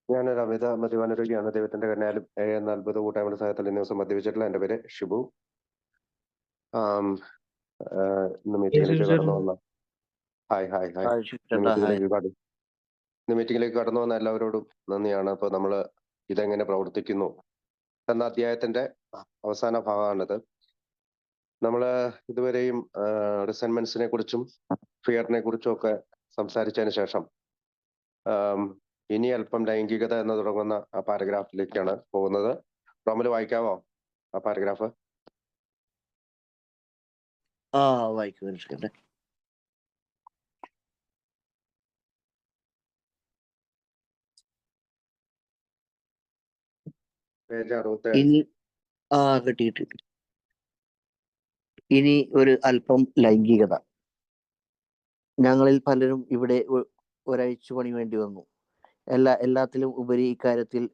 ഞാനൊരു അമിത മദ്യപാന രോഗിയാണ്. ദൈവത്തിന്റെ കരുണയാലും 7 എന്ന അത്ഭുത കൂട്ടായ്മയുടെ സഹായത്താൽ ഇന്ന് ദിവസം മദ്യപിച്ചിട്ടില്ല. എന്റെ പേര് ഷിബു. ആം, ഇന്ന് യേശു മീറ്റിംഗിലേക്ക് കടന്നു ചേട്ടൻ വന്ന ഹായ് ഹായ് ഹായ് ഇന്ന് ചേട്ടാ ഹായ്. മീറ്റിംഗിലേക്ക് കടന്നു വന്ന എല്ലാവരോടും നന്ദിയാണ്. അപ്പൊ നമ്മള് ഇതെങ്ങനെ പ്രവർത്തിക്കുന്നു എന്ന അധ്യായത്തിന്റെ അവസാന ഭാഗമാണിത്. നമ്മള് ഇതുവരെയും റിസെന്റ്മെന്റ്സിനെ കുറിച്ചും ഫിയറിനെ കുറിച്ചും ഒക്കെ സംസാരിച്ചതിന് ശേഷം ആം, ഇനി അല്പം ലൈംഗികത എന്ന് തുടങ്ങുന്ന ആ പാരഗ്രാഫിലേക്കാണ് പോകുന്നത്. റോമിൽ വായിക്കാവോ ആ പാരഗ്രാഫ്? വായിക്കും ഒരു സെക്കൻഡ്. പേജ് 67. ഇനി കിട്ടി. ഇനി ഒരു അല്പം ലൈംഗികത. ഞങ്ങളിൽ പലരും ഇവിടെ ഒരഴിച്ചുപണി വേണ്ടി വന്നു. എല്ലാത്തിലും ഉപരി ഇക്കാര്യത്തിൽ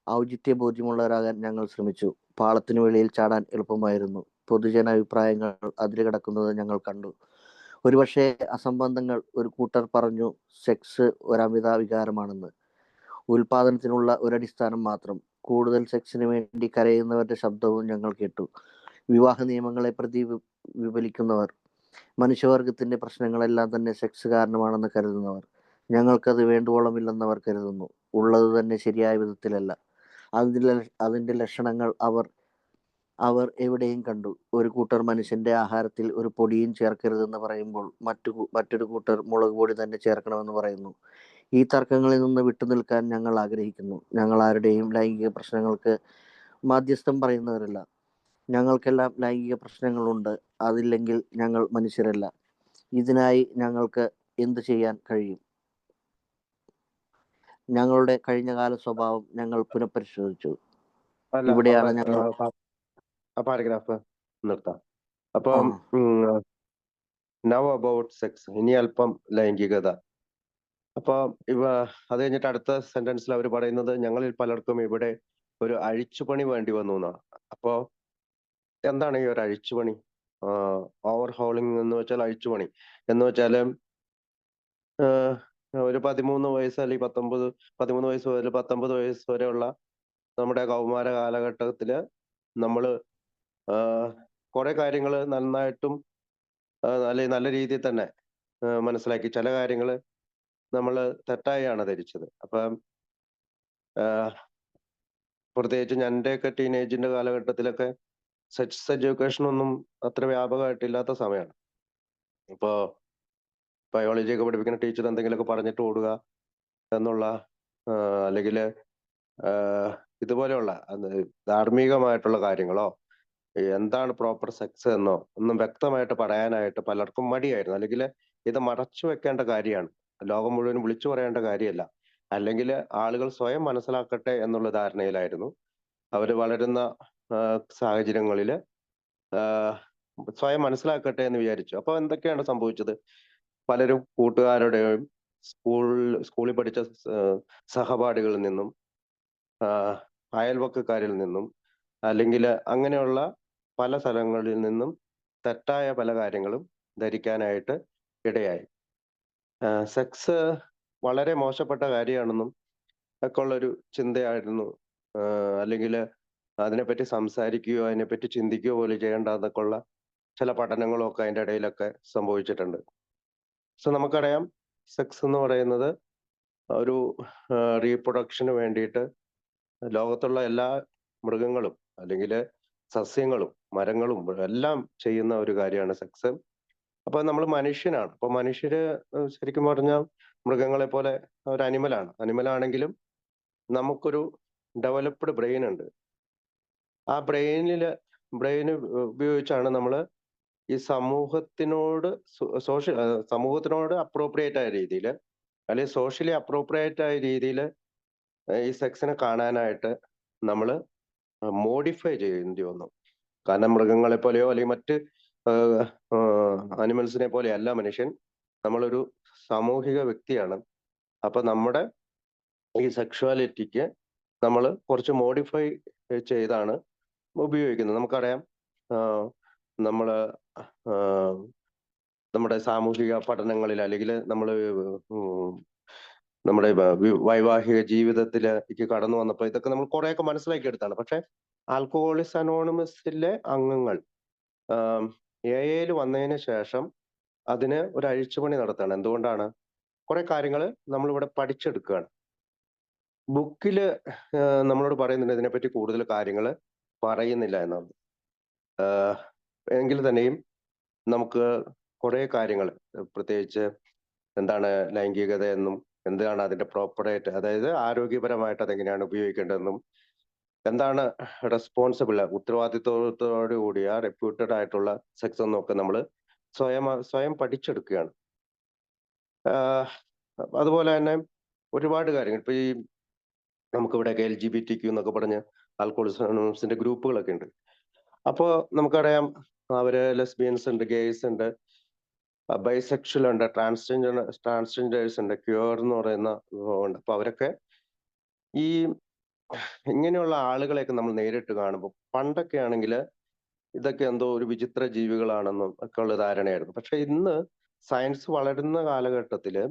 ഔചിത്യബോധ്യമുള്ളവരാകാൻ ഞങ്ങൾ ശ്രമിച്ചു. പാളത്തിനു വെളിയിൽ ചാടാൻ എളുപ്പമായിരുന്നു. പൊതുജനാഭിപ്രായങ്ങൾ അതിരുകടക്കുന്നത് ഞങ്ങൾ കണ്ടു. ഒരുപക്ഷെ അസംബന്ധങ്ങൾ. ഒരു കൂട്ടർ പറഞ്ഞു സെക്സ് ഒരമിത വികാരമാണെന്ന്. ഉൽപാദനത്തിനുള്ള ഒരടിസ്ഥാനം മാത്രം. കൂടുതൽ സെക്സിന് വേണ്ടി കരയുന്നവരുടെ ശബ്ദവും ഞങ്ങൾ കേട്ടു. വിവാഹ നിയമങ്ങളെ പ്രതി വിപലിക്കുന്നവർ, മനുഷ്യവർഗത്തിന്റെ പ്രശ്നങ്ങളെല്ലാം തന്നെ സെക്സ് കാരണമാണെന്ന് കരുതുന്നവർ, ഞങ്ങൾക്കത് വേണ്ടുവോളമില്ലെന്നവർ കരുതുന്നു. ഉള്ളത് തന്നെ ശരിയായ വിധത്തിലല്ല. അതിന്റെ ലക്ഷണങ്ങൾ അവർ എവിടെയും കണ്ടു. ഒരു കൂട്ടർ മനുഷ്യന്റെ ആഹാരത്തിൽ ഒരു പൊടിയും ചേർക്കരുതെന്ന് പറയുമ്പോൾ മറ്റൊരു കൂട്ടർ മുളക് പൊടി തന്നെ ചേർക്കണമെന്ന് പറയുന്നു. ഈ തർക്കങ്ങളിൽ നിന്ന് വിട്ടുനിൽക്കാൻ ഞങ്ങൾ ആഗ്രഹിക്കുന്നു. ഞങ്ങൾ ആരുടെയും ലൈംഗിക പ്രശ്നങ്ങൾക്ക് മാധ്യസ്ഥം പറയുന്നവരല്ല. ഞങ്ങൾക്കെല്ലാം ലൈംഗിക പ്രശ്നങ്ങളുണ്ട്. അതില്ലെങ്കിൽ ഞങ്ങൾ മനുഷ്യരല്ല. ഇതിനായി ഞങ്ങൾക്ക് എന്തു ചെയ്യാൻ കഴിയും? ഞങ്ങളുടെ കഴിഞ്ഞകാല സ്വഭാവം ഞങ്ങൾ പുനഃപരിശോധിച്ചു. അല്ല, ഇവിടെയാണ് അവിടെ ഞങ്ങൾ ആ പാരഗ്രാഫ് നിർത്താം. അപ്പം നൗ അബൌട്ട് സെക്സ്, ഇനി അല്പം ലൈംഗികത. അപ്പൊ അത് കഴിഞ്ഞിട്ട് അടുത്ത സെന്റൻസിൽ അവർ പറയുന്നത് ഞങ്ങളിൽ പലർക്കും ഇവിടെ ഒരു അഴിച്ചുപണി വേണ്ടി വന്നു എന്നാണ്. അപ്പോ എന്താണ് ഈ ഒരു അഴിച്ചുപണി? ഓവർ ഹോളിംഗ് എന്ന് വെച്ചാൽ അഴിച്ചുപണി എന്ന് വെച്ചാല് ഒരു 13 വയസ്സ് അല്ലെങ്കിൽ 13 വയസ്സ് മുതൽ 19 വയസ്സ് വരെയുള്ള നമ്മുടെ കൗമാര കാലഘട്ടത്തില് നമ്മള് കുറെ കാര്യങ്ങൾ നന്നായിട്ടും അല്ലെങ്കിൽ നല്ല രീതിയിൽ തന്നെ മനസ്സിലാക്കി. ചില കാര്യങ്ങൾ നമ്മൾ തെറ്റായാണ് ധരിച്ചത്. അപ്പം പ്രത്യേകിച്ച് എന്റെയൊക്കെ ടീനേജിന്റെ കാലഘട്ടത്തിലൊക്കെ സെക്സ് എഡ്യൂക്കേഷൻ ഒന്നും അത്ര വ്യാപകമായിട്ടില്ലാത്ത സമയമാണ്. ഇപ്പോ ബയോളജി ഒക്കെ പഠിപ്പിക്കുന്ന ടീച്ചർ എന്തെങ്കിലുമൊക്കെ പറഞ്ഞിട്ട് ഓടുക എന്നുള്ള അല്ലെങ്കിൽ ഇതുപോലെയുള്ള ധാർമ്മികമായിട്ടുള്ള കാര്യങ്ങളോ എന്താണ് പ്രോപ്പർ സെക്സ് എന്നോ ഒന്നും വ്യക്തമായിട്ട് പറയാനായിട്ട് പലർക്കും മടിയായിരുന്നു. അല്ലെങ്കിൽ ഇത് മറച്ചു വെക്കേണ്ട കാര്യമാണ്, ലോകം മുഴുവൻ വിളിച്ചു പറയേണ്ട കാര്യമല്ല, അല്ലെങ്കിൽ ആളുകൾ സ്വയം മനസ്സിലാക്കട്ടെ എന്നുള്ള ധാരണയിലായിരുന്നു അവർ വളരുന്ന സാഹചര്യങ്ങളിൽ സ്വയം മനസ്സിലാക്കട്ടെ എന്ന് വിചാരിച്ചു. അപ്പൊ എന്തൊക്കെയാണ് സംഭവിച്ചത്? പലരും കൂട്ടുകാരുടെയും സ്കൂളിൽ പഠിച്ച സഹപാഠികളിൽ നിന്നും അയൽവക്കക്കാരിൽ നിന്നും അല്ലെങ്കിൽ അങ്ങനെയുള്ള പല സ്ഥലങ്ങളിൽ നിന്നും തെറ്റായ പല കാര്യങ്ങളും ധരിക്കാനായിട്ട് ഇടയായി. സെക്സ് വളരെ മോശപ്പെട്ട കാര്യമാണെന്നും ഒക്കെ ഉള്ളൊരു ചിന്തയായിരുന്നു. അല്ലെങ്കിൽ അതിനെപ്പറ്റി സംസാരിക്കുകയോ അതിനെപ്പറ്റി ചിന്തിക്കുകയോ പോലും ചെയ്യേണ്ടെന്നൊക്കെ ഉള്ള ചില പഠനങ്ങളും ഒക്കെ അതിൻ്റെ ഇടയിലൊക്കെ സംഭവിച്ചിട്ടുണ്ട്. സോ നമുക്കറിയാം, സെക്സ് എന്ന് പറയുന്നത് ഒരു റീപ്രൊഡക്ഷന് വേണ്ടിയിട്ട് ലോകത്തുള്ള എല്ലാ മൃഗങ്ങളും അല്ലെങ്കിൽ സസ്യങ്ങളും മരങ്ങളും എല്ലാം ചെയ്യുന്ന ഒരു കാര്യമാണ് സെക്സ്. അപ്പൊ നമ്മൾ മനുഷ്യനാണ്. അപ്പൊ മനുഷ്യര് ശരിക്കും പറഞ്ഞാൽ മൃഗങ്ങളെ പോലെ ഒരു അനിമലാണെങ്കിലും നമുക്കൊരു ഡെവലപ്ഡ് ബ്രെയിൻ ഉണ്ട്. ആ ബ്രെയിന് ഉപയോഗിച്ചാണ് നമ്മൾ ഈ സമൂഹത്തിനോട് അപ്രോപ്രിയേറ്റ് ആയ രീതിയിൽ അല്ലെങ്കിൽ സോഷ്യലി അപ്രോപ്രിയേറ്റ് ആയ രീതിയിൽ ഈ സെക്സിനെ കാണാനായിട്ട് നമ്മൾ മോഡിഫൈ ചെയ്യേണ്ടി വന്നു. കാരണം മൃഗങ്ങളെ പോലെയോ അല്ലെങ്കിൽ മറ്റ് അനിമൽസിനെ പോലെയോ അല്ല മനുഷ്യൻ. നമ്മളൊരു സാമൂഹിക വ്യക്തിയാണ്. അപ്പൊ നമ്മുടെ ഈ സെക്ഷുവാലിറ്റിക്ക് നമ്മൾ കുറച്ച് മോഡിഫൈ ചെയ്താണ് ഉപയോഗിക്കുന്നത്. നമുക്കറിയാം, നമ്മള് നമ്മുടെ സാമൂഹിക പഠനങ്ങളിൽ അല്ലെങ്കിൽ നമ്മൾ നമ്മുടെ വൈവാഹിക ജീവിതത്തിലേക്ക് കടന്നു വന്നപ്പോൾ ഇതൊക്കെ നമ്മൾ കുറെയൊക്കെ മനസ്സിലാക്കി എടുത്താണ്. പക്ഷെ ആൽക്കഹോളിക്സ് അനോണിമസിലെ അംഗങ്ങൾ AA വന്നതിന് ശേഷം അതിന് ഒരു അഴിച്ചുപണി നടത്തുകയാണ്. എന്തുകൊണ്ടാണ്? കുറെ കാര്യങ്ങൾ നമ്മളിവിടെ പഠിച്ചെടുക്കുകയാണ്. ബുക്കില് നമ്മളോട് പറയുന്നുണ്ട് ഇതിനെപ്പറ്റി കൂടുതൽ കാര്യങ്ങൾ പറയുന്നില്ല എന്നാണ്. എങ്കിൽ തന്നെയും നമുക്ക് കുറെ കാര്യങ്ങൾ, പ്രത്യേകിച്ച് എന്താണ് ലൈംഗികത എന്നും എന്താണ് അതിന്റെ പ്രോപ്പറായിട്ട്, അതായത് ആരോഗ്യപരമായിട്ട് അതെങ്ങനെയാണ് ഉപയോഗിക്കേണ്ടതെന്നും എന്താണ് റെസ്പോൺസിബിൾ ഉത്തരവാദിത്വത്തോടു കൂടിയ റെപ്യൂട്ടഡ് ആയിട്ടുള്ള സെക്സ് എന്നൊക്കെ നമ്മൾ സ്വയം പഠിച്ചെടുക്കുകയാണ്. ആഹ് അതുപോലെ തന്നെ ഒരുപാട് കാര്യങ്ങൾ ഇപ്പൊ ഈ നമുക്കിവിടെയൊക്കെ LGBTQ എന്നൊക്കെ പറഞ്ഞ് ആൽക്കഹോളിക്സ് അനോണിമസിന്റെ ഗ്രൂപ്പുകളൊക്കെ ഉണ്ട്. അപ്പോ നമുക്കറിയാം അവര് ലെസ്ബിയൻസ് ഉണ്ട്, ഗേയ്സ് ഉണ്ട്, ബൈസെക്ഷൽ ഉണ്ട്, ട്രാൻസ്ജെൻഡേഴ്സ് ഉണ്ട്, ക്യൂർ എന്ന് പറയുന്ന വിഭാഗമുണ്ട്. അപ്പൊ അവരൊക്കെ ഈ ഇങ്ങനെയുള്ള ആളുകളെയൊക്കെ നമ്മൾ നേരിട്ട് കാണുമ്പോൾ പണ്ടൊക്കെ ആണെങ്കിൽ ഇതൊക്കെ എന്തോ ഒരു വിചിത്ര ജീവികളാണെന്നും ഒക്കെ ഉള്ള ധാരണയായിരുന്നു. പക്ഷെ ഇന്ന് സയൻസ് വളരുന്ന കാലഘട്ടത്തില്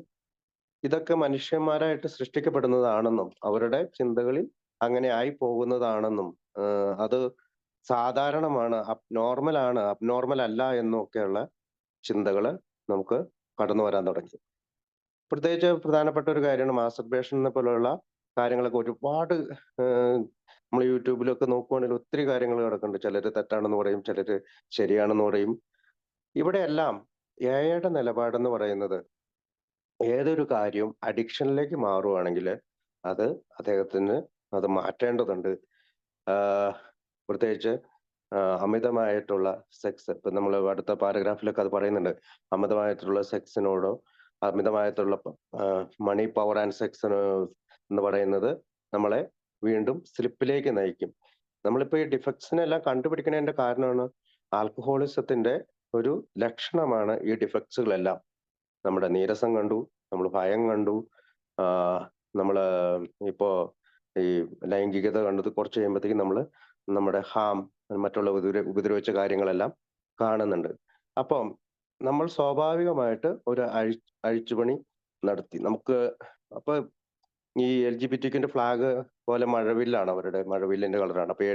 ഇതൊക്കെ മനുഷ്യന്മാരായിട്ട് സൃഷ്ടിക്കപ്പെടുന്നതാണെന്നും അവരുടെ ചിന്തകളിൽ അങ്ങനെ ആയി പോകുന്നതാണെന്നും അത് സാധാരണമാണ്, നോർമലാണ്, അബ്നോർമൽ അല്ല എന്നും ഒക്കെയുള്ള ചിന്തകള് നമുക്ക് കടന്നു വരാൻ തുടങ്ങി. പ്രത്യേകിച്ച് പ്രധാനപ്പെട്ട ഒരു കാര്യമാണ് മാസ്റ്റർബേഷൻ പോലെയുള്ള കാര്യങ്ങളൊക്കെ ഒരുപാട് നമ്മൾ യൂട്യൂബിലൊക്കെ നോക്കുവാണെങ്കിൽ ഒത്തിരി കാര്യങ്ങൾ കിടക്കുന്നുണ്ട്. ചിലര് തെറ്റാണെന്ന് പറയും, ചിലര് ശരിയാണെന്ന് പറയും. ഇവിടെയെല്ലാം എയുടെ നിലപാടെന്ന് പറയുന്നത് ഏതൊരു കാര്യവും അഡിക്ഷനിലേക്ക് മാറുവാണെങ്കിൽ അത് അദ്ദേഹത്തിന് അത് മാറ്റേണ്ടതുണ്ട്. പ്രത്യേകിച്ച് അമിതമായിട്ടുള്ള സെക്സ്, ഇപ്പൊ നമ്മൾ അടുത്ത പാരഗ്രാഫിലൊക്കെ അത് പറയുന്നുണ്ട്. അമിതമായിട്ടുള്ള സെക്സിനോടോ അമിതമായിട്ടുള്ള മണി, പവർ ആൻഡ് സെക്സ് എന്ന് പറയുന്നത് നമ്മളെ വീണ്ടും സ്ലിപ്പിലേക്ക് നയിക്കും. നമ്മളിപ്പോ ഈ ഡിഫക്ട്സിനെല്ലാം കണ്ടുപിടിക്കുന്നതിന്റെ കാരണമാണ് ആൽക്കഹോളിസത്തിന്റെ ഒരു ലക്ഷണമാണ് ഈ ഡിഫക്ട്സുകളെല്ലാം. നമ്മുടെ നീരസം കണ്ടു, നമ്മൾ ഭയം കണ്ടു, നമ്മള് ഇപ്പോ ഈ ലൈംഗികത കണ്ടത് കുറച്ച് കഴിയുമ്പോഴത്തേക്കും നമ്മൾ നമ്മുടെ മറ്റുള്ള ഉപദ്രവിച്ച കാര്യങ്ങളെല്ലാം കാണുന്നുണ്ട്. അപ്പം നമ്മൾ സ്വാഭാവികമായിട്ട് ഒരു അഴിച്ചുപണി നടത്തി. നമുക്ക് അപ്പൊ ഈ LGBTQന്റെ ഫ്ലാഗ് പോലെ മഴവില്ലാണ്, അവരുടെ മഴവില്ലിന്റെ കളറാണ്. അപ്പൊ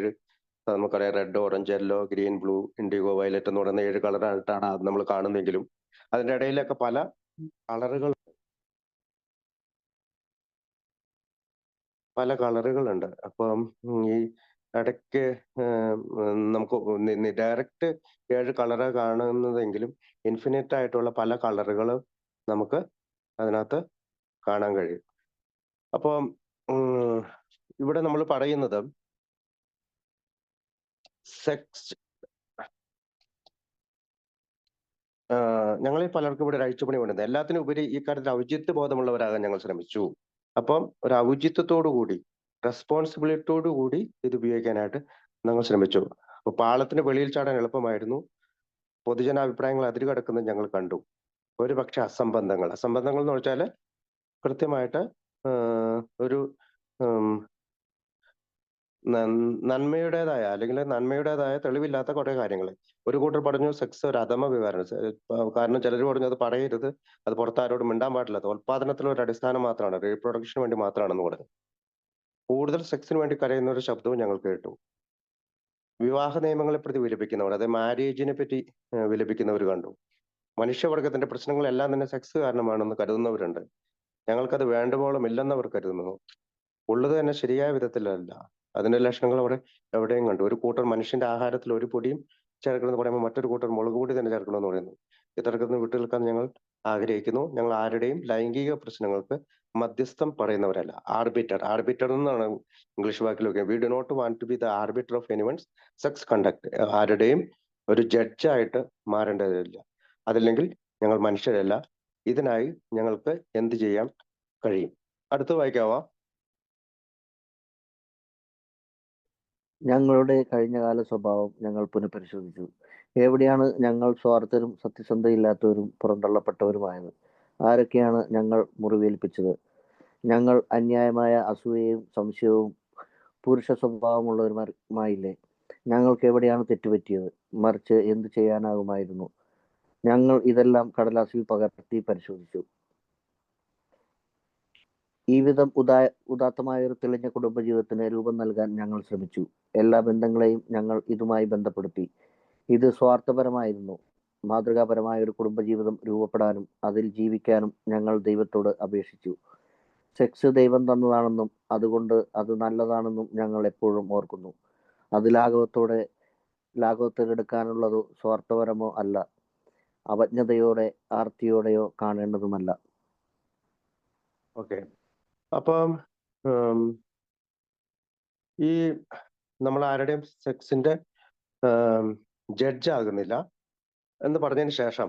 നമുക്കറിയാം red, orange, yellow, green, blue, IndiGo, violet എന്ന് പറയുന്ന 7 കളറായിട്ടാണ് അത് നമ്മൾ കാണുന്നെങ്കിലും അതിന്റെ ഇടയിലൊക്കെ പല കളറുകളുണ്ട്. അപ്പം ഈ ഇടയ്ക്ക് നമുക്ക് ഡയറക്റ്റ് 7 കളറ് കാണുന്നതെങ്കിലും ഇൻഫിനിറ്റ് ആയിട്ടുള്ള പല കളറുകളും നമുക്ക് അതിനകത്ത് കാണാൻ കഴിയും. അപ്പം ഇവിടെ നമ്മൾ പറയുന്നത് സെക്സ്, ഞങ്ങളിൽ പലർക്കും ഇവിടെ ഒരു അഴിച്ചുപണി കൊണ്ടുവന്നത് എല്ലാത്തിനും ഉപരി ഈ കാര്യത്തിൽ ഔചിത്യ ബോധമുള്ളവരാകാൻ ഞങ്ങൾ ശ്രമിച്ചു. അപ്പം ഒരു ഔചിത്യത്തോടു കൂടി, റെസ്പോൺസിബിലിറ്റിയോടു കൂടി ഇത് ഉപയോഗിക്കാനായിട്ട് ഞങ്ങൾ ശ്രമിച്ചു. അപ്പൊ പാളത്തിന് വെളിയിൽ ചാടാൻ എളുപ്പമായിരുന്നു. പൊതുജനാഭിപ്രായങ്ങൾ അതിരുകടക്കുന്നത് ഞങ്ങൾ കണ്ടു. ഒരു പക്ഷെ അസംബന്ധങ്ങൾ എന്ന് വെച്ചാല് കൃത്യമായിട്ട് ഒരു നന്മയുടേതായ തെളിവില്ലാത്ത കുറെ കാര്യങ്ങൾ. ഒരു കൂട്ടർ പറഞ്ഞു സെക്സ് ഒരു അധമ വികാരം. കാരണം ചിലർ പറഞ്ഞു അത് പറയരുത്, അത് പുറത്ത് ആരോടും മിണ്ടാൻ പാടില്ല, ഉൽപാദനത്തിലുള്ള ഒരു അടിസ്ഥാനം മാത്രമാണ്, റീപ്രൊഡക്ഷന് വേണ്ടി മാത്രമാണെന്ന് പറഞ്ഞു. കൂടുതൽ സെക്സിന് വേണ്ടി കരയുന്ന ഒരു ശബ്ദവും ഞങ്ങൾ കേട്ടു. വിവാഹ നിയമങ്ങളെ പ്രതി വിലപിക്കുന്നവർ, അതായത് മാരേജിനെ പറ്റി വിലപിക്കുന്നവർ കണ്ടു. മനുഷ്യവർഗത്തിന്റെ പ്രശ്നങ്ങളെല്ലാം തന്നെ സെക്സ് കാരണമാണെന്ന് കരുതുന്നവരുണ്ട്. ഞങ്ങൾക്കത് വേണ്ടുവോളം ഇല്ലെന്ന് അവർ കരുതുന്നു. ഉള്ളത് തന്നെ ശരിയായ വിധത്തിലല്ല. അതിന്റെ ലക്ഷണങ്ങൾ അവിടെ എവിടെയും കണ്ടു. ഒരു കൂട്ടർ മനുഷ്യന്റെ ആഹാരത്തിൽ ഒരു പൊടിയും ചേർക്കണമെന്ന് പറയുമ്പോൾ മറ്റൊരു കൂട്ടർ മുളക് പൊടി തന്നെ ചേർക്കണമെന്ന് പറയുന്നു. ഇത്തരത്തിൽ വിട്ടു നിൽക്കാൻ ഞങ്ങൾ ആഗ്രഹിക്കുന്നു. ഞങ്ങൾ ആരുടെയും ലൈംഗിക പ്രശ്നങ്ങൾക്ക് മധ്യസ്ഥം പറയുന്നവരല്ല. ആർബിറ്റർ എന്നാണ് ഇംഗ്ലീഷ് വാക്കിലൊക്കെ. We do not want to be the arbiter of anyone's sex conduct. ആരുടെയും ഒരു ജഡ്ജായിട്ട് മാറേണ്ടതില്ല. അതല്ലെങ്കിൽ ഞങ്ങൾ മനുഷ്യരല്ല. ഇതിനായി ഞങ്ങൾക്ക് എന്ത് ചെയ്യാൻ കഴിയും? അടുത്ത് വായിക്കാവോ? ഞങ്ങളുടെ കഴിഞ്ഞകാല സ്വഭാവം ഞങ്ങൾ പുനഃപരിശോധിച്ചു. എവിടെയാണ് ഞങ്ങൾ സ്വാർത്ഥരും സത്യസന്ധയില്ലാത്തവരും പുറന്തള്ളപ്പെട്ടവരുമായത്? ആരൊക്കെയാണ് ഞങ്ങൾ മുറിവേൽപ്പിച്ചത്? ഞങ്ങൾ അന്യായമായ അസൂയയും സംശയവും പുരുഷ സ്വഭാവമുള്ളവരുമായില്ലേ? ഞങ്ങൾക്ക് എവിടെയാണ് തെറ്റുപറ്റിയത്? മറിച്ച് എന്ത് ചെയ്യാനാകുമായിരുന്നു? ഞങ്ങൾ ഇതെല്ലാം കടലാസിൽ പകർത്തി പരിശോധിച്ചു. ഈ വിധം ഉദാത്തമായ ഒരു തെളിഞ്ഞ കുടുംബജീവിതത്തിന് രൂപം നൽകാൻ ഞങ്ങൾ ശ്രമിച്ചു. എല്ലാ ബന്ധങ്ങളെയും ഞങ്ങൾ ഇതുമായി ബന്ധപ്പെടുത്തി. ഇത് സ്വാർത്ഥപരമായിരുന്നു. മാതൃകാപരമായ ഒരു കുടുംബജീവിതം രൂപപ്പെടാനും അതിൽ ജീവിക്കാനും ഞങ്ങൾ ദൈവത്തോട് അപേക്ഷിച്ചു. സെക്സ് ദൈവം തന്നതാണെന്നും അതുകൊണ്ട് അത് നല്ലതാണെന്നും ഞങ്ങൾ എപ്പോഴും ഓർക്കുന്നു. അത് ലാഘവത്തിലെടുക്കാനുള്ളതോ സ്വാർത്ഥപരമോ അല്ല. അവജ്ഞതയോടെ ആർത്തിയോടെയോ കാണേണ്ടതുമല്ല. ഓക്കെ. അപ്പം ഈ നമ്മൾ ആരുടെയും സെക്സിന്റെ ജഡ്ജ് ആകുന്നില്ല എന്ന് പറഞ്ഞതിന് ശേഷം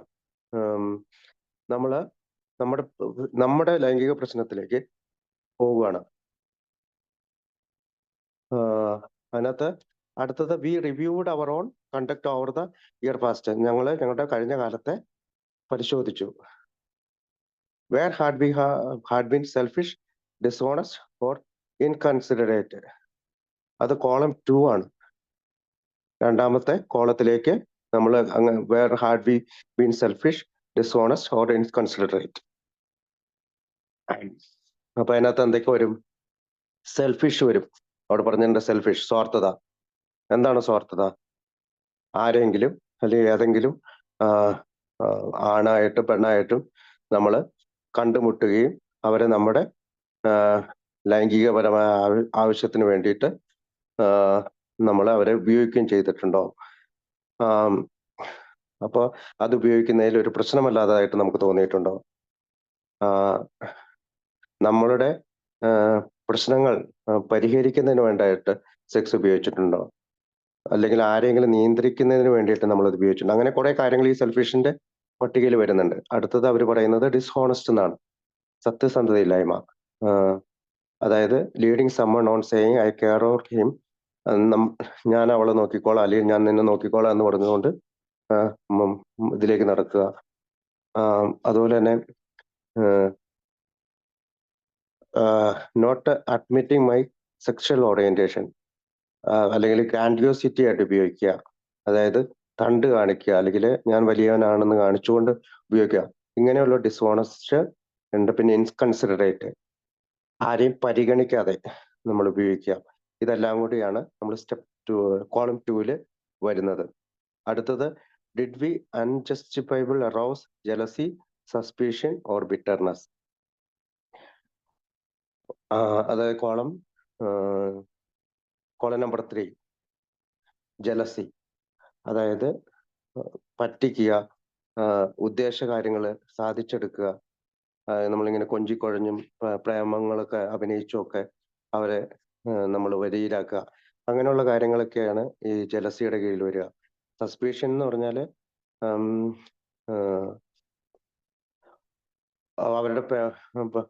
നമ്മള് നമ്മുടെ ലൈംഗിക പ്രശ്നത്തിലേക്ക് പോവുകയാണ്. അതിനകത്ത് അടുത്തത് we reviewed our own conduct over the year past. ഞങ്ങളുടെ കഴിഞ്ഞ കാലത്തെ പരിശോധിച്ചു. Where had been selfish, dishonest or inconsiderate. അത് കോളം 2 ആണ്. രണ്ടാമത്തെ കോളത്തിലേക്ക് നമ്മൾ where had we been selfish, dishonest or inconsiderate. അപ്പൊ അതിനകത്ത് എന്തൊക്കെ വരും? സെൽഫിഷ് വരും. അവിടെ പറഞ്ഞിട്ടുണ്ട് സെൽഫിഷ്, സ്വാർത്ഥത. എന്താണ് സ്വാർത്ഥത? ആരെങ്കിലും അല്ലെങ്കിൽ ഏതെങ്കിലും ആണായിട്ടും പെണ്ണായിട്ടും നമ്മൾ കണ്ടുമുട്ടുകയും അവരെ നമ്മുടെ ലൈംഗികപരമായ ആവശ്യത്തിന് വേണ്ടിയിട്ട് നമ്മൾ അവരെ ഉപയോഗിക്കുകയും ചെയ്തിട്ടുണ്ടോ? അപ്പോൾ അത് ഉപയോഗിക്കുന്നതിൽ ഒരു പ്രശ്നമല്ലാതായിട്ട് നമുക്ക് തോന്നിയിട്ടുണ്ടോ? നമ്മളുടെ പ്രശ്നങ്ങൾ പരിഹരിക്കുന്നതിന് വേണ്ടിയിട്ട് സെക്സ് ഉപയോഗിച്ചിട്ടുണ്ടോ? അല്ലെങ്കിൽ ആരെങ്കിലും നിയന്ത്രിക്കുന്നതിന് വേണ്ടിയിട്ട് നമ്മൾ അത് ഉപയോഗിച്ചിട്ടുണ്ട്. അങ്ങനെ കുറെ കാര്യങ്ങൾ ഈ സെൽഫിഷിന്റെ പട്ടികയിൽ വരുന്നുണ്ട്. അടുത്തത് അവർ പറയുന്നത് ഡിസ്ഹോണസ്റ്റ് എന്നാണ്, സത്യസന്ധതയില്ലായ്മ. അതായത് leading someone on saying I care or him, ഞാൻ അവളെ നോക്കിക്കോളാം അല്ലെങ്കിൽ ഞാൻ നിന്നെ നോക്കിക്കോളാം എന്ന് പറഞ്ഞുകൊണ്ട് ഇതിലേക്ക് നടക്കുക. അതുപോലെ തന്നെ not admitting my sexual orientation, അല്ലെങ്കിൽ ഗ്രാൻഡിയോസിറ്റി ആയിട്ട് ഉപയോഗിക്കുക. അതായത് തണ്ട് കാണിക്കുക, അല്ലെങ്കിൽ ഞാൻ വലിയവനാണെന്ന് കാണിച്ചുകൊണ്ട് ഉപയോഗിക്കുക. ഇങ്ങനെയുള്ള ഡിസോണസ്റ്റ് ഉണ്ട്. പിന്നെ ഇൻകൺസിഡറേറ്റ്, ആരെയും പരിഗണിക്കാതെ നമ്മൾ ഉപയോഗിക്കുക. ഇതെല്ലാം കൂടിയാണ് നമ്മൾ സ്റ്റെപ്പ് 2 കോളം 2 വരുന്നത്. അടുത്തത് did we unjustifiable arouse jealousy, suspicion or bitterness. അതായത് കോളം നമ്പർ 3 ജലസി, അതായത് പറ്റിക്കുക, ഉദ്ദേശ കാര്യങ്ങൾ സാധിച്ചെടുക്കുക. നമ്മളിങ്ങനെ കൊഞ്ചിക്കൊഴഞ്ഞും പ്രേമങ്ങളൊക്കെ അഭിനയിച്ചും ഒക്കെ അവരെ നമ്മൾ വരിയിലാക്കുക. അങ്ങനെയുള്ള കാര്യങ്ങളൊക്കെയാണ് ഈ ജലസിയുടെ കീഴിൽ വരിക. സസ്പീഷൻ എന്ന് പറഞ്ഞാൽ അവരുടെ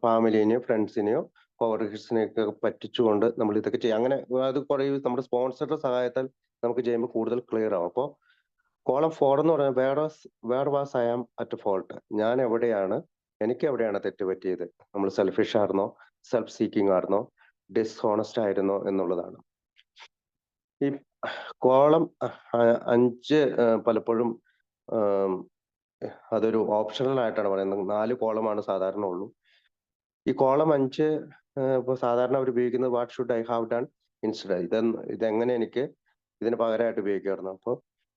ഫാമിലിനെയോ ഫ്രണ്ട്സിനെയോ കോവർക്കേഴ്സിനെയൊക്കെ പറ്റിച്ചുകൊണ്ട് നമ്മൾ ഇതൊക്കെ ചെയ്യാം. അങ്ങനെ അത് കുറെ നമ്മുടെ സ്പോൺസറുടെ സഹായത്താൽ നമുക്ക് ചെയ്യുമ്പോൾ കൂടുതൽ ക്ലിയർ ആവും. അപ്പോൾ കോളം 4 എന്ന് പറഞ്ഞാൽ where was I am at fault. എനിക്ക് എവിടെയാണ് തെറ്റ് പറ്റിയത്? നമ്മൾ സെൽഫിഷ് ആയിരുന്നോ, സെൽഫ് സീക്കിംഗ് ആയിരുന്നോ, ഡിസ്ഹോണസ്റ്റ് ആയിരുന്നോ എന്നുള്ളതാണ്. ഈ കോളം 5 പലപ്പോഴും അതൊരു ഓപ്ഷണൽ ആയിട്ടാണ് പറയുന്നത്. 4 കോളമാണ് സാധാരണ ഉള്ളൂ. ഈ കോളം 5 ഇപ്പോൾ സാധാരണ അവർ ഉപയോഗിക്കുന്നത് what should I have done instead, ഇതെങ്ങനെ എനിക്ക് ഇതിന് പകരമായിട്ട് ഉപയോഗിക്കാമായിരുന്നു. അപ്പോൾ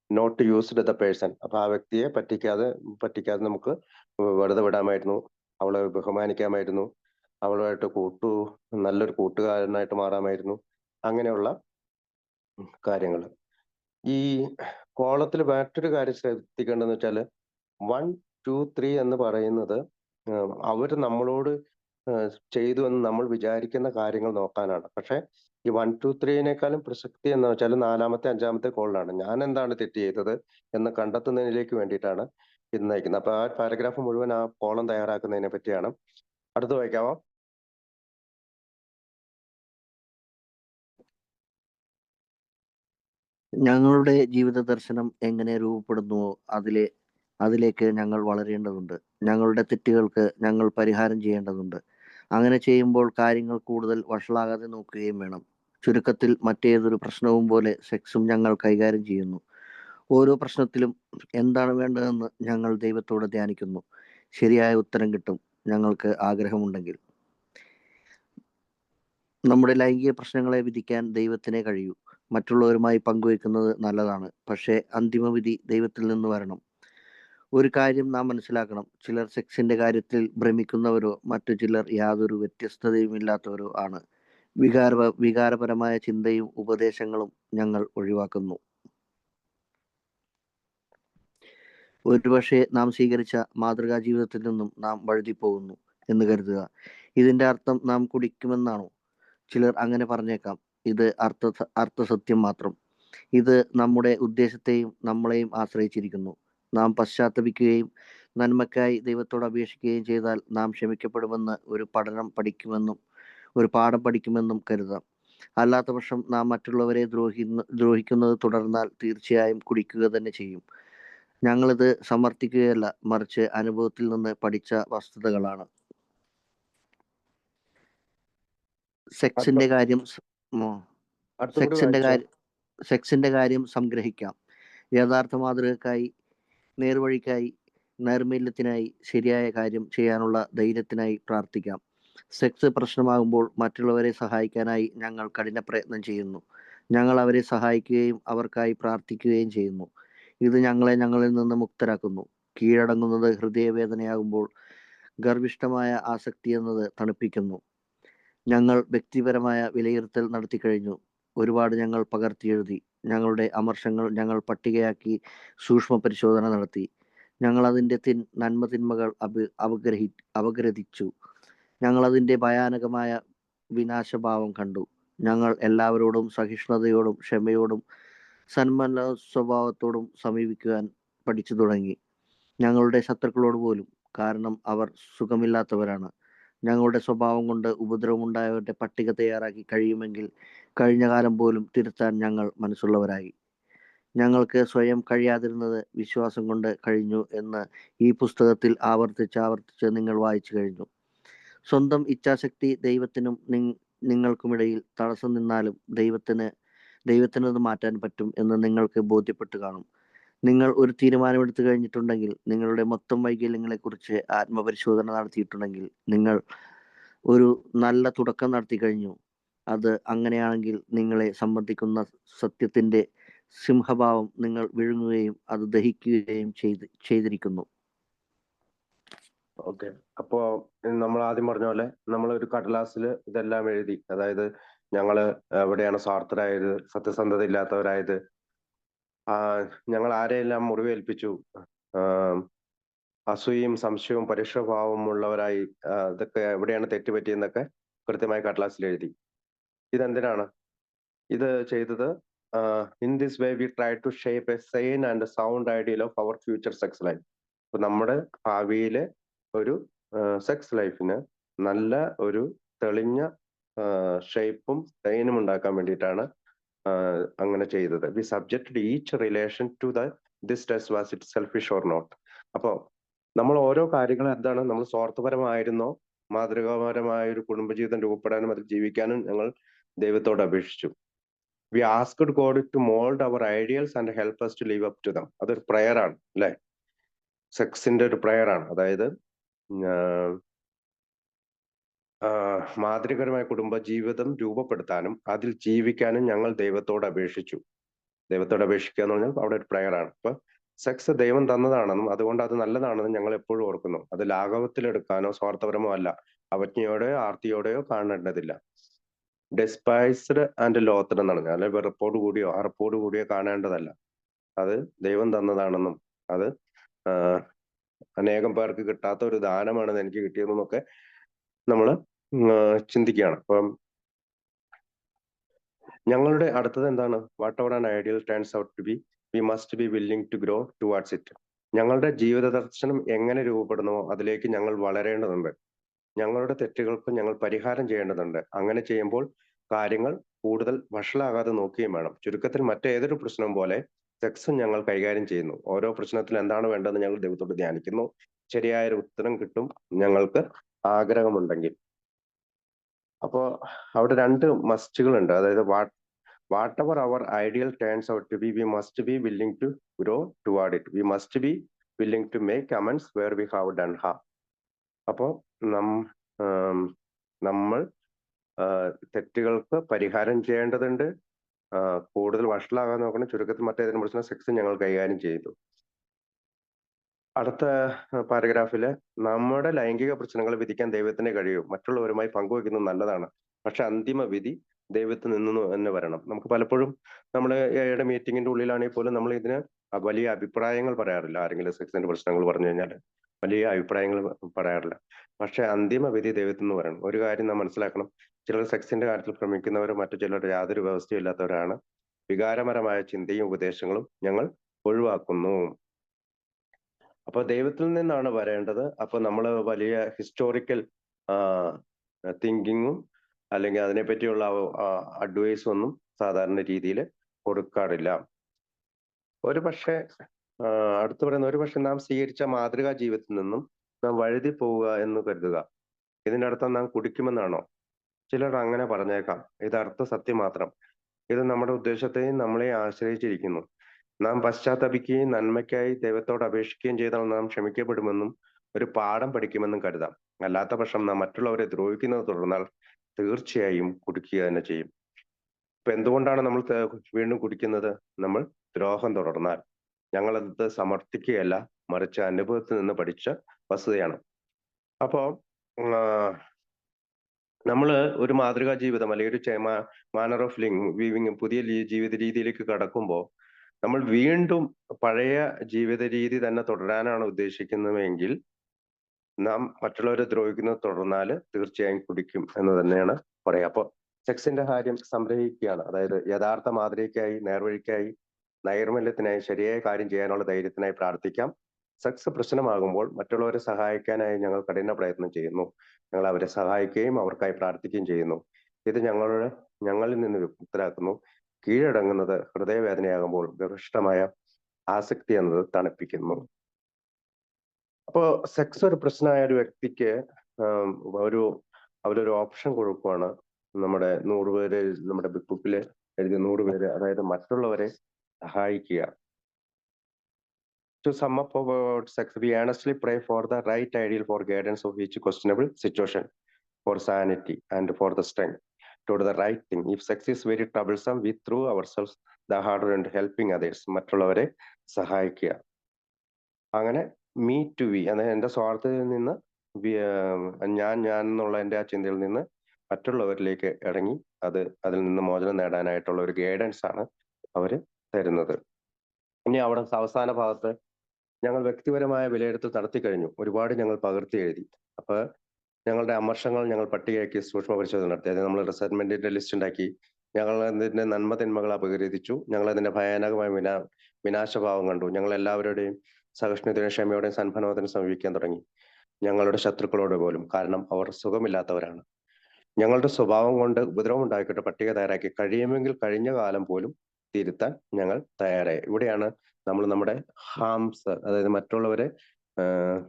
നോട്ട് യൂസ്ഡ് ദ പേഴ്സൺ, അപ്പൊ ആ വ്യക്തിയെ പറ്റിക്കാതെ നമുക്ക് വെറുതെ വിടാമായിരുന്നു, അവളെ ബഹുമാനിക്കാമായിരുന്നു, അവളുമായിട്ട് നല്ലൊരു കൂട്ടുകാരനായിട്ട് മാറാമായിരുന്നു. അങ്ങനെയുള്ള കാര്യങ്ങൾ. ഈ കോളത്തിൽ മറ്റൊരു കാര്യം ശ്രദ്ധിക്കേണ്ടതെന്ന് വെച്ചാൽ 1, 2, 3 എന്ന് പറയുന്നത് അവർ നമ്മളോട് ചെയ്തു എന്ന് നമ്മൾ വിചാരിക്കുന്ന കാര്യങ്ങൾ നോക്കാനാണ്. പക്ഷെ ഈ 1, 2, 3-നേക്കാളും പ്രസക്തി എന്ന് വെച്ചാൽ 4-മത്തെ 5-മത്തെ കോളിലാണ്. ഞാൻ എന്താണ് തെറ്റ് ചെയ്തത് എന്ന് കണ്ടെത്തുന്നതിലേക്ക് വേണ്ടിയിട്ടാണ് ഇത് നയിക്കുന്നത്. അപ്പൊ ആ പാരഗ്രാഫ് മുഴുവൻ ആ കോളം തയ്യാറാക്കുന്നതിനെ പറ്റിയാണ്. അടുത്ത് വായിക്കാമോ? ഞങ്ങളുടെ ജീവിത ദർശനം എങ്ങനെ രൂപപ്പെടുന്നുവോ അതിലേക്ക് ഞങ്ങൾ വളരേണ്ടതുണ്ട്. ഞങ്ങളുടെ തെറ്റുകൾക്ക് ഞങ്ങൾ പരിഹാരം ചെയ്യേണ്ടതുണ്ട്. അങ്ങനെ ചെയ്യുമ്പോൾ കാര്യങ്ങൾ കൂടുതൽ വഷളാകാതെ നോക്കുകയും വേണം. ചുരുക്കത്തിൽ, മറ്റേതൊരു പ്രശ്നവും പോലെ സെക്സും ഞങ്ങൾ കൈകാര്യം ചെയ്യുന്നു. ഓരോ പ്രശ്നത്തിലും എന്താണ് വേണ്ടതെന്ന് ഞങ്ങൾ ദൈവത്തോട് ധ്യാനിക്കുന്നു. ശരിയായ ഉത്തരം കിട്ടും, ഞങ്ങൾക്ക് ആഗ്രഹമുണ്ടെങ്കിൽ. നമ്മുടെ ലൈംഗിക പ്രശ്നങ്ങളെ വിധിക്കാൻ ദൈവത്തിനേ കഴിയൂ. മറ്റുള്ളവരുമായി പങ്കുവെക്കുന്നത് നല്ലതാണ്, പക്ഷേ അന്തിമവിധി ദൈവത്തിൽ നിന്ന് വരണം. ഒരു കാര്യം നാം മനസ്സിലാക്കണം: ചിലർ സെക്സിന്റെ കാര്യത്തിൽ ഭ്രമിക്കുന്നവരോ മറ്റു ചിലർ യാതൊരു വ്യത്യസ്തതയുമില്ലാത്തവരോ ആണ്. വികാരപരമായ ചിന്തയും ഉപദേശങ്ങളും ഞങ്ങൾ ഒഴിവാക്കുന്നു. ഒരുപക്ഷെ നാം സ്വീകരിച്ച മാതൃകാ ജീവിതത്തിൽ നിന്നും നാം വഴുതിപ്പോകുന്നു എന്ന് കരുതുക. ഇതിന്റെ അർത്ഥം നാം കുടിക്കുമെന്നാണോ? ചിലർ അങ്ങനെ പറഞ്ഞേക്കാം. ഇത് അർത്ഥസത്യം മാത്രം. ഇത് നമ്മുടെ ഉദ്ദേശത്തെയും നമ്മളെയും ആശ്രയിച്ചിരിക്കുന്നു. നാം പശ്ചാത്തപിക്കുകയും നന്മയ്ക്കായി ദൈവത്തോട് അപേക്ഷിക്കുകയും ചെയ്താൽ നാം ക്ഷമിക്കപ്പെടുമെന്ന് ഒരു പാഠം പഠിക്കുമെന്നും കരുതാം. അല്ലാത്തപക്ഷം നാം മറ്റുള്ളവരെ ദ്രോഹിക്കുന്നത് തുടർന്നാൽ തീർച്ചയായും കുടിക്കുക തന്നെ ചെയ്യും. ഞങ്ങളിത് സമർത്ഥിക്കുകയല്ല, മറിച്ച് അനുഭവത്തിൽ നിന്ന് പഠിച്ച വസ്തുതകളാണ്. സെക്സിന്റെ കാര്യം സെക്സിന്റെ കാര്യം സംഗ്രഹിക്കാം. യഥാർത്ഥ മാതൃകക്കായി, നേർവഴിക്കായി, നൈർമല്യത്തിനായി, ശരിയായ കാര്യം ചെയ്യാനുള്ള ധൈര്യത്തിനായി പ്രാർത്ഥിക്കാം. സെക്സ് പ്രശ്നമാകുമ്പോൾ മറ്റുള്ളവരെ സഹായിക്കാനായി ഞങ്ങൾ കഠിന പ്രയത്നം ചെയ്യുന്നു. ഞങ്ങൾ അവരെ സഹായിക്കുകയും അവർക്കായി പ്രാർത്ഥിക്കുകയും ചെയ്യുന്നു. ഇത് ഞങ്ങളെ ഞങ്ങളിൽ നിന്ന് മുക്തരാക്കുന്നു. കീഴടങ്ങുന്നത് ഹൃദയവേദനയാകുമ്പോൾ ഗർഭിഷ്ഠമായ ആസക്തി എന്നത് തണുപ്പിക്കുന്നു. ഞങ്ങൾ വ്യക്തിപരമായ വിലയിരുത്തൽ നടത്തിക്കഴിഞ്ഞു. ഒരുപാട് ഞങ്ങൾ പകർത്തിയെഴുതി. ഞങ്ങളുടെ അമർഷങ്ങൾ ഞങ്ങൾ പട്ടികയാക്കി സൂക്ഷ്മ പരിശോധന നടത്തി. ഞങ്ങൾ അതിൻ്റെ നന്മതിന്മകൾ അപഗ്രഥിച്ചു. ഞങ്ങൾ അതിൻ്റെ ഭയാനകമായ വിനാശഭാവം കണ്ടു. ഞങ്ങൾ എല്ലാവരോടും സഹിഷ്ണുതയോടും ക്ഷമയോടും സന്മന സ്വഭാവത്തോടും സമീപിക്കുവാൻ പഠിച്ചു തുടങ്ങി. ഞങ്ങളുടെ ശത്രുക്കളോട് പോലും, കാരണം അവർ സുഖമില്ലാത്തവരാണ്. ഞങ്ങളുടെ സ്വഭാവം കൊണ്ട് ഉപദ്രവമുണ്ടായവരുടെ പട്ടിക തയ്യാറാക്കി കഴിയുമെങ്കിൽ കഴിഞ്ഞ കാലം പോലും തിരുത്താൻ ഞങ്ങൾ മനസ്സുള്ളവരായി. ഞങ്ങൾക്ക് സ്വയം കഴിയാതിരുന്നത് വിശ്വാസം കൊണ്ട് കഴിഞ്ഞു എന്ന് ഈ പുസ്തകത്തിൽ ആവർത്തിച്ച് നിങ്ങൾ വായിച്ചു കഴിഞ്ഞു. സ്വന്തം ഇച്ഛാശക്തി ദൈവത്തിനും നിങ്ങൾക്കുമിടയിൽ തടസ്സം നിന്നാലും ദൈവത്തിനത് മാറ്റാൻ പറ്റും എന്ന് നിങ്ങൾക്ക് ബോധ്യപ്പെട്ടു കാണും. നിങ്ങൾ ഒരു തീരുമാനമെടുത്തു കഴിഞ്ഞിട്ടുണ്ടെങ്കിൽ, നിങ്ങളുടെ മൊത്തം വൈകല്യങ്ങളെക്കുറിച്ച് ആത്മപരിശോധന നടത്തിയിട്ടുണ്ടെങ്കിൽ, നിങ്ങൾ ഒരു നല്ല തുടക്കം നടത്തി കഴിഞ്ഞു. അത് അങ്ങനെയാണെങ്കിൽ നിങ്ങളെ സംബന്ധിക്കുന്ന സത്യത്തിന്റെ സിംഹഭാവം നിങ്ങൾ വിഴുങ്ങുകയും അത് ദഹിക്കുകയും ചെയ്തിരിക്കുന്നു. ഓക്കെ. അപ്പോ നമ്മൾ ആദ്യം പറഞ്ഞ പോലെ നമ്മൾ ഒരു കടലാസിൽ ഇതെല്ലാം എഴുതി. അതായത് ഞങ്ങള് എവിടെയാണ് സ്വാർത്ഥരായത്, സത്യസന്ധത ഇല്ലാത്തവരായത്, ഞങ്ങൾ ആരെയെല്ലാം മുറിവേൽപ്പിച്ചു, അസൂയയും സംശയവും പരുഷഭാവവും ഉള്ളവരായി, ഇതൊക്കെ എവിടെയാണ് തെറ്റുപറ്റിയെന്നൊക്കെ കൃത്യമായി കടലാസിൽ എഴുതി. ഇതെന്തിനാണ് ഇത് ചെയ്തത്? In this way we try to shape a sane and sound ideal of our future sex life. അപ്പൊ നമ്മുടെ ഭാവിയിലെ ഒരു സെക്സ് ലൈഫിന് നല്ല ഒരു തെളിഞ്ഞ ഷേപ്പും സെയിനും ഉണ്ടാക്കാൻ വേണ്ടിയിട്ടാണ് അങ്ങനെ ചെയ്തത്. We subjected each relation to this test was it selfish or not. അപ്പോൾ നമ്മൾ ഓരോ കാര്യങ്ങളും എന്താണ്, നമ്മൾ സ്വാർത്ഥപരമായിരുന്നോ മാതൃകാപരമായ ഒരു കുടുംബജീവിതം രൂപപ്പെടാനും അതിൽ ജീവിക്കാനും ഞങ്ങൾ ദൈവത്തോട് അപേക്ഷിച്ചു. We asked God to mold our ideals and help us to live up to them. അതൊരു പ്രയർ ആണ് അല്ലെ? സെക്സിന്റെ ഒരു പ്രയർ ആണ്. അതായത് മാതൃകരമായ കുടുംബജീവിതം രൂപപ്പെടുത്താനും അതിൽ ജീവിക്കാനും ഞങ്ങൾ ദൈവത്തോട് അപേക്ഷിച്ചു. ദൈവത്തോട് അപേക്ഷിക്കുക എന്ന് പറഞ്ഞാൽ അവിടെ ഒരു പ്രയർ ആണ്. അപ്പൊ സെക്സ് ദൈവം തന്നതാണെന്നും അതുകൊണ്ട് അത് നല്ലതാണെന്നും ഞങ്ങൾ എപ്പോഴും ഓർക്കുന്നു. അത് ലാഘവത്തിലെടുക്കാനോ സ്വാർത്ഥപരമോ അല്ല, അവജ്ഞയോടെയോ ആർത്തിയോടെയോ കാണേണ്ടതില്ല. ഡെസ്പൈസ്ഡ് ആൻഡ് ലോത്തഡ് എന്നാണ്, അല്ലെ വെറുപ്പോട് കൂടിയോ അറപ്പോട് കൂടിയോ കാണേണ്ടതല്ല. അത് ദൈവം തന്നതാണെന്നും അത് അനേകം പേർക്ക് കിട്ടാത്ത ഒരു ദാനമാണെന്ന് എനിക്ക് കിട്ടിയതെന്നൊക്കെ നമ്മൾ ചിന്തിക്കുകയാണ്. അപ്പം ഞങ്ങളുടെ അടുത്തത് എന്താണ്? Whatever an ideal turns out to be, we must be willing to grow towards it. ഞങ്ങളുടെ ജീവിത ദർശനം എങ്ങനെ രൂപപ്പെടുന്നുവോ അതിലേക്ക് ഞങ്ങൾ വളരേണ്ടതുണ്ട്. ഞങ്ങളുടെ തെറ്റുകൾക്ക് ഞങ്ങൾ പരിഹാരം ചെയ്യേണ്ടതുണ്ട്. അങ്ങനെ ചെയ്യുമ്പോൾ കാര്യങ്ങൾ കൂടുതൽ വഷളാകാതെ നോക്കുകയും വേണം. ചുരുക്കത്തിൽ മറ്റേതൊരു പ്രശ്നവും പോലെ സെക്സും ഞങ്ങൾ കൈകാര്യം ചെയ്യുന്നു. ഓരോ പ്രശ്നത്തിൽ എന്താണ് വേണ്ടതെന്ന് ഞങ്ങൾ ദൈവത്തോട് ധ്യാനിക്കുന്നു. ശരിയായൊരു ഉത്തരം കിട്ടും ഞങ്ങൾക്ക് ആഗ്രഹമുണ്ടെങ്കിൽ. അപ്പോ അവിടെ രണ്ട് മസ്റ്റുകളുണ്ട്. അതായത് what ever our ideal turns out to be, we must be willing to grow toward it. We must be willing to make amends where we have done harm. അപ്പോ നമ്മൾ തെറ്റുകൾക്ക് പരിഹാരം ചെയ്യേണ്ടതുണ്ട്. കൂടുതൽ വഷളാകാൻ നോക്കണം. ചുരുക്കത്തിൽ മറ്റേതെങ്കിലും പ്രശ്നം സെക്സ് ഞങ്ങൾ കൈകാര്യം ചെയ്തു. അടുത്ത പാരഗ്രാഫില് നമ്മുടെ ലൈംഗിക പ്രശ്നങ്ങൾ വിധിക്കാൻ ദൈവത്തിന് കഴിയും. മറ്റുള്ളവരുമായി പങ്കുവെക്കുന്നത് നല്ലതാണ്. പക്ഷെ അന്തിമ വിധി ദൈവത്തിൽ നിന്ന് തന്നെ വരണം. നമുക്ക് പലപ്പോഴും നമ്മൾ ഏടെ മീറ്റിംഗിന്റെ ഉള്ളിലാണെങ്കിൽ പോലും നമ്മൾ ഇതിന് വലിയ അഭിപ്രായങ്ങൾ പറയാറില്ല. ആരെങ്കിലും സെക്സിന്റെ പ്രശ്നങ്ങൾ പറഞ്ഞു കഴിഞ്ഞാൽ വലിയ അഭിപ്രായങ്ങൾ പറയാറില്ല. പക്ഷെ അന്തിമ വിധി ദൈവത്തിൽ നിന്ന് വരണം. ഒരു കാര്യം നാം മനസ്സിലാക്കണം. ചിലർ സെക്സിന്റെ കാര്യത്തിൽ ഭ്രമിക്കുന്നവരും മറ്റു ചിലർ യാതൊരു വ്യവസ്ഥയും ഇല്ലാത്തവരാണ്. വികാരപരമായ ചിന്തയും ഉപദേശങ്ങളും ഞങ്ങൾ ഒഴിവാക്കുന്നു. അപ്പൊ ദൈവത്തിൽ നിന്നാണ് വരേണ്ടത്. അപ്പൊ നമ്മൾ വലിയ ഹിസ്റ്റോറിക്കൽ തിങ്കിങ്ങും അല്ലെങ്കിൽ അതിനെപ്പറ്റിയുള്ള അഡ്വൈസും ഒന്നും സാധാരണ രീതിയിൽ കൊടുക്കാറില്ല. ഒരു പക്ഷേ അടുത്ത് പറയുന്ന ഒരു പക്ഷെ നാം സ്വീകരിച്ച മാതൃകാ ജീവിതത്തിൽ നിന്നും നാം വഴുതി പോവുക എന്ന് കരുതുക. ഇതിന്റെ അർത്ഥം നാം കുടിക്കുമെന്നാണോ? ചിലർ അങ്ങനെ പറഞ്ഞേക്കാം. ഇത് അർത്ഥ സത്യം മാത്രം. ഇത് നമ്മുടെ ഉദ്ദേശത്തെയും നമ്മളെയും ആശ്രയിച്ചിരിക്കുന്നു. നാം പശ്ചാത്തപിക്കുകയും നന്മയ്ക്കായി ദൈവത്തോട് അപേക്ഷിക്കുകയും ചെയ്താൽ നാം ക്ഷമിക്കപ്പെടുമെന്നും ഒരു പാഠം പഠിക്കുമെന്നും കരുതാം. അല്ലാത്ത പക്ഷം നാം മറ്റുള്ളവരെ ദ്രോഹിക്കുന്നത് തുടർന്നാൽ തീർച്ചയായും കുടിക്കുക തന്നെ ചെയ്യും. ഇപ്പൊ എന്തുകൊണ്ടാണ് നമ്മൾ വീണ്ടും കുടിക്കുന്നത്? നമ്മൾ ദ്രോഹം തുടർന്നാൽ. ഞങ്ങളത് സമർത്ഥിക്കുകയല്ല, മറിച്ച് അനുഭവത്തിൽ നിന്ന് പഠിച്ച വസ്തുതയാണ്. അപ്പോ നമ്മള് ഒരു മാതൃകാ ജീവിതം അല്ലെങ്കിൽ ഒരു മാനർ ഓഫ് ലിവിങ് പുതിയ ജീവിത രീതിയിലേക്ക് കടക്കുമ്പോൾ നമ്മൾ വീണ്ടും പഴയ ജീവിത രീതി തന്നെ തുടരാനാണ് ഉദ്ദേശിക്കുന്നതെങ്കിൽ നാം മറ്റുള്ളവരെ ദ്രോഹിക്കുന്നത് തുടർന്നാൽ തീർച്ചയായും കുടിക്കും എന്ന് തന്നെയാണ് പറയാ. അപ്പൊ സെക്സിന്റെ കാര്യം സംഗ്രഹിക്കുകയാണ്. അതായത് യഥാർത്ഥ മാതൃകയ്ക്കായി, നേർവഴിക്കായി, നൈർമല്യത്തിനായി, ശരിയായ കാര്യം ചെയ്യാനുള്ള ധൈര്യത്തിനായി പ്രാർത്ഥിക്കാം. സെക്സ് പ്രശ്നമാകുമ്പോൾ മറ്റുള്ളവരെ സഹായിക്കാനായി ഞങ്ങൾ കഠിന പ്രയത്നം ചെയ്യുന്നു. ഞങ്ങൾ അവരെ സഹായിക്കുകയും അവർക്കായി പ്രാർത്ഥിക്കുകയും ചെയ്യുന്നു. ഇത് ഞങ്ങളിൽ നിന്ന് വിമുക്തരാക്കുന്നു. കീഴടങ്ങുന്നത് ഹൃദയവേദനയാകുമ്പോൾ ഗർഭിഷ്ഠമായ ആസക്തി എന്നത് തണുപ്പിക്കുന്നു. അപ്പോ സെക്സ് ഒരു പ്രശ്നമായ ഒരു വ്യക്തിക്ക് അവരൊരു ഓപ്ഷൻ കൊടുക്കുവാണ്. നമ്മുടെ 100 പേര് നമ്മുടെ ബിഗ് ബുക്കില് എഴുതിയ 100 പേര്, അതായത് മറ്റുള്ളവരെ സഹായിക്കുക. To sum up about sex, we earnestly pray for the right ideal for guidance of each questionable situation, for sanity and for the strength to do the right thing. If sex is very troublesome, we throw ourselves the harder and helping others. മറ്റുള്ളവരെ സഹായിക്കുക. അങ്ങനെ me to V, അതായത് എന്റെ സ്വാർത്ഥതയിൽ നിന്ന് ഞാൻ എന്നുള്ള എന്റെ ആ ചിന്തയിൽ നിന്ന് മറ്റുള്ളവരിലേക്ക് ഇറങ്ങി അതിൽ നിന്ന് മോചനം നേടാനായിട്ടുള്ള ഒരു ഗൈഡൻസ് ആണ് അവര് തരുന്നത്. ഇനി അവിടെ അവസാന ഭാഗത്ത് ഞങ്ങൾ വ്യക്തിപരമായ വിലയിരുത്തൽ നടത്തി കഴിഞ്ഞു. ഒരുപാട് ഞങ്ങൾ പകർത്തി എഴുതി. അപ്പൊ ഞങ്ങളുടെ അമർഷങ്ങൾ ഞങ്ങൾ പട്ടികയാക്കി സൂക്ഷ്മ പരിശോധന നടത്തി. അതായത് നമ്മൾ റിസർച്ച്മെന്റിന്റെ ലിസ്റ്റ് ഉണ്ടാക്കി. ഞങ്ങൾ അതിന്റെ നന്മ തിന്മകൾ അപഗ്രഥിച്ചു. ഞങ്ങൾ അതിന്റെ ഭയാനകമായ വിനാശഭാവം കണ്ടു. ഞങ്ങൾ എല്ലാവരുടെയും സഹിഷ്ണുതയും ക്ഷമയോടെയും സന്മനോദനം സമീപിക്കാൻ തുടങ്ങി. ഞങ്ങളുടെ ശത്രുക്കളോട് പോലും, കാരണം അവർ സുഖമില്ലാത്തവരാണ്. ഞങ്ങളുടെ സ്വഭാവം കൊണ്ട് ഉപദ്രവം ഉണ്ടാക്കിയിട്ട് പട്ടിക തയ്യാറാക്കി. കഴിയുമെങ്കിൽ കഴിഞ്ഞ കാലം പോലും തിരുത്താൻ ഞങ്ങൾ തയ്യാറായി. ഇവിടെയാണ് നമ്മൾ നമ്മുടെ ഹാംസ്, അതായത് മറ്റുള്ളവരെ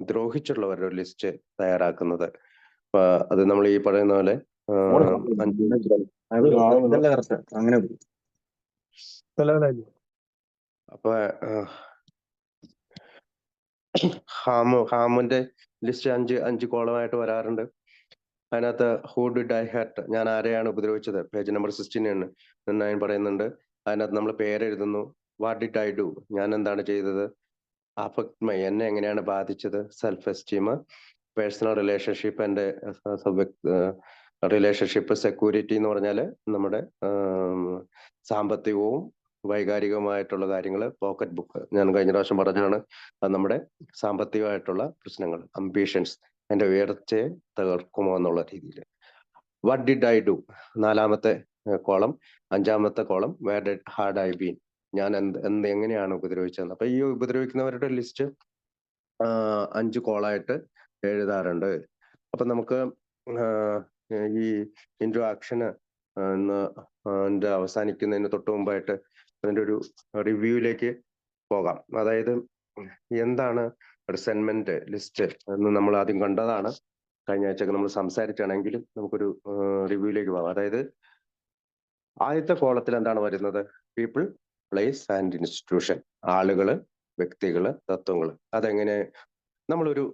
ദ്രോഹിച്ചിട്ടുള്ളവരുടെ ഒരു ലിസ്റ്റ് തയ്യാറാക്കുന്നത്. അത് നമ്മൾ ഈ പറയുന്ന പോലെ അപ്പൊ ഹാമിന്റെ ലിസ്റ്റ് 5 കോളമായിട്ട് വരാറുണ്ട്. അതിനകത്ത് ഹൂ ഡിഡ് ഐ ഹർട്ട്, ഞാൻ ആരെയാണ് ഉപദ്രവിച്ചത്, പേജ് നമ്പർ 16 പറയുന്നുണ്ട്. അതിനകത്ത് നമ്മൾ പേരെഴുതുന്നു. വാട്ട് ഡിഡ് ഐ ഡു, ഞാൻ എന്താണ് ചെയ്തത്. അഫക്ട് മൈ, എന്നെ എങ്ങനെയാണ് ബാധിച്ചത്. സെൽഫ് എസ്റ്റീം, പേഴ്സണൽ റിലേഷൻഷിപ്പ്, എൻ്റെ റിലേഷൻഷിപ്പ്, സെക്യൂരിറ്റി എന്ന് പറഞ്ഞാൽ നമ്മുടെ സാമ്പത്തികവും വൈകാരികവുമായിട്ടുള്ള കാര്യങ്ങൾ, പോക്കറ്റ് ബുക്ക്, ഞാൻ കഴിഞ്ഞ പ്രാവശ്യം പറഞ്ഞാണ്, അത് നമ്മുടെ സാമ്പത്തികമായിട്ടുള്ള പ്രശ്നങ്ങൾ, അംബിഷൻസ്, എൻ്റെ ഉയർച്ചയെ തകർക്കുമോ എന്നുള്ള രീതിയിൽ. വാട്ട് ഡിഡ് ഐ ഡു, 4ാമത്തെ കോളം. 5ാമത്തെ column, where did had I been, ഞാൻ എങ്ങനെയാണ് ഉപദ്രവിച്ചതെന്ന്. അപ്പൊ ഈ ഉപദ്രവിക്കുന്നവരുടെ ലിസ്റ്റ് 5 കോളായിട്ട് എഴുതാറുണ്ട്. അപ്പൊ നമുക്ക് ഈ ഇൻട്രോ ആക്ഷന് അവസാനിക്കുന്നതിന് തൊട്ട് മുമ്പായിട്ട് അതിന്റെ ഒരു റിവ്യൂയിലേക്ക് പോകാം. അതായത് എന്താണ് റിസെന്റ്മെന്റ് ലിസ്റ്റ് എന്ന് നമ്മൾ ആദ്യം കണ്ടതാണ്. കഴിഞ്ഞ ആഴ്ചയൊക്കെ നമ്മൾ സംസാരിച്ചാണെങ്കിലും നമുക്കൊരു റിവ്യൂയിലേക്ക് പോകാം. അതായത് ആദ്യത്തെ കോളത്തിൽ എന്താണ് വരുന്നത്? പീപ്പിൾ, പ്ലേസ് ആൻഡ് ഇൻസ്റ്റിറ്റ്യൂഷൻ, ആളുകള്, വ്യക്തികള്, തത്വങ്ങള്. അതെങ്ങനെ? നമ്മളൊരു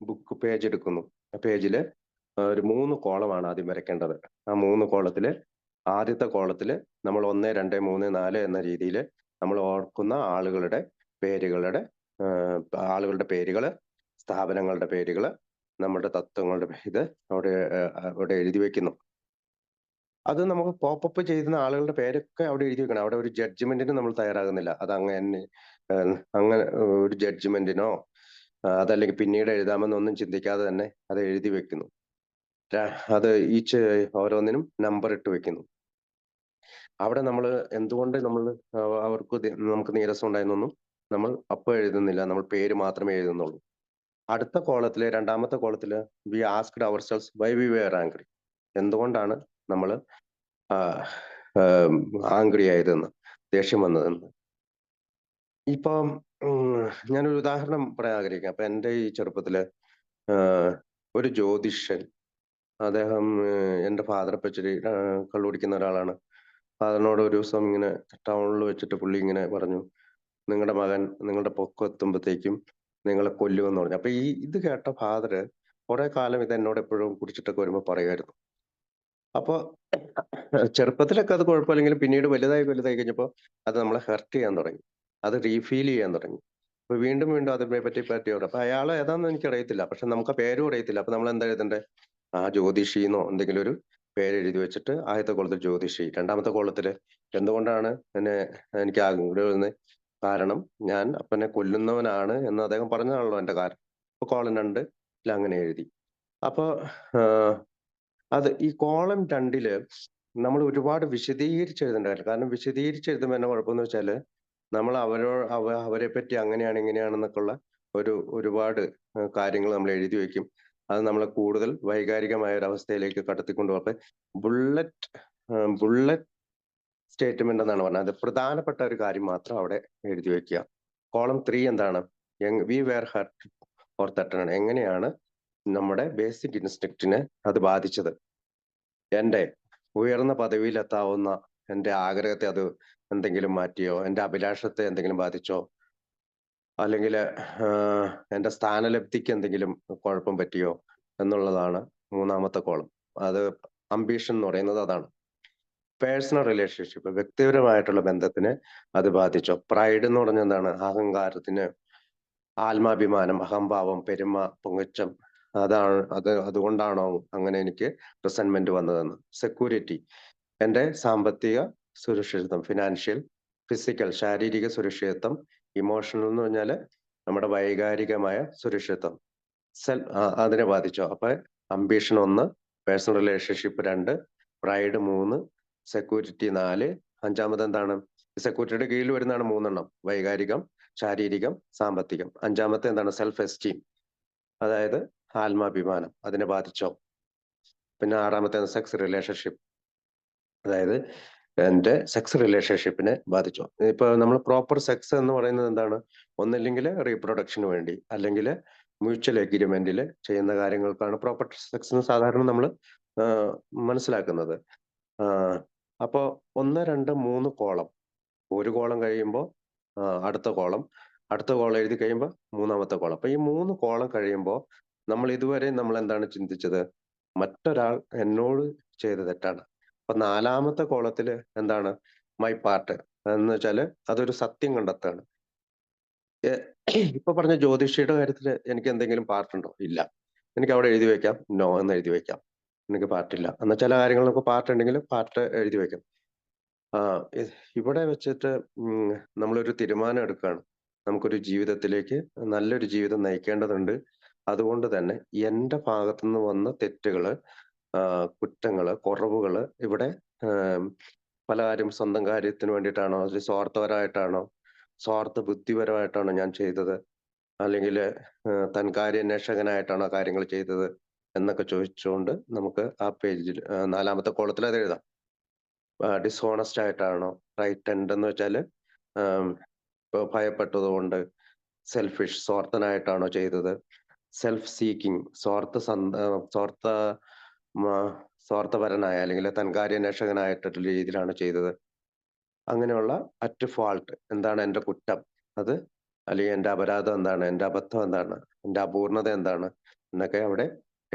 ബുക്ക് പേജ് എടുക്കുന്നു. ആ പേജില് ഒരു 3 കോളമാണ് ആദ്യം വരയ്ക്കേണ്ടത്. ആ 3 കോളത്തില് ആദ്യത്തെ കോളത്തില് നമ്മൾ 1, 2, 3, 4 എന്ന രീതിയില് നമ്മൾ ഓർക്കുന്ന പേരുകളുടെ ഏഹ്, ആളുകളുടെ പേരുകള്, സ്ഥാപനങ്ങളുടെ പേരുകള്, നമ്മുടെ തത്വങ്ങളുടെ ഇത് അവിടെ എഴുതി വെക്കുന്നു. അത് നമുക്ക് പോപ്പപ്പ് ചെയ്യുന്ന ആളുകളുടെ പേരൊക്കെ അവിടെ എഴുതി വെക്കണം. അവിടെ ഒരു ജഡ്ജ്മെന്റിന് നമ്മൾ തയ്യാറാകുന്നില്ല. അങ്ങനെ ഒരു ജഡ്ജ്മെന്റിനോ അതല്ലെങ്കിൽ പിന്നീട് എഴുതാമെന്നൊന്നും ചിന്തിക്കാതെ തന്നെ അത് എഴുതി വെക്കുന്നു. അത് ഓരോന്നിനും നമ്പർ ഇട്ട് വെക്കുന്നു. അവിടെ നമ്മള് എന്തുകൊണ്ട് നമുക്ക് നീരസം ഉണ്ടായെന്നൊന്നും നമ്മൾ അപ്പൊ എഴുതുന്നില്ല. നമ്മൾ പേര് മാത്രമേ എഴുതുന്നുള്ളൂ. അടുത്ത കോളത്തില്, രണ്ടാമത്തെ കോളത്തില് we asked ourselves why we were angry. എന്തുകൊണ്ടാണ് നമ്മള് ആംഗ്രി ആയതെന്ന്, ദേഷ്യം വന്നതെന്ന്. ഇപ്പം ഞാനൊരു ഉദാഹരണം പറയാൻ ആഗ്രഹിക്കാം. അപ്പൊ എന്റെ ഈ ചെറുപ്പത്തില് ഒരു ജ്യോതിഷൻ, അദ്ദേഹം എന്റെ ഫാദർ ഇപ്പൊ ഇച്ചിരി കള്ളു കുടിക്കുന്ന ഒരാളാണ്. ഫാദറിനോട് ഒരു ദിവസം ഇങ്ങനെ ടൗണിൽ വെച്ചിട്ട് പുള്ളി ഇങ്ങനെ പറഞ്ഞു, നിങ്ങളുടെ മകൻ നിങ്ങളുടെ പൊക്കം എത്തുമ്പോഴത്തേക്കും നിങ്ങളെ കൊല്ലുമെന്ന് പറഞ്ഞു. അപ്പൊ ഇത് കേട്ട ഫാദർ കുറെ കാലം ഇത് എന്നോട് എപ്പോഴും കുടിച്ചിട്ടൊക്കെ വരുമ്പോ പറയുമായിരുന്നു. അപ്പൊ ചെറുപ്പത്തിലൊക്കെ അത് കുഴപ്പമില്ലെങ്കിലും പിന്നീട് വലുതായി കഴിഞ്ഞപ്പോ അത് നമ്മളെ ഹെർട്ട് ചെയ്യാൻ തുടങ്ങി. അത് റീഫീൽ ചെയ്യാൻ തുടങ്ങി. അപ്പൊ വീണ്ടും വീണ്ടും അതിനെ പറ്റി പറയും. അപ്പൊ അയാൾ ഏതാണെന്ന് എനിക്ക് അറിയത്തില്ല. പക്ഷെ നമുക്ക് ആ പേരും അറിയത്തില്ല. അപ്പൊ നമ്മൾ എന്താ എഴുതണ്ടേ? ആ ജ്യോതിഷിന്നോ എന്തെങ്കിലും ഒരു പേര് എഴുതി വെച്ചിട്ട് ആദ്യത്തെ കോളത്തിൽ ജ്യോതിഷി, രണ്ടാമത്തെ കോളത്തില് എന്തുകൊണ്ടാണ് എനിക്ക് ആഗ്രഹം വരുന്നത്? കാരണം ഞാൻ അപ്പനെ കൊല്ലുന്നവനാണ് എന്ന് അദ്ദേഹം പറഞ്ഞതാണല്ലോ എന്റെ കാരണം. അപ്പൊ കോളം 2 അങ്ങനെ എഴുതി. അപ്പൊ ഈ കോളം 2 നമ്മൾ ഒരുപാട് വിശദീകരിച്ച് എഴുതേണ്ട കാര്യം. കാരണം വിശദീകരിച്ച് എഴുതുമ്പോൾ എന്നാ കുഴപ്പമെന്ന് വെച്ചാല് നമ്മൾ അവരെ പറ്റി അങ്ങനെയാണ് ഇങ്ങനെയാണെന്നൊക്കെ ഉള്ള ഒരുപാട് കാര്യങ്ങൾ നമ്മൾ എഴുതി വെക്കും. അത് നമ്മളെ കൂടുതൽ വൈകാരികമായ ഒരു അവസ്ഥയിലേക്ക് കടത്തിക്കൊണ്ടുപോകും. അപ്പൊ ബുള്ളറ്റ് സ്റ്റേറ്റ്മെന്റ് എന്നാണ് പറഞ്ഞത്. അത് പ്രധാനപ്പെട്ട ഒരു കാര്യം മാത്രം അവിടെ എഴുതി വെക്കുക. കോളം 3 എന്താണ്? വി വെയർ ഹർട്ട് ഓർ തട്ടൺ. എങ്ങനെയാണ് നമ്മുടെ ബേസിക് ഇൻസ്റ്റിങ്ക്റ്റിനെ അത് ബാധിച്ചത്? എന്റെ ഉയർന്ന പദവിയിലെത്താവുന്ന എന്റെ ആഗ്രഹത്തെ അത് എന്തെങ്കിലും മാറ്റിയോ? എന്റെ അഭിലാഷത്തെ എന്തെങ്കിലും ബാധിച്ചോ? അല്ലെങ്കിൽ എന്റെ സ്ഥാനലബ്ധിക്ക് എന്തെങ്കിലും കുഴപ്പം പറ്റിയോ എന്നുള്ളതാണ് മൂന്നാമത്തെ കോളം. അത് അംബീഷൻ എന്ന് പറയുന്നത് അതാണ്. പേഴ്സണൽ റിലേഷൻഷിപ്പ്, വ്യക്തിപരമായിട്ടുള്ള ബന്ധത്തിനെ അത് ബാധിച്ചോ? പ്രൈഡ് എന്ന് പറഞ്ഞാൽ എന്താണ്? അഹങ്കാരത്തിന്, ആത്മാഭിമാനം, അഹംഭാവം, പെരുമ, പൊങ്ങച്ചം, അതുകൊണ്ടാണോ അങ്ങനെ എനിക്ക് റിസെന്റ്മെന്റ് വന്നതെന്ന്. സെക്യൂരിറ്റി, എന്റെ സാമ്പത്തിക സുരക്ഷിതത്വം, ഫിനാൻഷ്യൽ, ഫിസിക്കൽ, ശാരീരിക സുരക്ഷിതത്വം. ഇമോഷണൽ എന്ന് പറഞ്ഞാല് നമ്മുടെ വൈകാരികമായ സുരക്ഷിതത്വം. അതിനെ ബാധിച്ചോ? അപ്പൊ ambition 1, personal relationship 2, pride 3, security 4. അഞ്ചാമത് എന്താണ്? സെക്യൂരിറ്റിയുടെ കീഴിൽ വരുന്നതാണ് 3 വൈകാരികം, ശാരീരികം, സാമ്പത്തികം. അഞ്ചാമത്തെ എന്താണ്? സെൽഫ് എസ്റ്റീം, അതായത് ആത്മാഭിമാനം, അതിനെ ബാധിച്ചോ? പിന്നെ 6 സെക്സ് റിലേഷൻഷിപ്പ്, അതായത് എന്റെ സെക്സ് റിലേഷൻഷിപ്പിനെ ബാധിച്ചോ? ഇപ്പൊ നമ്മൾ പ്രോപ്പർ സെക്സ് എന്ന് പറയുന്നത് എന്താണ്? ഒന്നില്ലെങ്കിൽ റീപ്രൊഡക്ഷന് വേണ്ടി, അല്ലെങ്കിൽ മ്യൂച്വൽ എഗ്രിമെന്റിൽ ചെയ്യുന്ന കാര്യങ്ങൾക്കാണ് പ്രോപ്പർ സെക്സ് എന്ന് സാധാരണ നമ്മൾ മനസ്സിലാക്കുന്നത്. അപ്പോ 1, 2, 3 കോളം. ഒരു കോളം കഴിയുമ്പോൾ അടുത്ത കോളം എഴുതി കഴിയുമ്പോൾ മൂന്നാമത്തെ കോളം. അപ്പൊ ഈ 3 കോളം കഴിയുമ്പോൾ നമ്മൾ ഇതുവരെ നമ്മൾ എന്താണ് ചിന്തിച്ചത്? മറ്റൊരാൾ എന്നോട് ചെയ്ത തെറ്റാണ്. അപ്പൊ 4-മത്തെ കോളത്തില് എന്താണ്? മൈ പാർട്ട് എന്ന് വെച്ചാല് അതൊരു സത്യം കണ്ടെത്താണ്. ഇപ്പൊ പറഞ്ഞ ജ്യോതിഷിയുടെ കാര്യത്തിൽ എനിക്ക് എന്തെങ്കിലും പാർട്ടുണ്ടോ? ഇല്ല. എനിക്ക് അവിടെ എഴുതി വെക്കാം, നോ എന്ന് എഴുതി വെക്കാം. എനിക്ക് പാർട്ടില്ല. എന്നാൽ ചില കാര്യങ്ങളൊക്കെ പാർട്ട് ഉണ്ടെങ്കിൽ പാർട്ട് എഴുതി വെക്കാം. ഇവിടെ വെച്ചിട്ട് നമ്മളൊരു തീരുമാനം എടുക്കുകയാണ്. നമുക്കൊരു ജീവിതത്തിലേക്ക് നല്ലൊരു ജീവിതം നയിക്കേണ്ടതുണ്ട്. അതുകൊണ്ട് തന്നെ എന്റെ ഭാഗത്തുനിന്ന് വന്ന തെറ്റുകള്, കുറ്റങ്ങള്, കുറവുകള് ഇവിടെ പലരും സ്വന്തം കാര്യത്തിന് വേണ്ടിയിട്ടാണോ, അത് സ്വാർത്ഥപരമായിട്ടാണോ, സ്വാർത്ഥ ബുദ്ധിപരമായിട്ടാണോ ഞാൻ ചെയ്തത്, അല്ലെങ്കിൽ തൻകാര്യാന്വേഷകനായിട്ടാണോ കാര്യങ്ങൾ ചെയ്തത് എന്നൊക്കെ ചോദിച്ചുകൊണ്ട് നമുക്ക് ആ പേജിൽ 4-മത്തെ കോളത്തിൽ അത് എഴുതാം. ഡിസ്ഹോണസ്റ്റ് ആയിട്ടാണോ, ഫ്രൈറ്റൻഡ് എന്ന് വെച്ചാല് ഭയപ്പെട്ടതുകൊണ്ട്, സെൽഫിഷ് സ്വാർത്ഥനായിട്ടാണോ ചെയ്തത്, സെൽഫ് സീക്കിംഗ് സ്വാർത്ഥപരനായ അല്ലെങ്കിൽ തൻകാര്യാന്വേഷകനായിട്ടുള്ള രീതിയിലാണ് ചെയ്തത്. അങ്ങനെയുള്ള അറ്റ് ഫാൾട്ട്, എന്താണ് എന്റെ കുറ്റം, അത് അല്ലെങ്കിൽ എന്റെ അപരാധം എന്താണ്, എന്റെ അബദ്ധം എന്താണ്, എന്റെ അപൂർണത എന്താണ് എന്നൊക്കെ അവിടെ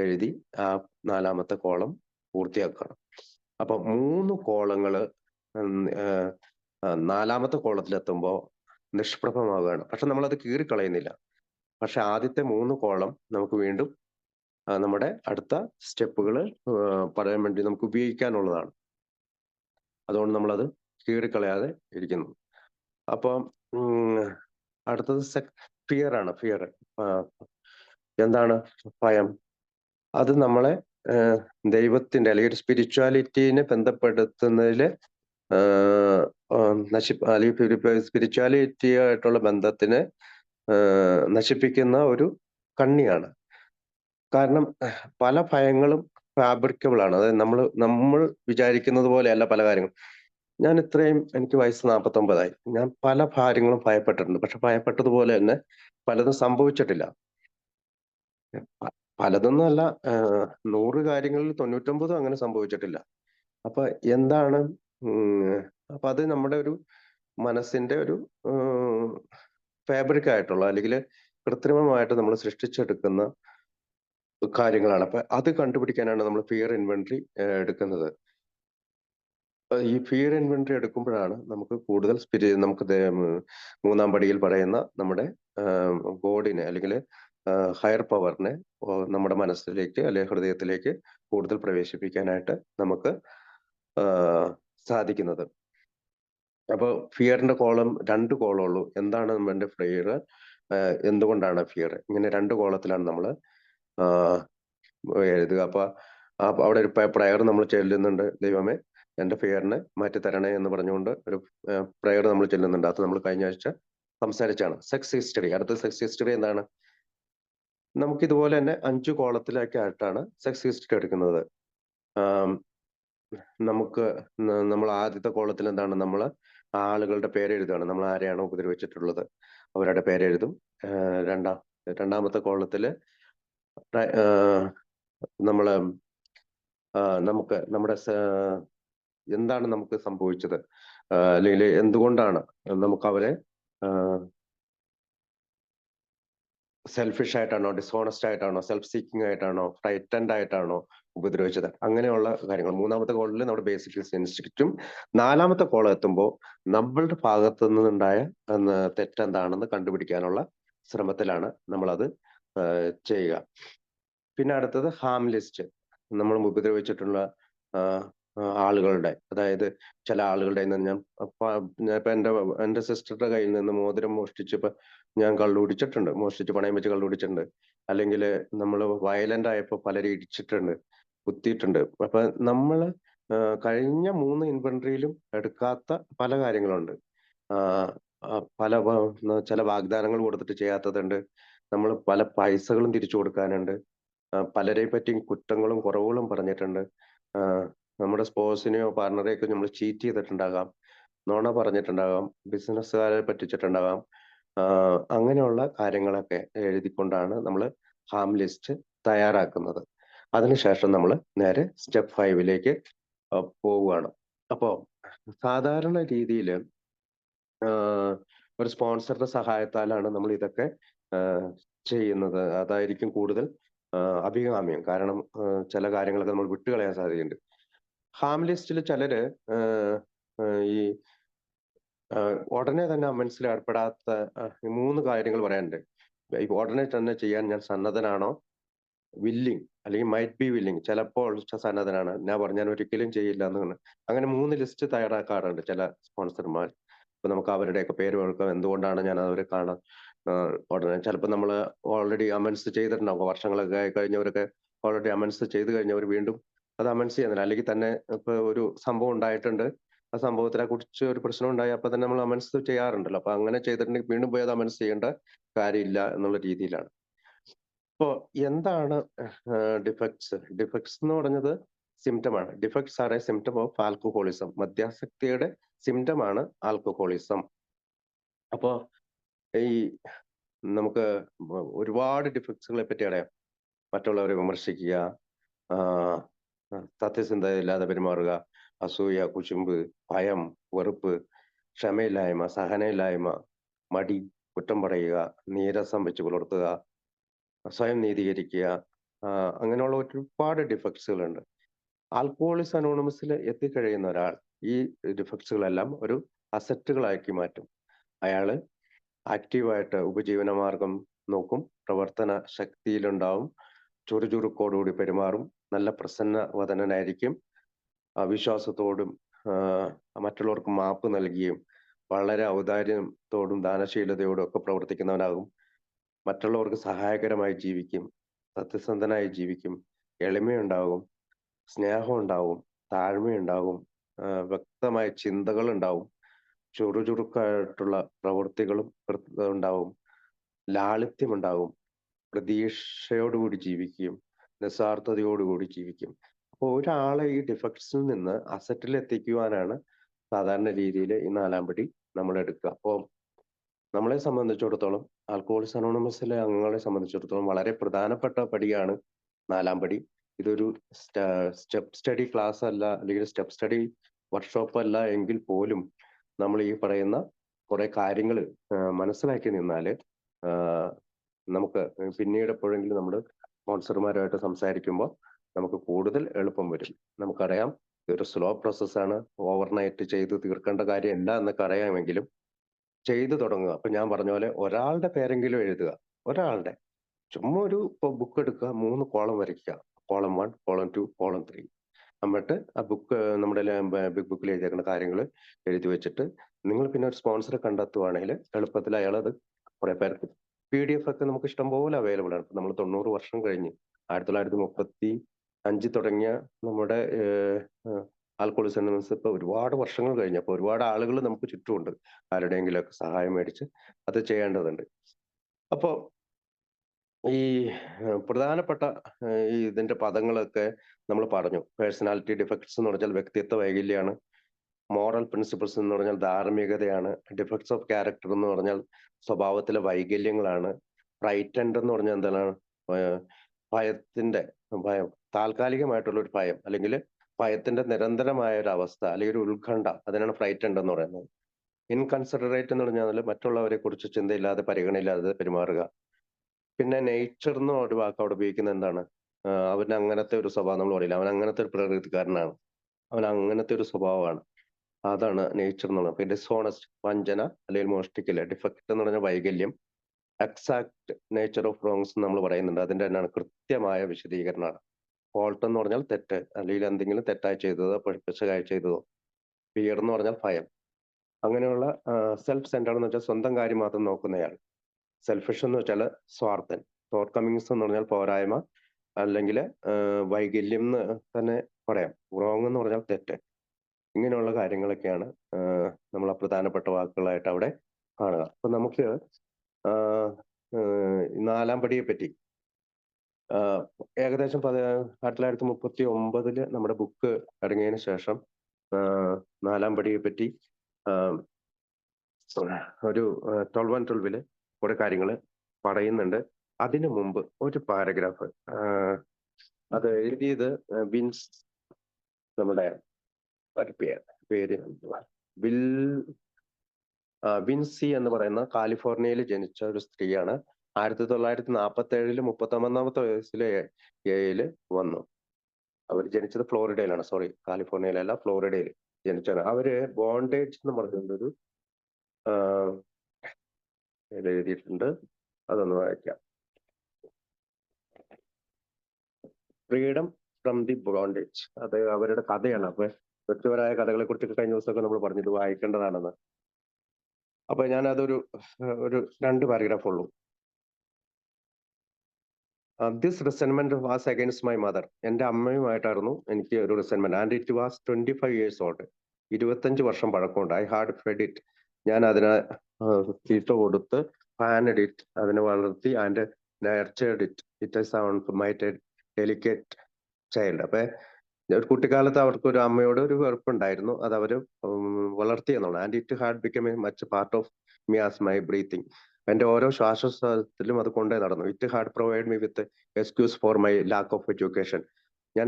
എഴുതി ആ 4-മത്തെ കോളം പൂർത്തിയാക്കണം. അപ്പൊ 3 കോളങ്ങള് 4-മത്തെ കോളത്തിലെത്തുമ്പോൾ നിഷ്പ്രഭമാവുകയാണ്. പക്ഷെ നമ്മളത് കീറിക്കളയുന്നില്ല. പക്ഷെ ആദ്യത്തെ 3 കോളം നമുക്ക് വീണ്ടും നമ്മുടെ അടുത്ത സ്റ്റെപ്പുകള് പറയാൻ വേണ്ടി നമുക്ക് ഉപയോഗിക്കാനുള്ളതാണ്. അതുകൊണ്ട് നമ്മളത് കീറിക്കളയാതെ ഇരിക്കുന്നു. അപ്പം അടുത്തത് ഫിയർ ആണ്. ഫിയർ എന്താണ് ഭയം? അത് നമ്മളെ ദൈവത്തിന്റെ അല്ലെങ്കിൽ സ്പിരിച്വാലിറ്റീനെ ബന്ധപ്പെടുത്തുന്നതില് അല്ലെങ്കിൽ സ്പിരിച്വാലിറ്റി ആയിട്ടുള്ള ബന്ധത്തിനെ നശിപ്പിക്കുന്ന ഒരു കണ്ണിയാണ്. കാരണം പല ഭയങ്ങളും ഫാബ്രിക്കബിൾ ആണ്. അതായത് നമ്മൾ വിചാരിക്കുന്നത് പോലെയല്ല പല കാര്യങ്ങളും. ഞാൻ എനിക്ക് വയസ്സ് 49ആയി. ഞാൻ പല കാര്യങ്ങളും ഭയപ്പെട്ടിട്ടുണ്ട്. പക്ഷെ ഭയപ്പെട്ടതുപോലെ തന്നെ പലതും സംഭവിച്ചിട്ടില്ല. പലതൊന്നുമല്ല, 100 കാര്യങ്ങളിൽ 99 അങ്ങനെ സംഭവിച്ചിട്ടില്ല. അപ്പൊ എന്താണ് അപ്പൊ അത് നമ്മുടെ ഒരു മനസ്സിന്റെ ഒരു ഫാബ്രിക് ആയിട്ടുള്ള അല്ലെങ്കിൽ കൃത്രിമമായിട്ട് നമ്മൾ സൃഷ്ടിച്ചെടുക്കുന്ന കാര്യങ്ങളാണ്. അപ്പൊ അത് കണ്ടുപിടിക്കാനാണ് നമ്മൾ ഫിയർ ഇൻവെന്ററി എടുക്കുന്നത്. ഈ ഫിയർ ഇൻവെന്ററി എടുക്കുമ്പോഴാണ് നമുക്ക് കൂടുതൽ നമുക്ക് 3-ാം പടിയിൽ പറയുന്ന നമ്മുടെ ഗോഡിനെ അല്ലെങ്കിൽ ഹയർ പവറിനെ നമ്മുടെ മനസ്സിലേക്ക് അല്ലെങ്കിൽ ഹൃദയത്തിലേക്ക് കൂടുതൽ പ്രവേശിപ്പിക്കാനായിട്ട് നമുക്ക് സാധിക്കുന്നത്. അപ്പൊ ഫിയറിന്റെ കോളം 2 കോളം ഉള്ളൂ. എന്താണ് നമ്മുടെ ഫിയർ, എന്തുകൊണ്ടാണ് ഫിയർ? ഇങ്ങനെ 2 കോളത്തിലാണ് നമ്മൾ എഴുതുക. അപ്പൊ അവിടെ ഒരു പ്രയർ നമ്മൾ ചെല്ലുന്നുണ്ട്. ദൈവമേ, എന്റെ ഫിയറിനെ മാറ്റി തരണേ എന്ന് പറഞ്ഞുകൊണ്ട് ഒരു പ്രയർ നമ്മൾ ചെല്ലുന്നുണ്ട്. അത് നമ്മൾ കഴിഞ്ഞ ആഴ്ച സംസാരിച്ചാണ്. Sex history. അടുത്ത സെക്സ് ഹിസ്റ്ററി എന്താണ്? നമുക്ക് ഇതുപോലെ തന്നെ 5 കോളത്തിലേക്കായിട്ടാണ് സെക്സ് ഹിസ്റ്ററി എടുക്കുന്നത്. നമുക്ക് നമ്മൾ ആദ്യത്തെ കോളത്തിൽ എന്താണ്, നമ്മൾ ആളുകളുടെ പേര് എഴുതുകയാണ്. നമ്മൾ ആരെയാണോ ഉപദ്രവിച്ചിട്ടുള്ളത് അവരുടെ പേരെഴുതും. രണ്ടാമത്തെ കോളത്തില് നമ്മള് നമുക്ക് നമ്മുടെ എന്താണ് നമുക്ക് സംഭവിച്ചത്, അല്ലെങ്കിൽ എന്തുകൊണ്ടാണ് നമുക്ക് അവരെ സെൽഫിഷ് ആയിട്ടാണോ, ഡിസ്ഹോണസ്റ്റ് ആയിട്ടാണോ, സെൽഫ് സീക്കിംഗ് ആയിട്ടാണോ, ഫ്രൈറ്റൻഡ് ആയിട്ടാണോ ഉപദ്രവിച്ചത്, അങ്ങനെയുള്ള കാര്യങ്ങൾ. 3-ാമത്തെ കോളിൽ നമ്മുടെ ബേസിക് ഇൻസ്റ്റിങ്ക്റ്റും 4-മത്തെ കോളം എത്തുമ്പോൾ നമ്മളുടെ ഭാഗത്തു നിന്നുണ്ടായ തെറ്റെന്താണെന്ന് കണ്ടുപിടിക്കാനുള്ള ശ്രമത്തിലാണ് നമ്മളത് ചെയ്യുക. പിന്നെ അടുത്തത് ഹാം ലിസ്റ്റ്. നമ്മൾ ഉപദ്രവിച്ചിട്ടുള്ള ആളുകളുടെ, അതായത് ചില ആളുകളുടെ നിന്ന് ഇപ്പൊ എന്റെ സിസ്റ്ററുടെ കയ്യിൽ നിന്ന് മോതിരം മോഷ്ടിച്ചപ്പോ ഞാൻ മോഷ്ടിച്ച് പണയം വെച്ച് കള്ളുപിടിച്ചിട്ടുണ്ട്. അല്ലെങ്കിൽ നമ്മൾ വയലന്റ് ആയപ്പോ പലരും ഇടിച്ചിട്ടുണ്ട്, കുത്തിയിട്ടുണ്ട്. അപ്പൊ നമ്മള് കഴിഞ്ഞ 3 ഇൻവെന്ററിയിലും എടുക്കാത്ത പല കാര്യങ്ങളുണ്ട്. ചില വാഗ്ദാനങ്ങൾ കൊടുത്തിട്ട് ചെയ്യാത്തതുണ്ട്. നമ്മൾ പല പൈസകളും തിരിച്ചു കൊടുക്കാനുണ്ട്. പലരെ പറ്റിയും കുറ്റങ്ങളും കുറവുകളും പറഞ്ഞിട്ടുണ്ട്. നമ്മുടെ സ്പോസിനെയോ പാർട്ണറെയൊക്കെ നമ്മൾ ചീറ്റ് ചെയ്തിട്ടുണ്ടാകാം, നുണ പറഞ്ഞിട്ടുണ്ടാകാം, ബിസിനസ്സുകാരെ പറ്റിച്ചിട്ടുണ്ടാകാം. അങ്ങനെയുള്ള കാര്യങ്ങളൊക്കെ എഴുതിക്കൊണ്ടാണ് നമ്മൾ ഹാം ലിസ്റ്റ് തയ്യാറാക്കുന്നത്. അതിനുശേഷം നമ്മൾ നേരെ സ്റ്റെപ്പ് 5ലേക്ക് പോവുകയാണ്. അപ്പോ സാധാരണ രീതിയിൽ ഒരു സ്പോൺസറുടെ സഹായത്താലാണ് നമ്മൾ ഇതൊക്കെ ചെയ്യുന്നത്. അതായിരിക്കും കൂടുതൽ അഭികാമ്യം. കാരണം ചില കാര്യങ്ങളൊക്കെ നമ്മൾ വിട്ടുകളയാൻ സാധ്യതയുണ്ട്. ഹാം ലിസ്റ്റിൽ ചിലര് ഈ ഉടനെ തന്നെ അമൻസിൽ ഏർപ്പെടാത്ത 3 കാര്യങ്ങൾ പറയാനുണ്ട്. ഉടനെ തന്നെ ചെയ്യാൻ ഞാൻ സന്നദ്ധനാണോ, വില്ലിങ് അല്ലെങ്കിൽ മൈറ്റ് ബി വില്ലിങ്, ചിലപ്പോൾ സന്നദ്ധനാണ്, ഞാൻ ഒരിക്കലും ചെയ്യില്ല എന്ന്. അങ്ങനെ 3 ലിസ്റ്റ് തയ്യാറാക്കാറുണ്ട് ചില സ്പോൺസർമാർ. ഇപ്പൊ നമുക്ക് അവരുടെയൊക്കെ പേര് കേൾക്കാം. എന്തുകൊണ്ടാണ് ഞാൻ അവരെ കാണാൻ ഉടനെ, ചിലപ്പോൾ നമ്മൾ ഓൾറെഡി അമൻസ് ചെയ്തിട്ടുണ്ടാവും. വർഷങ്ങളൊക്കെ കഴിഞ്ഞവരൊക്കെ ഓൾറെഡി അമൻസ് ചെയ്ത് കഴിഞ്ഞവർ വീണ്ടും അത് അമൻസ് ചെയ്യുന്നില്ല. അല്ലെങ്കിൽ തന്നെ ഇപ്പൊ ഒരു സംഭവം ഉണ്ടായിട്ടുണ്ട്, ആ സംഭവത്തിനെ കുറിച്ച് ഒരു പ്രശ്നം ഉണ്ടായി, അപ്പൊ തന്നെ നമ്മൾ അമൻസ് ചെയ്യാറുണ്ടല്ലോ. അപ്പൊ അങ്ങനെ ചെയ്തിട്ടുണ്ടെങ്കിൽ വീണ്ടും പോയി അത് അമൻസ് ചെയ്യേണ്ട കാര്യമില്ല എന്നുള്ള രീതിയിലാണ്. ഇപ്പോ എന്താണ് ഡിഫക്ട്സ്? ഡിഫക്ട്സ് എന്ന് പറഞ്ഞത് സിംറ്റം ആണ്. Defects are a symptom of alcoholism. മദ്യാസക്തിയുടെ സിംറ്റം ആണ് ആൽക്കഹോളിസം. അപ്പോ ഈ നമുക്ക് ഒരുപാട് ഡിഫക്ട്സുകളെ പറ്റി അറിയാം. മറ്റുള്ളവരെ വിമർശിക്കുക, സത്യസന്ധത ഇല്ലാതെ പെരുമാറുക, അസൂയ, കുശുമ്പ്, ഭയം, വെറുപ്പ്, ക്ഷമയില്ലായ്മ, സഹനയില്ലായ്മ, മടി, കുറ്റം പറയുക, നീരസം വെച്ച് പുലർത്തുക, സ്വയം നീതീകരിക്കുക, അങ്ങനെയുള്ള ഒരുപാട് ഡിഫക്ട്സുകളുണ്ട്. ആൽക്കഹോളിക്സ് അനോണിമസിൽ എത്തിക്കഴിയുന്ന ഒരാൾ ഈ ഡിഫക്ട്സുകളെല്ലാം ഒരു അസറ്റുകളാക്കി മാറ്റും. അയാള് ആക്റ്റീവായിട്ട് ഉപജീവനമാർഗം നോക്കും, പ്രവർത്തന ശക്തിയിലുണ്ടാവും, ചുറുചുറുക്കോടുകൂടി പെരുമാറും, നല്ല പ്രസന്നവദനനായിരിക്കും, വിശ്വാസത്തോടും മറ്റുള്ളവർക്ക് മാപ്പ് നൽകിയും വളരെ ഔദാര്യത്തോടും ദാനശീലതയോടും ഒക്കെ പ്രവർത്തിക്കുന്നവനാകും. മറ്റുള്ളവർക്ക് സഹായകരമായി ജീവിക്കും, സത്യസന്ധനായി ജീവിക്കും, എളിമയുണ്ടാകും, സ്നേഹമുണ്ടാവും, താഴ്മയുണ്ടാകും, വ്യക്തമായ ചിന്തകളുണ്ടാവും, ചുറുചുറുക്കായിട്ടുള്ള പ്രവൃത്തികളും ഉണ്ടാവും, ലാളിത്യമുണ്ടാകും, പ്രതീക്ഷയോടുകൂടി ജീവിക്കും, നിസ്വാർത്ഥതയോടുകൂടി ജീവിക്കും. അപ്പൊ ഒരാളെ ഈ ഡിഫക്ട്സിൽ നിന്ന് അസറ്റിൽ എത്തിക്കുവാനാണ് സാധാരണ രീതിയിൽ ഈ 4-ാം പടി നമ്മൾ എടുക്കുക. അപ്പോൾ നമ്മളെ സംബന്ധിച്ചിടത്തോളം ആൽക്കഹോളിക്സ് അനോണിമസിലെ അംഗങ്ങളെ സംബന്ധിച്ചിടത്തോളം വളരെ പ്രധാനപ്പെട്ട പടിയാണ് 4-ാം പടി. ഇതൊരു സ്റ്റെപ്പ് സ്റ്റഡി ക്ലാസ് അല്ല, അല്ലെങ്കിൽ സ്റ്റെപ്പ് സ്റ്റഡി വർക്ക്ഷോപ്പ് അല്ല എങ്കിൽ പോലും നമ്മൾ ഈ പറയുന്ന കുറെ കാര്യങ്ങൾ മനസ്സിലാക്കി നിന്നാല് നമുക്ക് പിന്നീട് എപ്പോഴെങ്കിലും നമ്മൾ സ്പോൺസർമാരുമായിട്ട് സംസാരിക്കുമ്പോൾ നമുക്ക് കൂടുതൽ എളുപ്പം വരും. നമുക്കറിയാം ഇതൊരു സ്ലോ പ്രോസസ്സാണ്, ഓവർനൈറ്റ് ചെയ്ത് തീർക്കേണ്ട കാര്യമല്ല എന്നൊക്കെ അറിയാമെങ്കിലും ചെയ്തു തുടങ്ങുക. അപ്പൊ ഞാൻ പറഞ്ഞ പോലെ ഒരാളുടെ പേരെങ്കിലും എഴുതുക. ഒരാളുടെ ചുമ്മാ ഒരു ബുക്ക് എടുക്കുക, 3 കോളം വരയ്ക്കുക. Column 1, column 2, column 3. എന്നിട്ട് ആ ബുക്ക് നമ്മുടെ ബിഗ് ബുക്കിൽ എഴുതിയേക്കുന്ന കാര്യങ്ങൾ എഴുതി വെച്ചിട്ട് നിങ്ങൾ പിന്നെ ഒരു സ്പോൺസറെ കണ്ടെത്തുവാണെങ്കിൽ എളുപ്പത്തിൽ അയാളത് കുറെ പേർക്ക് PDF ഒക്കെ നമുക്ക് ഇഷ്ടംപോലെ അവൈലബിൾ ആണ്. നമ്മൾ 90 വർഷം കഴിഞ്ഞ് 1935 തുടങ്ങിയ നമ്മുടെ ആൽക്കഹോളിക്സ് അനോണിമസ് ഇപ്പൊ ഒരുപാട് വർഷങ്ങൾ കഴിഞ്ഞു. അപ്പൊ ഒരുപാട് ആളുകൾ നമുക്ക് ചുറ്റുമുണ്ട്, ആരുടെയെങ്കിലും ഒക്കെ സഹായം മേടിച്ച് അത് ചെയ്യേണ്ടതുണ്ട്. അപ്പോ ഈ പ്രധാനപ്പെട്ട ഈ ഇതിന്റെ പദങ്ങളൊക്കെ നമ്മൾ പറഞ്ഞു. പേഴ്സണാലിറ്റി ഡിഫക്ട്സ് എന്ന് പറഞ്ഞാൽ വ്യക്തിത്വ വൈകല്യമാണ്. മോറൽ പ്രിൻസിപ്പിൾസ് എന്ന് പറഞ്ഞാൽ ധാർമ്മികതയാണ്. ഡിഫക്ട്സ് ഓഫ് ക്യാരക്ടർ എന്ന് പറഞ്ഞാൽ സ്വഭാവത്തിലെ വൈകല്യങ്ങളാണ്. ഫ്രൈറ്റൻഡ് എന്ന് പറഞ്ഞാൽ എന്താണ്? ഭയത്തിന്റെ ഭയം, താൽക്കാലികമായിട്ടുള്ള ഒരു ഭയം, അല്ലെങ്കിൽ ഭയത്തിന്റെ നിരന്തരമായ ഒരു അവസ്ഥ, അല്ലെങ്കിൽ ഒരു ഉത്കണ്ഠ, അതിനാണ് ഫ്രൈറ്റൻഡ് എന്ന് പറയുന്നത്. ഇൻകൺസിഡറേറ്റ് എന്ന് പറഞ്ഞാൽ മറ്റുള്ളവരെ കുറിച്ച് ചിന്തയില്ലാതെ പരിഗണയില്ലാതെ പെരുമാറുക. പിന്നെ നേച്ചർ എന്ന് ഒരു വാക്ക് അവിടെ ഉപയോഗിക്കുന്നത് എന്താണ്? അവന് അങ്ങനത്തെ ഒരു സ്വഭാവം നമ്മൾ പറയില്ല, അവൻ അങ്ങനത്തെ ഒരു പ്രകൃതിക്കാരനാണ്, അവൻ അങ്ങനത്തെ ഒരു സ്വഭാവമാണ്, അതാണ് നേച്ചർ എന്നുള്ളത്. പിന്നെ ഡിസ്ഹോണസ്റ്റ്, വഞ്ചന അല്ലെങ്കിൽ മോഷ്ടിക്കല്. ഡിഫക്റ്റ് എന്ന് പറഞ്ഞ വൈകല്യം. എക്സാക്ട് നേച്ചർ ഓഫ് റോങ്സ് നമ്മൾ പറയുന്നുണ്ട്, അതിന്റെ തന്നെയാണ് കൃത്യമായ വിശദീകരണമാണ്. ഫോൾട്ട് എന്ന് പറഞ്ഞാൽ തെറ്റ്, അല്ലെങ്കിൽ എന്തെങ്കിലും തെറ്റായി ചെയ്തതോ പിഴച്ചതായി ചെയ്തതോ. ഫിയർ എന്ന് പറഞ്ഞാൽ ഭയം. അങ്ങനെയുള്ള സെൽഫ് സെന്റർഡ് എന്ന് വെച്ചാൽ സ്വന്തം കാര്യം മാത്രം നോക്കുന്നയാൾ. സെൽഫിഷ് എന്ന് വെച്ചാൽ സ്വാർത്ഥൻ. ഷോർട്ട് കമ്മിങ്സ് എന്ന് പറഞ്ഞാൽ പോരായ്മ, അല്ലെങ്കിൽ വൈകല്യം എന്ന് തന്നെ പറയാം. റോങ് എന്ന് പറഞ്ഞാൽ തെറ്റ്. ഇങ്ങനെയുള്ള കാര്യങ്ങളൊക്കെയാണ് നമ്മൾ പ്രധാനപ്പെട്ട വാക്കുകളായിട്ട് അവിടെ കാണുക. അപ്പൊ നമുക്ക് 4-ാം പടിയെ പറ്റി ഏകദേശം 1939 നമ്മുടെ ബുക്ക് ഇറങ്ങിയതിന് ശേഷം 4-ാം പടിയെ പറ്റി ഒരു 12 and 12 കുറെ കാര്യങ്ങൾ പറയുന്നുണ്ട്. അതിനു മുമ്പ് ഒരു പാരഗ്രാഫ് അത് എഴുതിയത് വിൻസ്, നമ്മുടെ പേര് വിൻസി എന്ന് പറയുന്ന കാലിഫോർണിയയിൽ ജനിച്ച ഒരു സ്ത്രീയാണ്. 1947 39-ാമത്തെ വയസ്സിൽ ഏയില് വന്നു. അവർ ജനിച്ചത് ഫ്ലോറിഡയിലാണ്, സോറി കാലിഫോർണിയയിലല്ല, ഫ്ലോറിഡയിൽ ജനിച്ചാണ്. അവര് ബോണ്ടേജ് എന്ന് പറഞ്ഞൊരു എഴുതിയിട്ടുണ്ട്, അതൊന്ന് വായിക്കാം. ഫ്രീഡം ഫ്രം ദി ബോണ്ടേജ്, അത് അവരുടെ കഥയാണ്. അപ്പൊ വ്യക്തിപരമായ കഥകളെ കുറിച്ചൊക്കെ കഴിഞ്ഞ ദിവസമൊക്കെ നമ്മൾ പറഞ്ഞു, ഇത് വായിക്കേണ്ടതാണെന്ന്. അപ്പൊ ഞാൻ അതൊരു 2 പാരഗ്രാഫ് ഉള്ളൂ. This resentment was against my mother. എന്റെ അമ്മയുമായിട്ടായിരുന്നു എനിക്ക് ഒരു resentment. And it was 25 years old. 25 വർഷം പഴക്കമുണ്ട്. I had fed it. ഞാൻ അതിനെ തീറ്റ കൊടുത്ത്, ഫാനഡ് ഇറ്റ്, അതിനെ വളർത്തി, and nurtured it. It is my delicate child. അപ്പൊ ഒരു കുട്ടിക്കാലത്ത് അവർക്ക് ഒരു അമ്മയോട് ഒരു വെറുപ്പുണ്ടായിരുന്നു, അത് അവര് വളർത്തി എന്നുള്ളത്. And it had become A much part of me as my breathing. എന്റെ ഓരോ ശ്വാസോച്ഛ്വാസത്തിലും അത് കൊണ്ടേ നടന്നു. It had provide me with excuse for my lack of education. ഞാൻ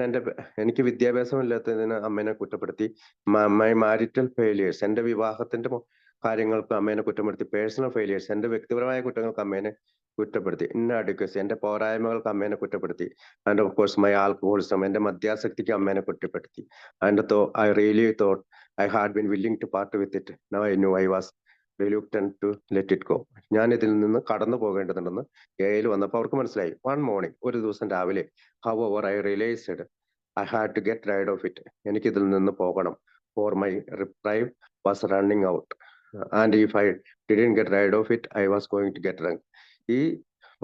എനിക്ക് വിദ്യാഭ്യാസം ഇല്ലാത്തതിന് അമ്മേനെ കുറ്റപ്പെടുത്തി. മൈ മാരിറ്റൽ ഫെയിലിയേഴ്സ്, എന്റെ വിവാഹത്തിന്റെ കാര്യങ്ങൾക്ക് അമ്മേനെ കുറ്റപ്പെടുത്തി. പേഴ്സണൽ ഫെയിലിയേഴ്സ്, എന്റെ വ്യക്തിപരമായ കുറ്റങ്ങൾക്ക് അമ്മേനെ കുറ്റപ്പെടുത്തി. ഇന്നാഡിക്വസി എന്റെ പോരായ്മകൾക്ക് അമ്മേനെ കുറ്റപ്പെടുത്തി. And of course my alcoholism എന്റെ മദ്യാസക്തിക്ക് അമ്മേനെ കുറ്റപ്പെടുത്തി. And I really thought I had been willing to part with it. Now I knew I was reluctant to let it go. ഞാൻ ഇതിൽ നിന്ന് കടന്നു പോകേണ്ടതുണ്ടെന്ന് എയിൽ വന്നപ്പോൾ അവർക്ക് മനസ്സിലായി. വൺ മോർണിംഗ്, ഒരു ദിവസം രാവിലെ, however I realised I had to get rid of it. എനിക്ക് ഇതിൽ നിന്ന് പോകണം. For my reprieve was running out. And if I didn't get rid of it I was going to get drunk. ഈ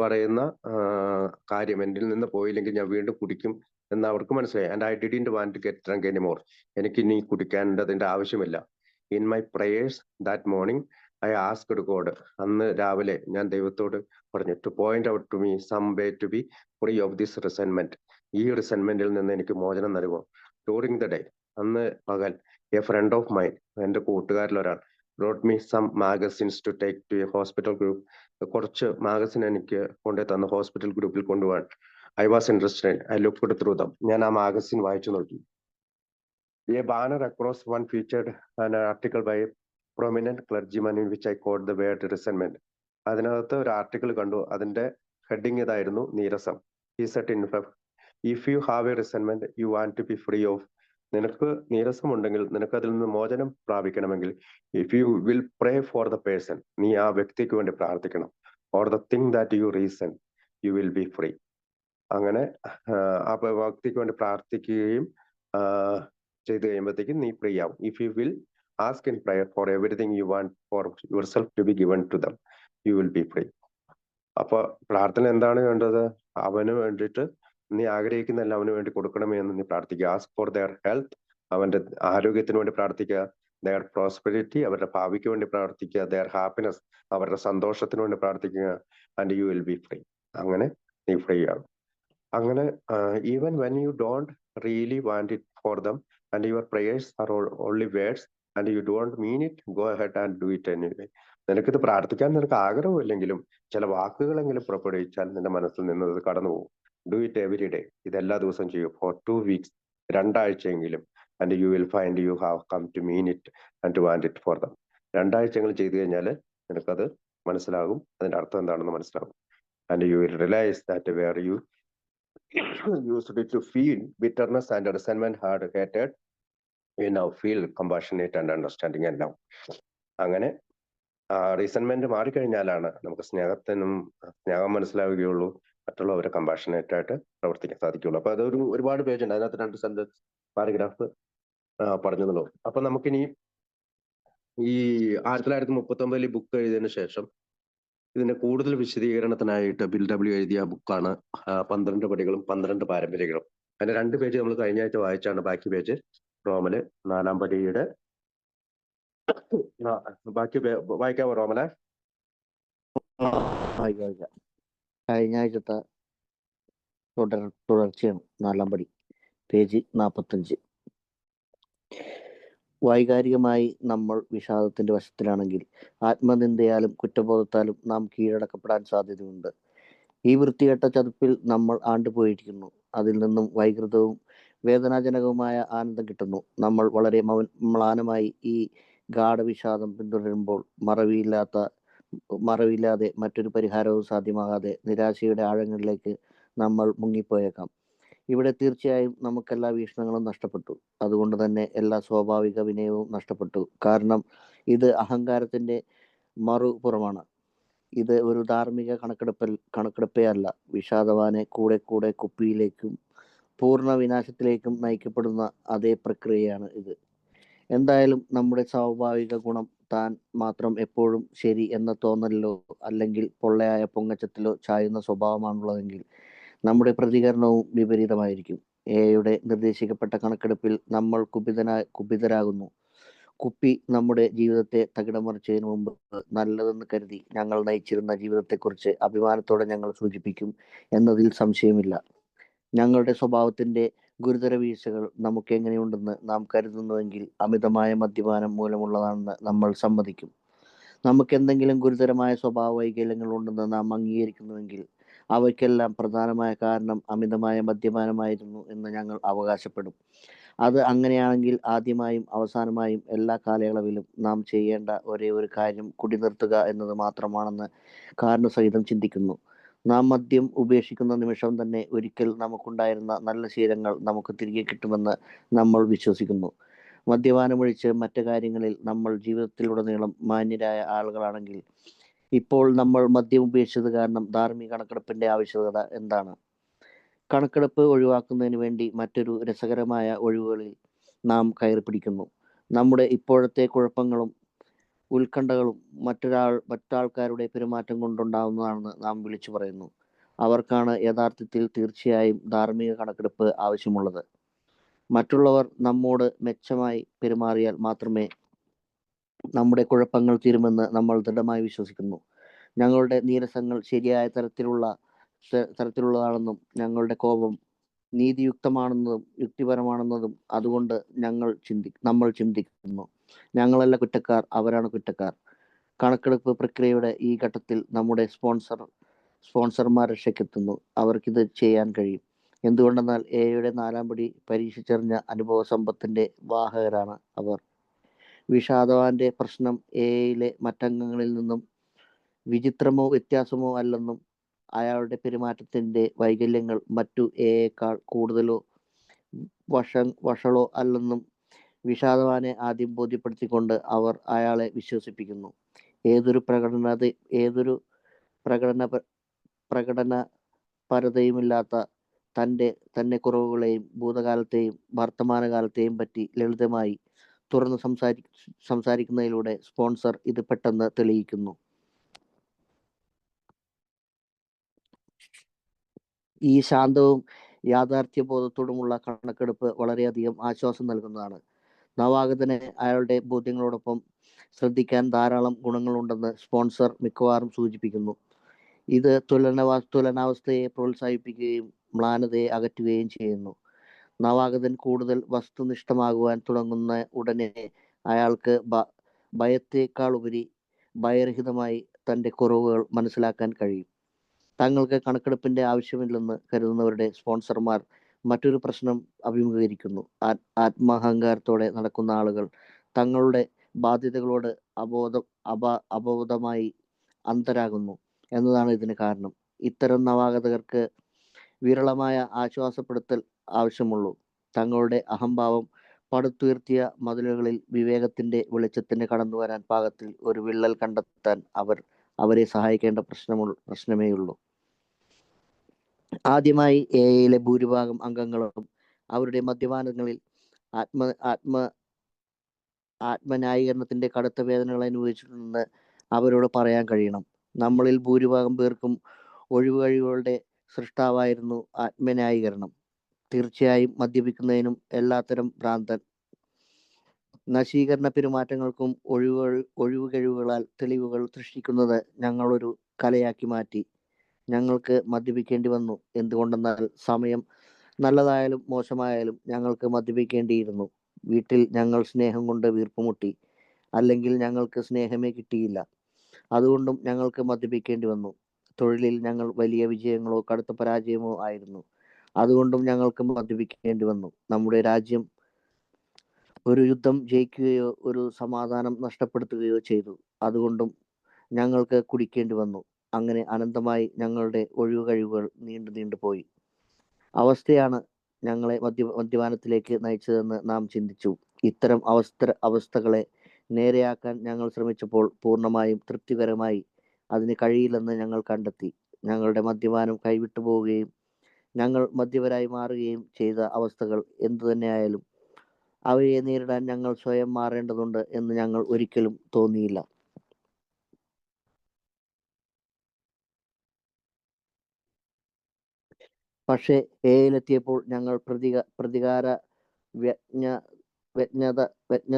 പറയുന്ന കാര്യം എന്നിൽ നിന്ന് പോയില്ലെങ്കിൽ ഞാൻ വീണ്ടും കുടിക്കും എന്ന് അവർക്ക് മനസ്സിലായി. And I didn't want to get drunk anymore. എനിക്ക് ഇനി കുടിക്കേണ്ടതിന്റെ ആവശ്യമില്ല. In my prayers that morning I asked God. അന്ന് രാവിലെ ഞാൻ ദൈവത്തോട് പറഞ്ഞു, to point out to me some way to be free of this resentment. ഈ റിസെന്റ്മെന്റിൽ നിന്ന് എനിക്ക് മോചനം നൽകുമോ. ഡ്യൂറിംഗ് ദ ഡേ, അന്ന് പകൽ, എ ഫ്രണ്ട് ഓഫ് മൈൻ, എന്റെ കൂട്ടുകാരിൽ ഒരാൾ, brought me some magazines to take to a hospital group. കുറച്ച് മാഗസിൻ എനിക്ക് കൊണ്ടു തന്ന ഹോസ്പിറ്റൽ ഗ്രൂപ്പിൽ കൊണ്ടുപോകാൻ. I was interested. I looked through them. ഞാൻ ആ മാഗസിൻ വായിച്ചു നോക്കി. A banner across one featured an article by a prominent clergyman in which I quote the word resentment. അതിനകത്ത് ഒരു ആർട്ടിക്കിൾ കണ്ടു. അതിന്റെ ഹെഡിങ് ഇതായിരുന്നു, നീരസം. He said in fact, if you have a resentment you want to be free of. നിനക്ക് നീരസമുണ്ടെങ്കിൽ, നിനക്ക് അതിൽ നിന്ന് മോചനം പ്രാപിക്കണമെങ്കിൽ, if you will pray for the person, നീ ആ വ്യക്തിക്ക് വേണ്ടി പ്രാർത്ഥിക്കണം. or the thing that you resent, you will be free. അങ്ങനെ ആ വ്യക്തിക്ക് വേണ്ടി പ്രാർത്ഥിക്കുകയും ചെയ്ത് കഴിയുമ്പോഴത്തേക്കും നീ ഫ്രീ ആവും. If you will ask in prayer for everything you want for yourself to be given to them, you will be free. അപ്പൊ പ്രാർത്ഥന എന്താണ് വേണ്ടത്? അവന് വേണ്ടിയിട്ട് നീ ആഗ്രഹിക്കുന്നതല്ല അവന് വേണ്ടി കൊടുക്കണമേ എന്ന് നീ പ്രാർത്ഥിക്കുക. ആസ്ക് ഫോർ ദെയർ ഹെൽത്ത്, അവന്റെ ആരോഗ്യത്തിന് വേണ്ടി പ്രാർത്ഥിക്കുക. ദെയർ പ്രോസ്പെരിറ്റി, അവരുടെ ഭാവിക്ക് വേണ്ടി പ്രാർത്ഥിക്കുക. ദെയർ ഹാപ്പിനെസ്, അവരുടെ സന്തോഷത്തിന് വേണ്ടി പ്രാർത്ഥിക്കുക. And you will be free. അങ്ങനെ നീ ഫ്രീ ആകും. അങ്ങനെ even when you don't really want it for dum and your prayers are only words and you don't mean it, go ahead and do it anyway. നിനക്കിത് പ്രാർത്ഥിക്കാൻ നിനക്ക് ആഗ്രഹമില്ലെങ്കിലും ചില വാക്കുകളെങ്കിലും പുറപ്പെടുവിച്ചാൽ നിന്റെ മനസ്സിൽ നിന്നത് കടന്നു പോകും. Do it every day. ഇത് എല്ലാ ദിവസവും ചെയ്യൂ. ഫോർ 2 weeks, 2 ആഴ്ചയെങ്കിലും. And you will find you have come to mean it and to want it for them. 2 ആഴ്ചകൾ ചെയ്തു കഴിഞ്ഞാൽ നിനക്കത് മനസ്സിലാകും, അതിന്റെ അർത്ഥം എന്താണെന്ന് മനസ്സിലാകും. And you will realize that where you used it to feel bitterness and resentment, hard hated, you now feel compassionate and understanding and love. അങ്ങനെ റീസൺമെന്റ് മാറിക്കഴിഞ്ഞാലാണ് നമുക്ക് സ്നേഹം മനസ്സിലാവുകയുള്ളൂ, മറ്റുള്ളവരെ കമ്പാഷനേറ്റ് ആയിട്ട് പ്രവർത്തിക്കാൻ സാധിക്കുള്ളൂ. അപ്പൊ അതൊരു ഒരുപാട് പേജ് ഉണ്ട്, അതിനകത്ത് 2 സെന്റൻസ് പാരഗ്രാഫ് പറഞ്ഞതുള്ളൂ. അപ്പൊ നമുക്കിനി ഈ 1939 ഈ ബുക്ക് എഴുതിയതിനു ശേഷം ഇതിന്റെ കൂടുതൽ വിശദീകരണത്തിനായിട്ട് ബിൽ ഡബ്ല്യു എഴുതിയ ബുക്കാണ് 12 പടികളും 12 പാരമ്പര്യങ്ങളും. അതിന്റെ 2 പേജ് നമ്മൾ കഴിഞ്ഞ ആഴ്ച വായിച്ചാണ്. ബാക്കി പേജ് റോമല് 4-ാം പടിയുടെ ബാക്കി വായിക്കാവോ റോമലെ? കഴിഞ്ഞ ആഴ്ചത്തെ തുടർച്ചയാണ്. 4-ാം പടി, പേജ് 45. വൈകാരികമായി നമ്മൾ വിഷാദത്തിന്റെ വശത്തിലാണെങ്കിൽ ആത്മനിന്ദയാലും കുറ്റബോധത്താലും നാം കീഴടക്കപ്പെടാൻ സാധ്യതയുണ്ട്. ഈ വൃത്തികെട്ട ചതുപ്പിൽ നമ്മൾ ആണ്ടുപോയിരിക്കുന്നു. അതിൽ നിന്നും വൈകൃതവും വേദനാജനകവുമായ ആനന്ദം കിട്ടുന്നു. നമ്മൾ വളരെ മ്ലാനമായി ഈ ഗാഠവിഷാദം പിന്തുടരുമ്പോൾ മറവില്ലാതെ മറ്റൊരു പരിഹാരവും സാധ്യമാകാതെ നിരാശയുടെ ആഴങ്ങളിലേക്ക് നമ്മൾ മുങ്ങിപ്പോയേക്കാം. ഇവിടെ തീർച്ചയായും നമുക്കെല്ലാ വീക്ഷണങ്ങളും നഷ്ടപ്പെട്ടു. അതുകൊണ്ട് തന്നെ എല്ലാ സ്വാഭാവിക വിനയവും നഷ്ടപ്പെട്ടു. കാരണം ഇത് അഹങ്കാരത്തിന്റെ മറുപുറമാണ്. ഇത് ഒരു ധാർമ്മിക കണക്കെടുപ്പേ അല്ല. വിഷാദവാനെ കൂടെ കൂടെ കുപ്പിയിലേക്കും പൂർണ്ണ വിനാശത്തിലേക്കും നയിക്കപ്പെടുന്ന അതേ പ്രക്രിയയാണ് ഇത്. എന്തായാലും നമ്മുടെ സ്വാഭാവിക ഗുണം താൻ മാത്രം എപ്പോഴും ശരി എന്ന തോന്നലിലോ അല്ലെങ്കിൽ പൊള്ളയായ പൊങ്ങച്ചത്തിലോ ചായുന്ന സ്വഭാവമാണുള്ളതെങ്കിൽ നമ്മുടെ പ്രതികരണവും വിപരീതമായിരിക്കും. എയുടെ നിർദ്ദേശിക്കപ്പെട്ട കണക്കെടുപ്പിൽ നമ്മൾ കുപിതരാകുന്നു. കുപ്പി നമ്മുടെ ജീവിതത്തെ തകിടം മറിച്ചതിന് മുമ്പ് നല്ലതെന്ന് കരുതി ഞങ്ങൾ നയിച്ചിരുന്ന ജീവിതത്തെക്കുറിച്ച് അഭിമാനത്തോടെ ഞങ്ങൾ സൂചിപ്പിക്കും എന്നതിൽ സംശയമില്ല. ഞങ്ങളുടെ സ്വഭാവത്തിന്റെ ഗുരുതര വീഴ്ചകൾ നമുക്ക് എങ്ങനെയുണ്ടെന്ന് നാം കരുതുന്നുവെങ്കിൽ അമിതമായ മദ്യപാനം മൂലമുള്ളതാണെന്ന് നമ്മൾ സമ്മതിക്കും. നമുക്ക് എന്തെങ്കിലും ഗുരുതരമായ സ്വഭാവ വൈകല്യങ്ങൾ ഉണ്ടെന്ന് നാം അംഗീകരിക്കുന്നുവെങ്കിൽ അവയ്ക്കെല്ലാം പ്രധാനമായ കാരണം അമിതമായ മദ്യപാനമായിരുന്നു എന്ന് ഞങ്ങൾ അവകാശപ്പെടും. അത് അങ്ങനെയാണെങ്കിൽ ആദ്യമായും അവസാനമായും എല്ലാ കാലയളവിലും നാം ചെയ്യേണ്ട ഒരേ ഒരു കാര്യം കുടിനിർത്തുക എന്നത് മാത്രമാണെന്ന് കാരണസഹിതം ചിന്തിക്കുന്നു. നാം മദ്യം ഉപേക്ഷിക്കുന്ന നിമിഷം തന്നെ ഒരിക്കൽ നമുക്കുണ്ടായിരുന്ന നല്ല ശീലങ്ങൾ നമുക്ക് തിരികെ കിട്ടുമെന്ന് നമ്മൾ വിശ്വസിക്കുന്നു. മദ്യപാനമൊഴിച്ച് മറ്റു കാര്യങ്ങളിൽ നമ്മൾ ജീവിതത്തിലുടനീളം മാന്യരായ ആളുകളാണെങ്കിൽ ഇപ്പോൾ നമ്മൾ മദ്യം ഉപേക്ഷിച്ചത് കാരണം ധാർമ്മിക കണക്കെടുപ്പിന്റെ ആവശ്യകത എന്താണ്? കണക്കെടുപ്പ് ഒഴിവാക്കുന്നതിന് വേണ്ടി മറ്റൊരു രസകരമായ ഒഴിവുകളിൽ നാം കയറി പിടിക്കുന്നു. നമ്മുടെ ഇപ്പോഴത്തെ കുഴപ്പങ്ങളും ഉത്കണ്ഠകളും മറ്റാൾക്കാരുടെ പെരുമാറ്റം കൊണ്ടുണ്ടാവുന്നതാണെന്ന് നാം വിളിച്ചു പറയുന്നു. അവർക്കാണ് യഥാർത്ഥത്തിൽ തീർച്ചയായും ധാർമ്മിക കണക്കെടുപ്പ് ആവശ്യമുള്ളത്. മറ്റുള്ളവർ നമ്മോട് മെച്ചമായി പെരുമാറിയാൽ മാത്രമേ നമ്മുടെ കുഴപ്പങ്ങൾ തീരുമെന്ന് നമ്മൾ ദൃഢമായി വിശ്വസിക്കുന്നു. ഞങ്ങളുടെ നീരസങ്ങൾ ശരിയായ തരത്തിലുള്ളതാണെന്നും ഞങ്ങളുടെ കോപം നീതിയുക്തമാണെന്നതും യുക്തിപരമാണെന്നതും അതുകൊണ്ട് നമ്മൾ ചിന്തിക്കുന്നു. ഞങ്ങളല്ല കുറ്റക്കാർ, അവരാണ് കുറ്റക്കാർ. കണക്കെടുപ്പ് പ്രക്രിയയുടെ ഈ ഘട്ടത്തിൽ നമ്മുടെ സ്പോൺസർമാർ രക്ഷയ്ക്കെത്തുന്നു. അവർക്കിത് ചെയ്യാൻ കഴിയും. എന്തുകൊണ്ടെന്നാൽ എയുടെ 4-ാം പടി പരീക്ഷിച്ചറിഞ്ഞ അനുഭവ സമ്പത്തിന്റെ വാഹകരാണ് അവർ. വിഷാദവാന്റെ പ്രശ്നം എയിലെ മറ്റംഗങ്ങളിൽ നിന്നും വിചിത്രമോ വ്യത്യാസമോ അല്ലെന്നും അയാളുടെ പെരുമാറ്റത്തിന്റെ വൈകല്യങ്ങൾ മറ്റു എയേക്കാൾ കൂടുതലോ വഷളോ അല്ലെന്നും വിഷാദവാനെ ആദ്യം ബോധ്യപ്പെടുത്തിക്കൊണ്ട് അവർ അയാളെ വിശ്വസിപ്പിക്കുന്നു. ഏതൊരു പ്രകടനപരതയുമില്ലാത്ത തന്നെ കുറവുകളെയും ഭൂതകാലത്തെയും വർത്തമാനകാലത്തെയും പറ്റി ലളിതമായി തുറന്ന് സംസാരിക്കുന്നതിലൂടെ സ്പോൺസർ ഇത് പെട്ടെന്ന് തെളിയിക്കുന്നു. ഈ ശാന്തവും യാഥാർത്ഥ്യബോധത്തോടുമുള്ള കണക്കെടുപ്പ് വളരെയധികം ആശ്വാസം നൽകുന്നതാണ്. നവാഗതനെ അയാളുടെ ബോധ്യങ്ങളോടൊപ്പം ശ്രദ്ധിക്കാൻ ധാരാളം ഗുണങ്ങളുണ്ടെന്ന് സ്പോൺസർ മിക്കവാറും സൂചിപ്പിക്കുന്നു. ഇത് തുലനാവസ്ഥയെ പ്രോത്സാഹിപ്പിക്കുകയും മ്ലാനതയെ അകറ്റുകയും ചെയ്യുന്നു. നവാഗതൻ കൂടുതൽ വസ്തുനിഷ്ഠമാകുവാൻ തുടങ്ങുന്ന ഉടനെ അയാൾക്ക് ഭയത്തേക്കാളുപരി ഭയരഹിതമായി തൻ്റെ കുറവുകൾ മനസ്സിലാക്കാൻ കഴിയും. തങ്ങൾക്ക് കണക്കെടുപ്പിന്റെ ആവശ്യമില്ലെന്ന് കരുതുന്നവരുടെ സ്പോൺസർമാർ മറ്റൊരു പ്രശ്നം അഭിമുഖീകരിക്കുന്നു. ആത്മാഹങ്കാരത്തോടെ നടക്കുന്ന ആളുകൾ തങ്ങളുടെ ബാധ്യതകളോട് അബോധമായി അന്ധരാകുന്നു എന്നതാണ് ഇതിന് കാരണം. ഇത്തരം നവാഗതർക്ക് വിരളമായ ആശ്വാസപ്പെടുത്തൽ ആവശ്യമുള്ളൂ. തങ്ങളുടെ അഹംഭാവം പടുത്തുയർത്തിയ മതിലുകളിൽ വിവേകത്തിന്റെ വെളിച്ചത്തിന് കടന്നുവരാൻ പാകത്തിൽ ഒരു വിള്ളൽ കണ്ടെത്താൻ അവരെ സഹായിക്കേണ്ട പ്രശ്നമേയുള്ളൂ. ആദ്യമായി എയിലെ ഭൂരിഭാഗം അംഗങ്ങളും അവരുടെ മദ്യപാനങ്ങളിൽ ആത്മന്യായീകരണത്തിന്റെ കടുത്ത വേദനകൾ അനുഭവിച്ചിട്ടുണ്ടെന്ന് അവരോട് പറയാൻ കഴിയണം. നമ്മളിൽ ഭൂരിഭാഗം പേർക്കും ഒഴിവുകഴിവുകളുടെ സൃഷ്ടാവായിരുന്നു ആത്മന്യായീകരണം. തീർച്ചയായും മദ്യപിക്കുന്നതിനും എല്ലാത്തരം ഭ്രാന്തൻ നശീകരണ പെരുമാറ്റങ്ങൾക്കും ഒഴിവുകഴിവുകളാൽ തെളിവുകൾ സൃഷ്ടിക്കുന്നത് ഞങ്ങളൊരു കലയാക്കി മാറ്റി. ഞങ്ങൾക്ക് മദ്യപിക്കേണ്ടി വന്നു. എന്തുകൊണ്ടെന്നാൽ സമയം നല്ലതായാലും മോശമായാലും ഞങ്ങൾക്ക് മദ്യപിക്കേണ്ടിയിരുന്നു. വീട്ടിൽ ഞങ്ങൾ സ്നേഹം കൊണ്ട് വീർപ്പുമുട്ടി, അല്ലെങ്കിൽ ഞങ്ങൾക്ക് സ്നേഹമേ കിട്ടിയില്ല. അതുകൊണ്ടും ഞങ്ങൾക്ക് മദ്യപിക്കേണ്ടി വന്നു. തൊഴിലിൽ ഞങ്ങൾ വലിയ വിജയങ്ങളോ കടുത്ത പരാജയമോ ആയിരുന്നു. അതുകൊണ്ടും ഞങ്ങൾക്ക് മദ്യപിക്കേണ്ടി വന്നു. നമ്മുടെ രാജ്യം ഒരു യുദ്ധം ജയിക്കുകയോ ഒരു സമാധാനം നഷ്ടപ്പെടുത്തുകയോ ചെയ്തു. അതുകൊണ്ടും ഞങ്ങൾക്ക് കുടിക്കേണ്ടി വന്നു. അങ്ങനെ അനന്തമായി ഞങ്ങളുടെ ഒഴിവുകഴിവുകൾ നീണ്ടു പോയി. അവസ്ഥയാണ് ഞങ്ങളെ മദ്യപാനത്തിലേക്ക് നയിച്ചതെന്ന് നാം ചിന്തിച്ചു. ഇത്തരം അവസ്ഥകളെ നേരെയാക്കാൻ ഞങ്ങൾ ശ്രമിച്ചപ്പോൾ പൂർണ്ണമായും തൃപ്തികരമായി അതിന് കഴിയില്ലെന്ന് ഞങ്ങൾ കണ്ടെത്തി. ഞങ്ങളുടെ മദ്യപാനം കൈവിട്ടു പോവുകയും ഞങ്ങൾ മദ്യപരായി മാറുകയും ചെയ്ത അവസ്ഥകൾ എന്തുതന്നെയായാലും അവയെ നേരിടാൻ ഞങ്ങൾ സ്വയം മാറേണ്ടതുണ്ട് എന്ന് ഞങ്ങൾ ഒരിക്കലും തോന്നിയില്ല. പക്ഷേ എയിലെത്തിയപ്പോൾ ഞങ്ങൾ പ്രതികാര വ്യജ്ഞ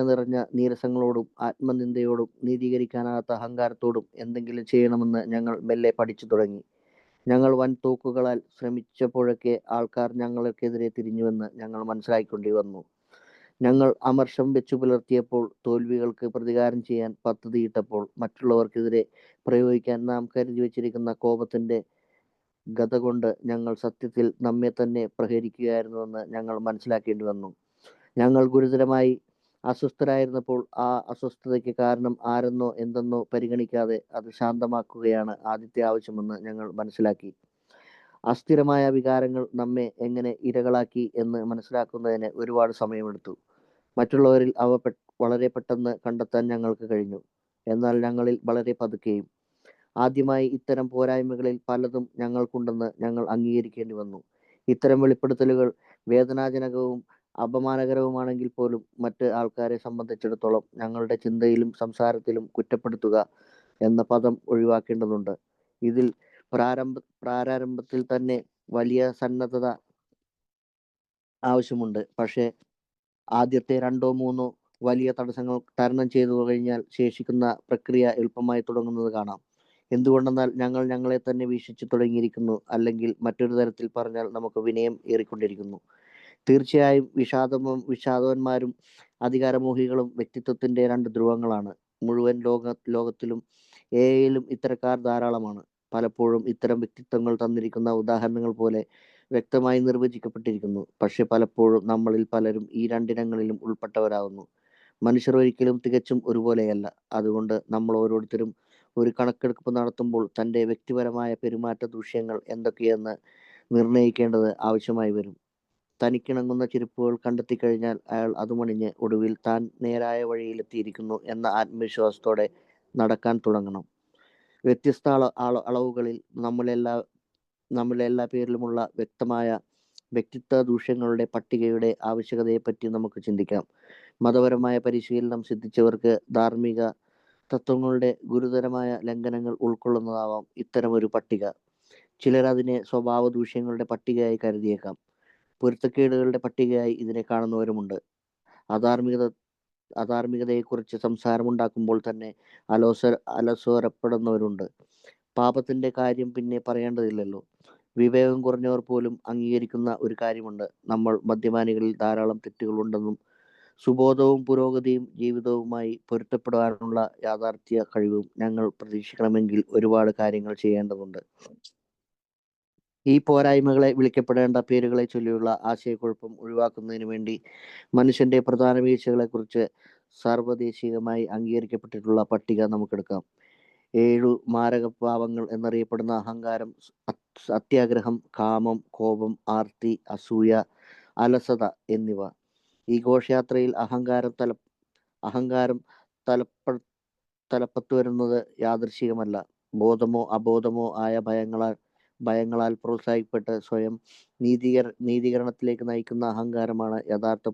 നിറഞ്ഞ നീരസങ്ങളോടും ആത്മനിന്ദയോടും നീതീകരിക്കാനാകാത്ത അഹങ്കാരത്തോടും എന്തെങ്കിലും ചെയ്യണമെന്ന് ഞങ്ങൾ മെല്ലെ പഠിച്ചു തുടങ്ങി. ഞങ്ങൾ വൻ തോക്കുകളാൽ ശ്രമിച്ചപ്പോഴൊക്കെ ആൾക്കാർ ഞങ്ങൾക്കെതിരെ തിരിഞ്ഞുവെന്ന് ഞങ്ങൾ മനസ്സിലാക്കിക്കൊണ്ടേ വന്നു. ഞങ്ങൾ അമർഷം വെച്ചു പുലർത്തിയപ്പോൾ, തോൽവികൾക്ക് പ്രതികാരം ചെയ്യാൻ പദ്ധതിയിട്ടപ്പോൾ, മറ്റുള്ളവർക്കെതിരെ പ്രയോഗിക്കാൻ നാം കരുതി വച്ചിരിക്കുന്ന കോപത്തിന്റെ ഗത കൊണ്ട് ഞങ്ങൾ സത്യത്തിൽ നമ്മെ തന്നെ പ്രഹരിക്കുകയായിരുന്നുവെന്ന് ഞങ്ങൾ മനസ്സിലാക്കേണ്ടി വന്നു. ഞങ്ങൾ ഗുരുതരമായി അസ്വസ്ഥരായിരുന്നപ്പോൾ ആ അസ്വസ്ഥതയ്ക്ക് കാരണം ആരെന്നോ എന്തെന്നോ പരിഗണിക്കാതെ അത് ശാന്തമാക്കുകയാണ് ആദ്യത്തെ ആവശ്യമെന്ന് ഞങ്ങൾ മനസ്സിലാക്കി. അസ്ഥിരമായ വികാരങ്ങൾ നമ്മെ എങ്ങനെ ഇരകളാക്കി എന്ന് മനസ്സിലാക്കുന്നതിന് ഒരുപാട് സമയമെടുത്തു. മറ്റുള്ളവരിൽ അവ വളരെ പെട്ടെന്ന് കണ്ടെത്താൻ ഞങ്ങൾക്ക് കഴിഞ്ഞു. എന്നാൽ ഞങ്ങളിൽ വളരെ പതുക്കെയും. ആദ്യമായി ഇത്തരം പോരായ്മകളിൽ പലതും ഞങ്ങൾക്കുണ്ടെന്ന് ഞങ്ങൾ അംഗീകരിക്കേണ്ടി വന്നു. ഇത്തരം വെളിപ്പെടുത്തലുകൾ വേദനാജനകവും അപമാനകരവുമാണെങ്കിൽ പോലും മറ്റ് ആൾക്കാരെ സംബന്ധിച്ചിടത്തോളം ഞങ്ങളുടെ ചിന്തയിലും സംസാരത്തിലും കുറ്റപ്പെടുത്തുക എന്ന പദം ഒഴിവാക്കേണ്ടതുണ്ട്. ഇതിൽ പ്രാരംഭത്തിൽ തന്നെ വലിയ സന്നദ്ധത ആവശ്യമുണ്ട്. പക്ഷേ ആദ്യത്തെ 2 3 വലിയ തടസ്സങ്ങൾ തരണം ചെയ്തു കഴിഞ്ഞാൽ ശേഷിക്കുന്ന പ്രക്രിയ എളുപ്പമായി തുടങ്ങുന്നത് കാണാം. എന്തുകൊണ്ടെന്നാൽ ഞങ്ങൾ ഞങ്ങളെ തന്നെ വീക്ഷിച്ചു തുടങ്ങിയിരിക്കുന്നു. അല്ലെങ്കിൽ മറ്റൊരു തരത്തിൽ പറഞ്ഞാൽ നമുക്ക് വിനയം ഏറിക്കൊണ്ടിരിക്കുന്നു. തീർച്ചയായും വിഷാദവന്മാരും അധികാരമോഹികളും വ്യക്തിത്വത്തിന്റെ 2 ധ്രുവങ്ങളാണ്. മുഴുവൻ ലോകത്തിലും എയിലും ഇത്തരക്കാർ ധാരാളമാണ്. പലപ്പോഴും ഇത്തരം വ്യക്തിത്വങ്ങൾ തന്നിരിക്കുന്ന ഉദാഹരണങ്ങൾ പോലെ വ്യക്തമായി നിർവചിക്കപ്പെട്ടിരിക്കുന്നു. പക്ഷെ പലപ്പോഴും നമ്മളിൽ പലരും ഈ 2 ഇനങ്ങളിലും ഉൾപ്പെട്ടവരാകുന്നു. മനുഷ്യർ ഒരിക്കലും തികച്ചും ഒരുപോലെയല്ല. അതുകൊണ്ട് നമ്മൾ ഓരോരുത്തരും ഒരു കണക്കെടുപ്പ് നടത്തുമ്പോൾ തൻ്റെ വ്യക്തിപരമായ പെരുമാറ്റ ദൂഷ്യങ്ങൾ എന്തൊക്കെയെന്ന് നിർണ്ണയിക്കേണ്ടത് ആവശ്യമായി വരും. തനിക്കിണങ്ങുന്ന ചെരുപ്പുകൾ കണ്ടെത്തിക്കഴിഞ്ഞാൽ അയാൾ അതുമണിഞ്ഞ് ഒടുവിൽ താൻ നേരായ വഴിയിലെത്തിയിരിക്കുന്നു എന്ന ആത്മവിശ്വാസത്തോടെ നടക്കാൻ തുടങ്ങണം. വ്യത്യസ്ത അളവുകളിൽ നമ്മളെല്ലാ പേരിലുമുള്ള വ്യക്തമായ വ്യക്തിത്വ ദൂഷ്യങ്ങളുടെ പട്ടികയുടെ ആവശ്യകതയെപ്പറ്റി നമുക്ക് ചിന്തിക്കാം. മതപരമായ പരിശീലനം സിദ്ധിച്ചവർക്ക് ധാർമ്മിക തത്വങ്ങളുടെ ഗുരുതരമായ ലംഘനങ്ങൾ ഉൾക്കൊള്ളുന്നതാവാം ഇത്തരമൊരു പട്ടിക. ചിലർ അതിനെ സ്വഭാവ ദൂഷ്യങ്ങളുടെ പട്ടികയായി കരുതിയേക്കാം. പൊരുത്തക്കേടുകളുടെ പട്ടികയായി ഇതിനെ കാണുന്നവരുമുണ്ട്. അധാർമികതയെക്കുറിച്ച് സംസാരമുണ്ടാക്കുമ്പോൾ തന്നെ അലസോരപ്പെടുന്നവരുണ്ട്. പാപത്തിന്റെ കാര്യം പിന്നെ പറയേണ്ടതില്ലല്ലോ. വിവേകം കുറഞ്ഞവർ പോലും അംഗീകരിക്കുന്ന ഒരു കാര്യമുണ്ട്. നമ്മൾ മദ്യപാനികളിൽ ധാരാളം തെറ്റുകളുണ്ടെന്നും സുബോധവും പുരോഗതിയും ജീവിതവുമായി പൊരുത്തപ്പെടാനുള്ള യാഥാർത്ഥ്യ കഴിവും ഞങ്ങൾ പ്രതീക്ഷിക്കണമെങ്കിൽ ഒരുപാട് കാര്യങ്ങൾ ചെയ്യേണ്ടതുണ്ട്. ഈ പോരായ്മകളെ വിളിക്കപ്പെടേണ്ട പേരുകളെ ചൊല്ലിയുള്ള ആശയക്കുഴപ്പം ഒഴിവാക്കുന്നതിന് വേണ്ടി മനുഷ്യന്റെ പ്രധാന വീഴ്ചകളെക്കുറിച്ച് സാർവദേശികമായി അംഗീകരിക്കപ്പെട്ടിട്ടുള്ള പട്ടിക നമുക്കെടുക്കാം. 7 മാരകപാപങ്ങൾ എന്നറിയപ്പെടുന്ന അഹങ്കാരം, അത്യാഗ്രഹം, കാമം, കോപം, ആർത്തി, അസൂയ, അലസത എന്നിവ. ഈ ഘോഷയാത്രയിൽ അഹങ്കാരം തലപ്പത്ത് വരുന്നത് യാദൃശ്ചികമല്ല. ബോധമോ അബോധമോ ആയ ഭയങ്ങളാൽ പ്രോത്സാഹിക്കപ്പെട്ട് സ്വയം നീതീകരണത്തിലേക്ക് നയിക്കുന്ന അഹങ്കാരമാണ് യഥാർത്ഥ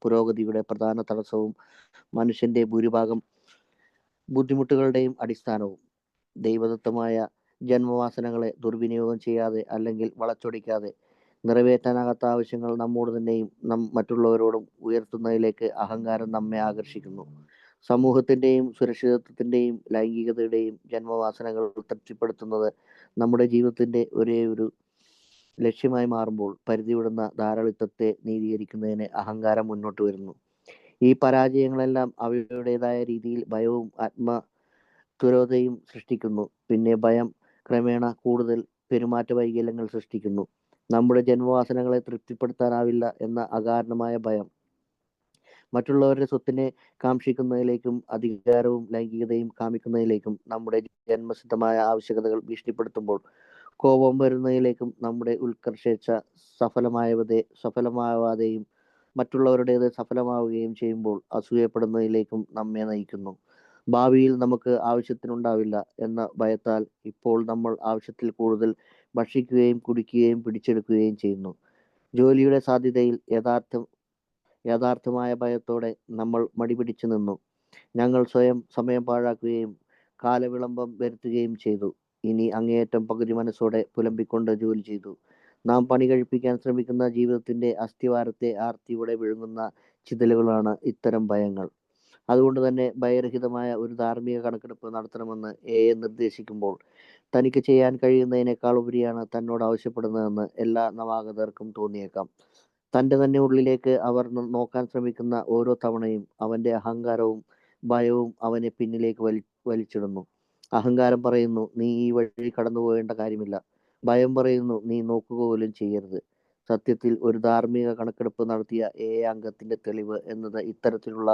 പുരോഗതിയുടെ പ്രധാന തടസ്സവും മനുഷ്യന്റെ ഭൂരിഭാഗം ബുദ്ധിമുട്ടുകളുടെയും അടിസ്ഥാനവും. ദൈവദത്തമായ ജന്മവാസനകളെ ദുർവിനിയോഗം ചെയ്യാതെ അല്ലെങ്കിൽ വളച്ചൊടിക്കാതെ നിറവേറ്റാനാകാത്ത ആവശ്യങ്ങൾ നമ്മോട് തന്നെയും മറ്റുള്ളവരോടും ഉയർത്തുന്നതിലേക്ക് അഹങ്കാരം നമ്മെ ആകർഷിക്കുന്നു. സമൂഹത്തിന്റെയും സുരക്ഷിതത്വത്തിന്റെയും ലൈംഗികതയുടെയും ജന്മവാസനകൾ തൃപ്തിപ്പെടുത്തുന്നത് നമ്മുടെ ജീവിതത്തിന്റെ ഒരേ ഒരു ലക്ഷ്യമായി മാറുമ്പോൾ പരിധിവിടുന്ന ധാരാളിത്തത്തെ നീതീകരിക്കുന്നതിന് അഹങ്കാരം മുന്നോട്ട് വരുന്നു. ഈ പരാജയങ്ങളെല്ലാം അവയുടേതായ രീതിയിൽ ഭയവും ആത്മതുരതയും സൃഷ്ടിക്കുന്നു. പിന്നെ ഭയം ക്രമേണ കൂടുതൽ പെരുമാറ്റ വൈകല്യങ്ങൾ സൃഷ്ടിക്കുന്നു. നമ്മുടെ ജന്മവാസനകളെ തൃപ്തിപ്പെടുത്താനാവില്ല എന്ന അകാരണമായ ഭയം മറ്റുള്ളവരുടെ സ്വത്തിനെ കാക്ഷിക്കുന്നതിലേക്കും അധികാരവും ലൈംഗികതയും കാമിക്കുന്നതിലേക്കും നമ്മുടെ ജന്മസിദ്ധമായ ആവശ്യകതകൾ ഭീഷണിപ്പെടുത്തുമ്പോൾ കോപം വരുന്നതിലേക്കും നമ്മുടെ ഉത്കർഷേച്ഛ സഫലമാവാതെയും മറ്റുള്ളവരുടേത് സഫലമാവുകയും ചെയ്യുമ്പോൾ അസൂയപ്പെടുന്നതിലേക്കും നമ്മെ നയിക്കുന്നു. ഭാവിയിൽ നമുക്ക് ആവശ്യത്തിനുണ്ടാവില്ല എന്ന ഭയത്താൽ ഇപ്പോൾ നമ്മൾ ആവശ്യത്തിൽ കൂടുതൽ ഭക്ഷിക്കുകയും കുടിക്കുകയും പിടിച്ചെടുക്കുകയും ചെയ്യുന്നു. ജോലിയുടെ സാധ്യതയിൽ യഥാർത്ഥമായ ഭയത്തോടെ നമ്മൾ മടിപിടിച്ചു നിന്നു. ഞങ്ങൾ സ്വയം സമയം പാഴാക്കുകയും കാലവിളംബം വരുത്തുകയും ചെയ്തു. ഇനി അങ്ങേയറ്റം പകുതി മനസ്സോടെ പുലമ്പിക്കൊണ്ട് ജോലി ചെയ്തു. നാം പണി കഴിപ്പിക്കാൻ ശ്രമിക്കുന്ന ജീവിതത്തിന്റെ അസ്ഥിവാരത്തെ ആർത്തിയോടെ വിഴുങ്ങുന്ന ചിതലുകളാണ് ഇത്തരം ഭയങ്ങൾ. അതുകൊണ്ട് തന്നെ ഭയരഹിതമായ ഒരു ധാർമ്മിക കണക്കെടുപ്പ് നടത്തണമെന്ന് നിർദ്ദേശിക്കുമ്പോൾ തനിക്ക് ചെയ്യാൻ കഴിയുന്നതിനേക്കാൾ ഉപരിയാണ് തന്നോട് ആവശ്യപ്പെടുന്നതെന്ന് എല്ലാ നവാഗതർക്കും തോന്നിയേക്കാം. തൻ്റെ തന്നെ ഉള്ളിലേക്ക് അവർ നോക്കാൻ ശ്രമിക്കുന്ന ഓരോ തവണയും അവൻ്റെ അഹങ്കാരവും ഭയവും അവനെ പിന്നിലേക്ക് വലിച്ചിടുന്നു. അഹങ്കാരം പറയുന്നു, നീ ഈ വഴി കടന്നു പോകേണ്ട കാര്യമില്ല. ഭയം പറയുന്നു, നീ നോക്കുക പോലും ചെയ്യരുത്. സത്യത്തിൽ ഒരു ധാർമ്മിക കണക്കെടുപ്പ് നടത്തിയ അംഗത്തിന്റെ തെളിവ് എന്നത് ഇത്തരത്തിലുള്ള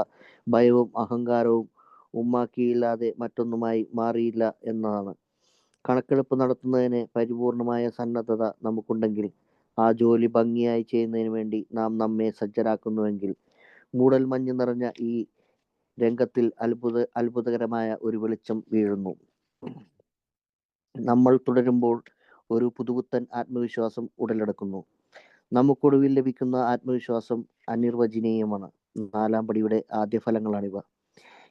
ഭയവും അഹങ്കാരവും ഉമ്മാക്കിയില്ലാതെ മറ്റൊന്നുമായി മാറിയില്ല എന്നതാണ്. കണക്കെടുപ്പ് നടത്തുന്നതിന് പരിപൂർണമായ സന്നദ്ധത നമുക്കുണ്ടെങ്കിൽ, ആ ജോലി ഭംഗിയായി ചെയ്യുന്നതിന് വേണ്ടി നാം നമ്മെ സജ്ജരാക്കുന്നുവെങ്കിൽ, മൂടൽമഞ്ഞ് നിറഞ്ഞ ഈ രംഗത്തിൽ അത്ഭുതകരമായ ഒരു വെളിച്ചം വീഴുന്നു. നമ്മൾ തുടരുമ്പോൾ ഒരു പുതുപുത്തൻ ആത്മവിശ്വാസം ഉടലെടുക്കുന്നു. നമുക്കൊടുവിൽ ലഭിക്കുന്ന ആത്മവിശ്വാസം അനിർവചനീയമാണ്. 4-ാം പടിയുടെ ആദ്യ ഫലങ്ങളാണിവ.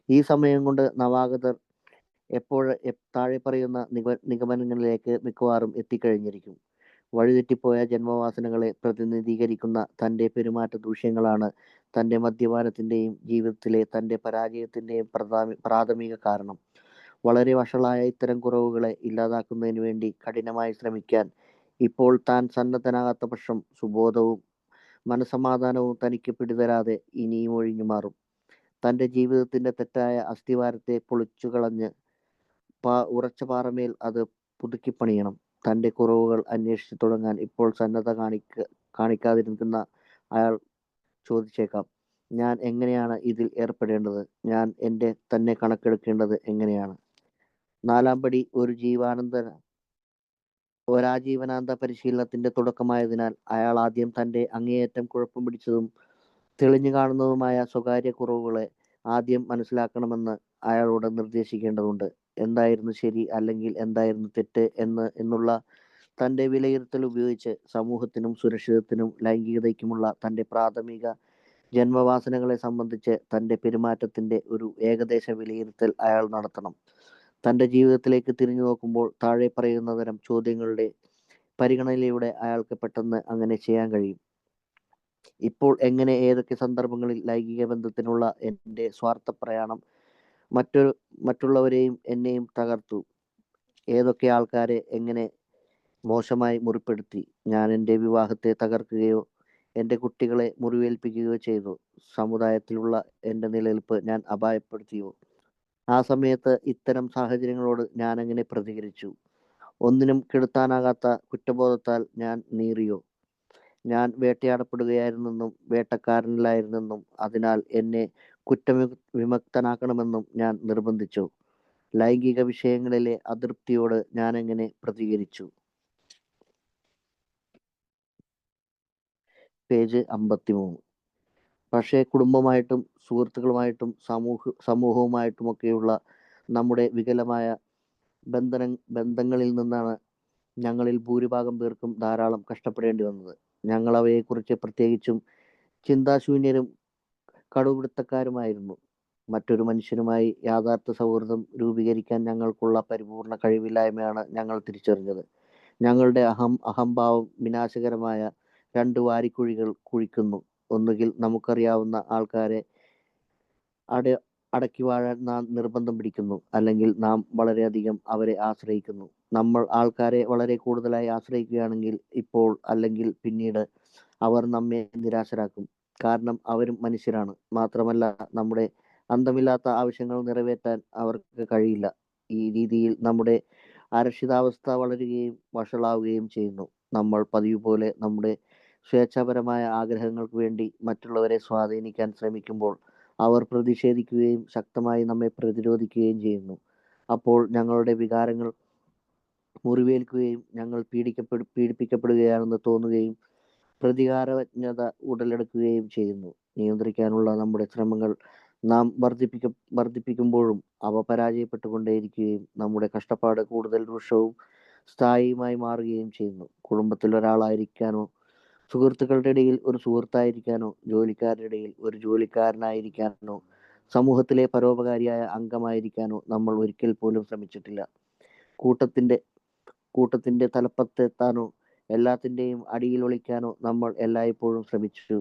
ഈ സമയം കൊണ്ട് നവാഗതർ താഴെ പറയുന്ന നിഗമനങ്ങളിലേക്ക് മിക്കവാറും എത്തിക്കഴിഞ്ഞിരിക്കും. വഴിതെറ്റിപ്പോയ ജന്മവാസനകളെ പ്രതിനിധീകരിക്കുന്ന തൻ്റെ പെരുമാറ്റ ദൂഷ്യങ്ങളാണ് തൻ്റെ മദ്യപാനത്തിൻ്റെയും ജീവിതത്തിലെ തൻ്റെ പരാജയത്തിൻ്റെയും പ്രാഥമിക കാരണം. വളരെ വഷളായ ഇത്തരം കുറവുകളെ ഇല്ലാതാക്കുന്നതിന് വേണ്ടി കഠിനമായി ശ്രമിക്കാൻ ഇപ്പോൾ താൻ സന്നദ്ധനാകാത്ത പക്ഷം സുബോധവും മനസമാധാനവും തനിക്ക് പിടിതരാതെ ഇനിയും ഒഴിഞ്ഞു മാറും. തൻ്റെ ജീവിതത്തിൻ്റെ തെറ്റായ അസ്ഥിവാരത്തെ പൊളിച്ചു കളഞ്ഞ് ഉറച്ച പാറമേൽ അത് പുതുക്കിപ്പണിയണം. തൻ്റെ കുറവുകൾ അന്വേഷിച്ചു തുടങ്ങാൻ ഇപ്പോൾ സന്നദ്ധ കാണിക്കാതിരിക്കുന്ന അയാൾ ചോദിച്ചേക്കാം, ഞാൻ എങ്ങനെയാണ് ഇതിൽ ഏർപ്പെടേണ്ടത്? ഞാൻ എൻ്റെ തന്നെ കണക്കെടുക്കേണ്ടത് എങ്ങനെയാണ്? 4-ാം പടി ഒരാജീവനാന്ത പരിശീലനത്തിന്റെ തുടക്കമായതിനാൽ അയാൾ ആദ്യം തൻ്റെ അങ്ങേയറ്റം കുഴപ്പം പിടിച്ചതും തെളിഞ്ഞു കാണുന്നതുമായ സ്വകാര്യ കുറവുകളെ ആദ്യം മനസ്സിലാക്കണമെന്ന് അയാളോട് നിർദ്ദേശിക്കേണ്ടതുണ്ട്. എന്തായിരുന്നു ശരി അല്ലെങ്കിൽ എന്തായിരുന്നു തെറ്റ് എന്നുള്ള തൻ്റെ വിലയിരുത്തൽ ഉപയോഗിച്ച് സമൂഹത്തിനും സുരക്ഷിതത്തിനും ലൈംഗികതയ്ക്കുമുള്ള തൻ്റെ പ്രാഥമിക ജന്മവാസനകളെ സംബന്ധിച്ച് തൻ്റെ പെരുമാറ്റത്തിൻ്റെ ഒരു ഏകദേശ വിലയിരുത്തൽ അയാൾ നടത്തണം. തൻ്റെ ജീവിതത്തിലേക്ക് തിരിഞ്ഞു നോക്കുമ്പോൾ താഴെ പറയുന്ന തരം ചോദ്യങ്ങളുടെ പരിഗണനയിലൂടെ അയാൾക്ക് പെട്ടെന്ന് അങ്ങനെ ചെയ്യാൻ കഴിയും. ഇപ്പോൾ എങ്ങനെ, ഏതൊക്കെ സന്ദർഭങ്ങളിൽ ലൈംഗിക ബന്ധത്തിനുള്ള എൻ്റെ സ്വാർത്ഥ പ്രയാണം മറ്റുള്ളവരെയും എന്നെയും തകർത്തു? ഏതൊക്കെ ആൾക്കാരെ എങ്ങനെ മോശമായി മുറിപ്പെടുത്തി? ഞാൻ എൻ്റെ വിവാഹത്തെ തകർക്കുകയോ എൻ്റെ കുട്ടികളെ മുറിവേൽപ്പിക്കുകയോ ചെയ്തു? സമുദായത്തിലുള്ള എൻ്റെ നിലനിൽപ്പ് ഞാൻ അപായപ്പെടുത്തിയോ? ആ സമയത്ത് ഇത്തരം സാഹചര്യങ്ങളോട് ഞാൻ എങ്ങനെ പ്രതികരിച്ചു? ഒന്നിനും കെടുത്താനാകാത്ത കുറ്റബോധത്താൽ ഞാൻ നീറിയോ? ഞാൻ വേട്ടയാടപ്പെടുകയായിരുന്നെന്നും വേട്ടക്കാരനിലായിരുന്നെന്നും അതിനാൽ എന്നെ കുറ്റവിമുക്തനാക്കണമെന്നും ഞാൻ നിർബന്ധിച്ചു? ലൈംഗിക വിഷയങ്ങളിലെ അതൃപ്തിയോട് ഞാൻ എങ്ങനെ പ്രതികരിച്ചു? പേജ് 53. പക്ഷേ കുടുംബമായിട്ടും സുഹൃത്തുക്കളുമായിട്ടും സമൂഹവുമായിട്ടുമൊക്കെയുള്ള നമ്മുടെ വികലമായ ബന്ധങ്ങളിൽ നിന്നാണ് ഞങ്ങളിൽ ഭൂരിഭാഗം പേർക്കും ധാരാളം കഷ്ടപ്പെടേണ്ടി വന്നത്. ഞങ്ങൾ അവയെക്കുറിച്ച് പ്രത്യേകിച്ചും ചിന്താശൂന്യരും കടുപിടുത്തക്കാരുമായിരുന്നു. മറ്റൊരു മനുഷ്യനുമായി യാഥാർത്ഥ സൗഹൃദം രൂപീകരിക്കാൻ ഞങ്ങൾക്കുള്ള പരിപൂർണ കഴിവില്ലായ്മയാണ് ഞങ്ങൾ തിരിച്ചറിഞ്ഞത്. ഞങ്ങളുടെ അഹംഭാവം വിനാശകരമായ 2 വാരിക്കുഴികൾ കുഴിക്കുന്നു. ഒന്നുകിൽ നമുക്കറിയാവുന്ന ആൾക്കാരെ അടക്കി വാഴാൻ നാം നിർബന്ധം പിടിക്കുന്നു, അല്ലെങ്കിൽ നാം വളരെയധികം അവരെ ആശ്രയിക്കുന്നു. നമ്മൾ ആൾക്കാരെ വളരെ കൂടുതലായി ആശ്രയിക്കുകയാണെങ്കിൽ ഇപ്പോൾ അല്ലെങ്കിൽ പിന്നീട് അവർ നമ്മെ നിരാശരാക്കും. കാരണം അവരും മനുഷ്യരാണ്. മാത്രമല്ല, നമ്മുടെ അന്തമില്ലാത്ത ആവശ്യങ്ങൾ നിറവേറ്റാൻ അവർക്ക് കഴിയില്ല. ഈ രീതിയിൽ നമ്മുടെ അരക്ഷിതാവസ്ഥ വളരുകയും വഷളാവുകയും ചെയ്യുന്നു. നമ്മൾ പതിവ് പോലെ നമ്മുടെ സ്വേച്ഛാപരമായ ആഗ്രഹങ്ങൾക്ക് വേണ്ടി മറ്റുള്ളവരെ സ്വാധീനിക്കാൻ ശ്രമിക്കുമ്പോൾ അവർ പ്രതിഷേധിക്കുകയും ശക്തമായി നമ്മെ പ്രതിരോധിക്കുകയും ചെയ്യുന്നു. അപ്പോൾ ഞങ്ങളുടെ വികാരങ്ങൾ മുറിവേൽക്കുകയും ഞങ്ങൾ പീഡിപ്പിക്കപ്പെടുകയാണെന്ന് തോന്നുകയും പ്രതികാരജ്ഞത ഉടലെടുക്കുകയും ചെയ്യുന്നു. നിയന്ത്രിക്കാനുള്ള നമ്മുടെ ശ്രമങ്ങൾ നാം വർദ്ധിപ്പിക്കുമ്പോഴും അവ പരാജയപ്പെട്ടുകൊണ്ടേയിരിക്കുകയും നമ്മുടെ കഷ്ടപ്പാട് കൂടുതൽ രൂക്ഷവും സ്ഥായിയുമായി മാറുകയും ചെയ്യുന്നു. കുടുംബത്തിൽ ഒരാളായിരിക്കാനോ, സുഹൃത്തുക്കളുടെ ഇടയിൽ ഒരു സുഹൃത്തായിരിക്കാനോ, ജോലിക്കാരുടെ ഇടയിൽ ഒരു ജോലിക്കാരനായിരിക്കാനോ, സമൂഹത്തിലെ പരോപകാരിയായ അംഗമായിരിക്കാനോ നമ്മൾ ഒരിക്കൽ പോലും ശ്രമിച്ചിട്ടില്ല. കൂട്ടത്തിന്റെ തലപ്പത്തെത്താനോ എല്ലാത്തിൻ്റെയും അടിയിൽ ഒളിക്കാനോ നമ്മൾ എല്ലായ്പ്പോഴും ശ്രമിച്ചു.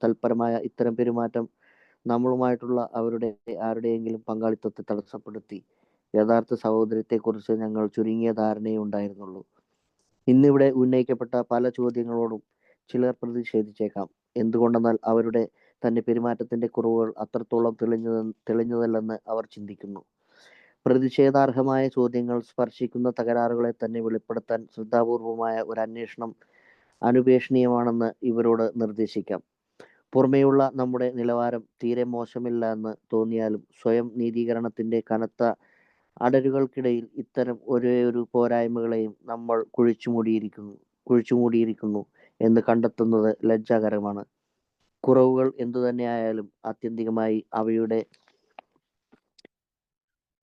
തൽപരമായ ഇത്തരം പെരുമാറ്റം നമ്മളുമായിട്ടുള്ള ആരുടെയെങ്കിലും പങ്കാളിത്തത്തെ തടസ്സപ്പെടുത്തി. യഥാർത്ഥ സഹോദര്യത്തെക്കുറിച്ച് ഞങ്ങൾ ചുരുങ്ങിയ ധാരണയേ ഉണ്ടായിരുന്നുള്ളൂ. ഇന്നിവിടെ ഉന്നയിക്കപ്പെട്ട പല ചോദ്യങ്ങളോടും ചിലർ പ്രതിഷേധിച്ചേക്കാം. എന്തുകൊണ്ടെന്നാൽ അവരുടെ തന്റെ പെരുമാറ്റത്തിന്റെ കുറവുകൾ അത്രത്തോളം തെളിഞ്ഞതല്ലെന്ന് അവർ ചിന്തിക്കുന്നു. പ്രതിഷേധാർഹമായ ചോദ്യങ്ങൾ സ്പർശിക്കുന്ന തകരാറുകളെ തന്നെ വെളിപ്പെടുത്താൻ ശ്രദ്ധാപൂർവമായ ഒരു അന്വേഷണം അനുപേക്ഷണീയമാണെന്ന് ഇവരോട് നിർദ്ദേശിക്കാം. പുറമേയുള്ള നമ്മുടെ നിലവാരം തീരെ മോശമില്ല എന്ന് തോന്നിയാലും സ്വയം നീതീകരണത്തിന്റെ കനത്ത അടരുകൾക്കിടയിൽ ഇത്തരം ഒരേയൊരു പോരായ്മകളെയും നമ്മൾ കുഴിച്ചുമൂടിയിരിക്കുന്നു എന്ന് കണ്ടെത്തുന്നത് ലജ്ജാകരമാണ്. കുറവുകൾ എന്തുതന്നെയായാലും ആത്യന്തികമായി അവയുടെ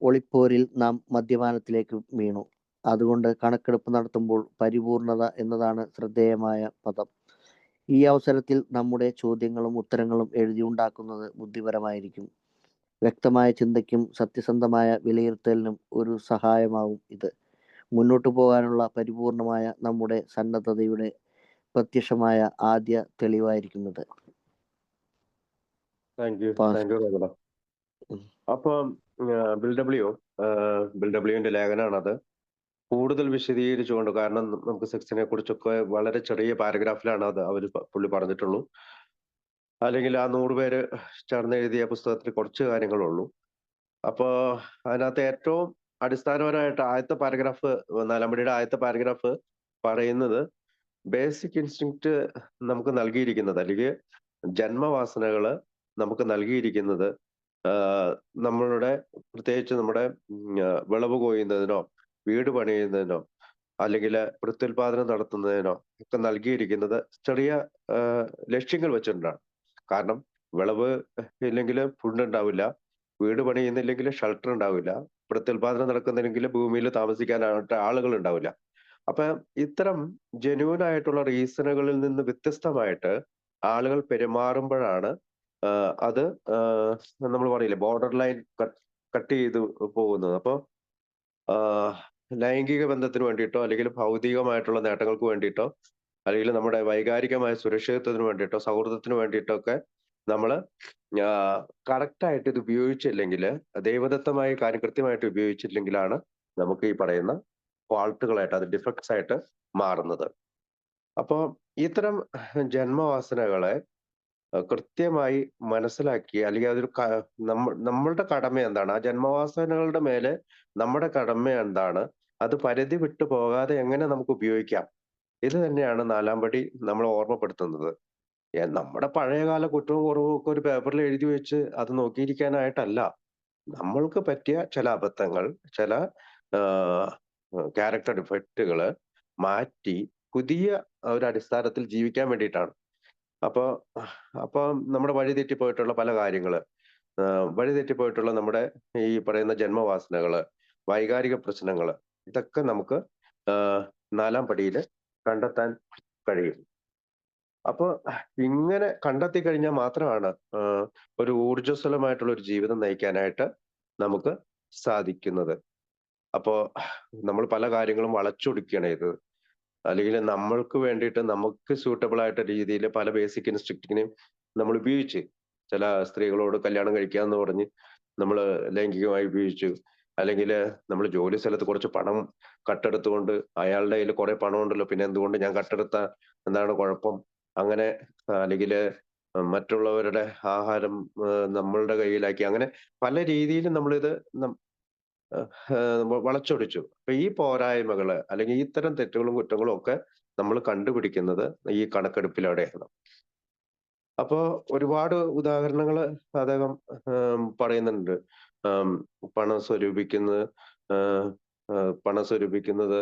ഒളിപ്പോരിൽ നാം മദ്യപാനത്തിലേക്ക് വീണു. അതുകൊണ്ട് കണക്കെടുപ്പ് നടത്തുമ്പോൾ പരിപൂർണത എന്നതാണ് ശ്രദ്ധേയമായ പദം. ഈ അവസരത്തിൽ നമ്മുടെ ചോദ്യങ്ങളും ഉത്തരങ്ങളും എഴുതിയുണ്ടാക്കുന്നത് ബുദ്ധിപരമായിരിക്കും. വ്യക്തമായ ചിന്തയ്ക്കും സത്യസന്ധമായ വിലയിരുത്തലിനും ഒരു സഹായമാവും ഇത്. മുന്നോട്ടു പോകാനുള്ള പരിപൂർണമായ നമ്മുടെ സന്നദ്ധതയുടെ പ്രത്യക്ഷമായ ആദ്യ തെളിവായിരിക്കുന്നത്. Thank you റോബിന. അപ്പം ബിൽ ഡബ്ല്യുവിന്റെ ലേഖനമാണത്. കൂടുതൽ വിശദീകരിച്ചുകൊണ്ട്, കാരണം നമുക്ക് സെക്സിനെ കുറിച്ചൊക്കെ വളരെ ചെറിയ പാരഗ്രാഫിലാണ് അത് പുള്ളി പറഞ്ഞിട്ടുള്ളൂ. അല്ലെങ്കിൽ ആ 100 പേര് ചേർന്ന് എഴുതിയ പുസ്തകത്തിൽ കുറച്ച് കാര്യങ്ങളുള്ളൂ. അപ്പോ അതിനകത്ത് ഏറ്റവും അടിസ്ഥാനപരമായിട്ട് ആദ്യത്തെ പാരഗ്രാഫ്, 4-ാം പടിയുടെ ആദ്യത്തെ പാരഗ്രാഫ് പറയുന്നത് ബേസിക് ഇൻസ്റ്റിങ്ക്റ്റ് നമുക്ക് നൽകിയിരിക്കുന്നത്, അല്ലെങ്കിൽ ജന്മവാസനകള് നമുക്ക് നൽകിയിരിക്കുന്നത് നമ്മളുടെ, പ്രത്യേകിച്ച് നമ്മുടെ വിളവ് കൊയ്യുന്നതിനോ വീട് പണിയുന്നതിനോ അല്ലെങ്കിൽ പ്രത്യുൽപാദനം നടത്തുന്നതിനോ ഒക്കെ നൽകിയിരിക്കുന്നത് ചെറിയ ലക്ഷ്യങ്ങൾ വെച്ചിട്ടാണ്. കാരണം വിളവ് ഇല്ലെങ്കിൽ ഫുഡ് ഉണ്ടാവില്ല, വീട് പണിയുന്നില്ലെങ്കിൽ ഷെൽട്ടർ ഉണ്ടാവില്ല, പ്രത്യുൽപാദനം നടക്കുന്നില്ലെങ്കിൽ ഭൂമിയിൽ താമസിക്കാനായിട്ട് ആളുകൾ ഉണ്ടാവില്ല. അപ്പൊ ഇത്തരം ജെന്യൂൻ ആയിട്ടുള്ള റീസണുകളിൽ നിന്ന് വ്യത്യസ്തമായിട്ട് ആളുകൾ പെരുമാറുമ്പോഴാണ് അത് നമ്മൾ പറയില്ലേ ബോർഡർ ലൈൻ കട്ട് ചെയ്ത് പോകുന്നത്. അപ്പോ ലൈംഗിക ബന്ധത്തിന് വേണ്ടിയിട്ടോ അല്ലെങ്കിൽ ഭൗതികമായിട്ടുള്ള നേട്ടങ്ങൾക്ക് വേണ്ടിയിട്ടോ അല്ലെങ്കിൽ നമ്മുടെ വൈകാരികമായ സുരക്ഷിതത്വത്തിന് വേണ്ടിയിട്ടോ സൗഹൃദത്തിന് വേണ്ടിയിട്ടോ ഒക്കെ നമ്മൾ കറക്റ്റായിട്ട് ഇത് ഉപയോഗിച്ചില്ലെങ്കിൽ, ദൈവദത്തമായ കാര്യം കൃത്യമായിട്ട് ഉപയോഗിച്ചില്ലെങ്കിലാണ് നമുക്ക് ഈ പറയുന്ന ഫാൾട്ടുകളായിട്ട്, അത് ഡിഫക്ട്സ് ആയിട്ട് മാറുന്നത്. അപ്പോ ഇത്തരം ജന്മവാസനകളെ കൃത്യമായി മനസ്സിലാക്കി, അല്ലെങ്കിൽ അതൊരു നമ്മളുടെ കടമ എന്താണ്, ആ ജന്മവാസനകളുടെ മേലെ നമ്മുടെ കടമ എന്താണ്, അത് പരിധി വിട്ടു പോകാതെ എങ്ങനെ നമുക്ക് ഉപയോഗിക്കാം, ഇത് തന്നെയാണ് 4-ാം പടി നമ്മളെ ഓർമ്മപ്പെടുത്തുന്നത്. നമ്മുടെ പഴയകാല കുറ്റവും കുറവും ഒക്കെ ഒരു പേപ്പറിൽ എഴുതി വെച്ച് അത് നോക്കിയിരിക്കാനായിട്ടല്ല. നമ്മൾക്ക് പറ്റിയ ചില അബദ്ധങ്ങൾ, ചില ക്യാരക്ടർ ഡിഫക്റ്റുകള് മാറ്റി പുതിയ ഒരു അടിസ്ഥാനത്തിൽ ജീവിക്കാൻ വേണ്ടിയിട്ടാണ്. അപ്പൊ നമ്മുടെ വഴിതെറ്റിപ്പോയിട്ടുള്ള പല കാര്യങ്ങള്, വഴിതെറ്റിപ്പോയിട്ടുള്ള നമ്മുടെ ഈ പറയുന്ന ജന്മവാസനകള്, വൈകാരിക പ്രശ്നങ്ങള്, ഇതൊക്കെ നമുക്ക് 4-ാം പടിയിൽ കണ്ടെത്താൻ കഴിയും. അപ്പൊ ഇങ്ങനെ കണ്ടെത്തി കഴിഞ്ഞാൽ മാത്രമാണ് ഒരു ഊർജ്ജസ്വലമായിട്ടുള്ള ഒരു ജീവിതം നയിക്കാനായിട്ട് നമുക്ക് സാധിക്കുന്നത്. അപ്പോ നമ്മൾ പല കാര്യങ്ങളും വളച്ചൊടിക്കുകയാണ് ചെയ്തത്. അല്ലെങ്കിൽ നമ്മൾക്ക് വേണ്ടിയിട്ട് നമുക്ക് സ്യൂട്ടബിൾ ആയിട്ട് രീതിയിൽ പല ബേസിക് ഇൻസ്റ്റിങ്ക്റ്റിനെയും നമ്മൾ ഉപയോഗിച്ച്, ചില സ്ത്രീകളോട് കല്യാണം കഴിക്കാന്ന് പറഞ്ഞ് നമ്മൾ ലൈംഗികമായി ഉപയോഗിച്ചു. അല്ലെങ്കിൽ നമ്മൾ ജോലി സ്ഥലത്ത് കുറച്ച് പണം കട്ടെടുത്തുകൊണ്ട്, അയാളുടെ കയ്യിൽ കുറെ പണം ഉണ്ടല്ലോ, പിന്നെ എന്തുകൊണ്ട് ഞാൻ കട്ടെടുത്ത എന്താണ് കുഴപ്പം, അങ്ങനെ അല്ലെങ്കിൽ മറ്റുള്ളവരുടെ ആഹാരം നമ്മളുടെ കയ്യിലാക്കി, അങ്ങനെ പല രീതിയിലും നമ്മളിത് വളച്ചൊടിച്ചു. അപ്പൊ ഈ പോരായ്മകള് അല്ലെങ്കിൽ ഇത്തരം തെറ്റുകളും കുറ്റങ്ങളും ഒക്കെ നമ്മൾ കണ്ടുപിടിക്കുന്നത് ഈ കണക്കെടുപ്പിലൂടെയാണ്. അപ്പോ ഒരുപാട് ഉദാഹരണങ്ങള് അദ്ദേഹം പറയുന്നുണ്ട്. പണം സ്വരൂപിക്കുന്നത്, പണം സ്വരൂപിക്കുന്നത്,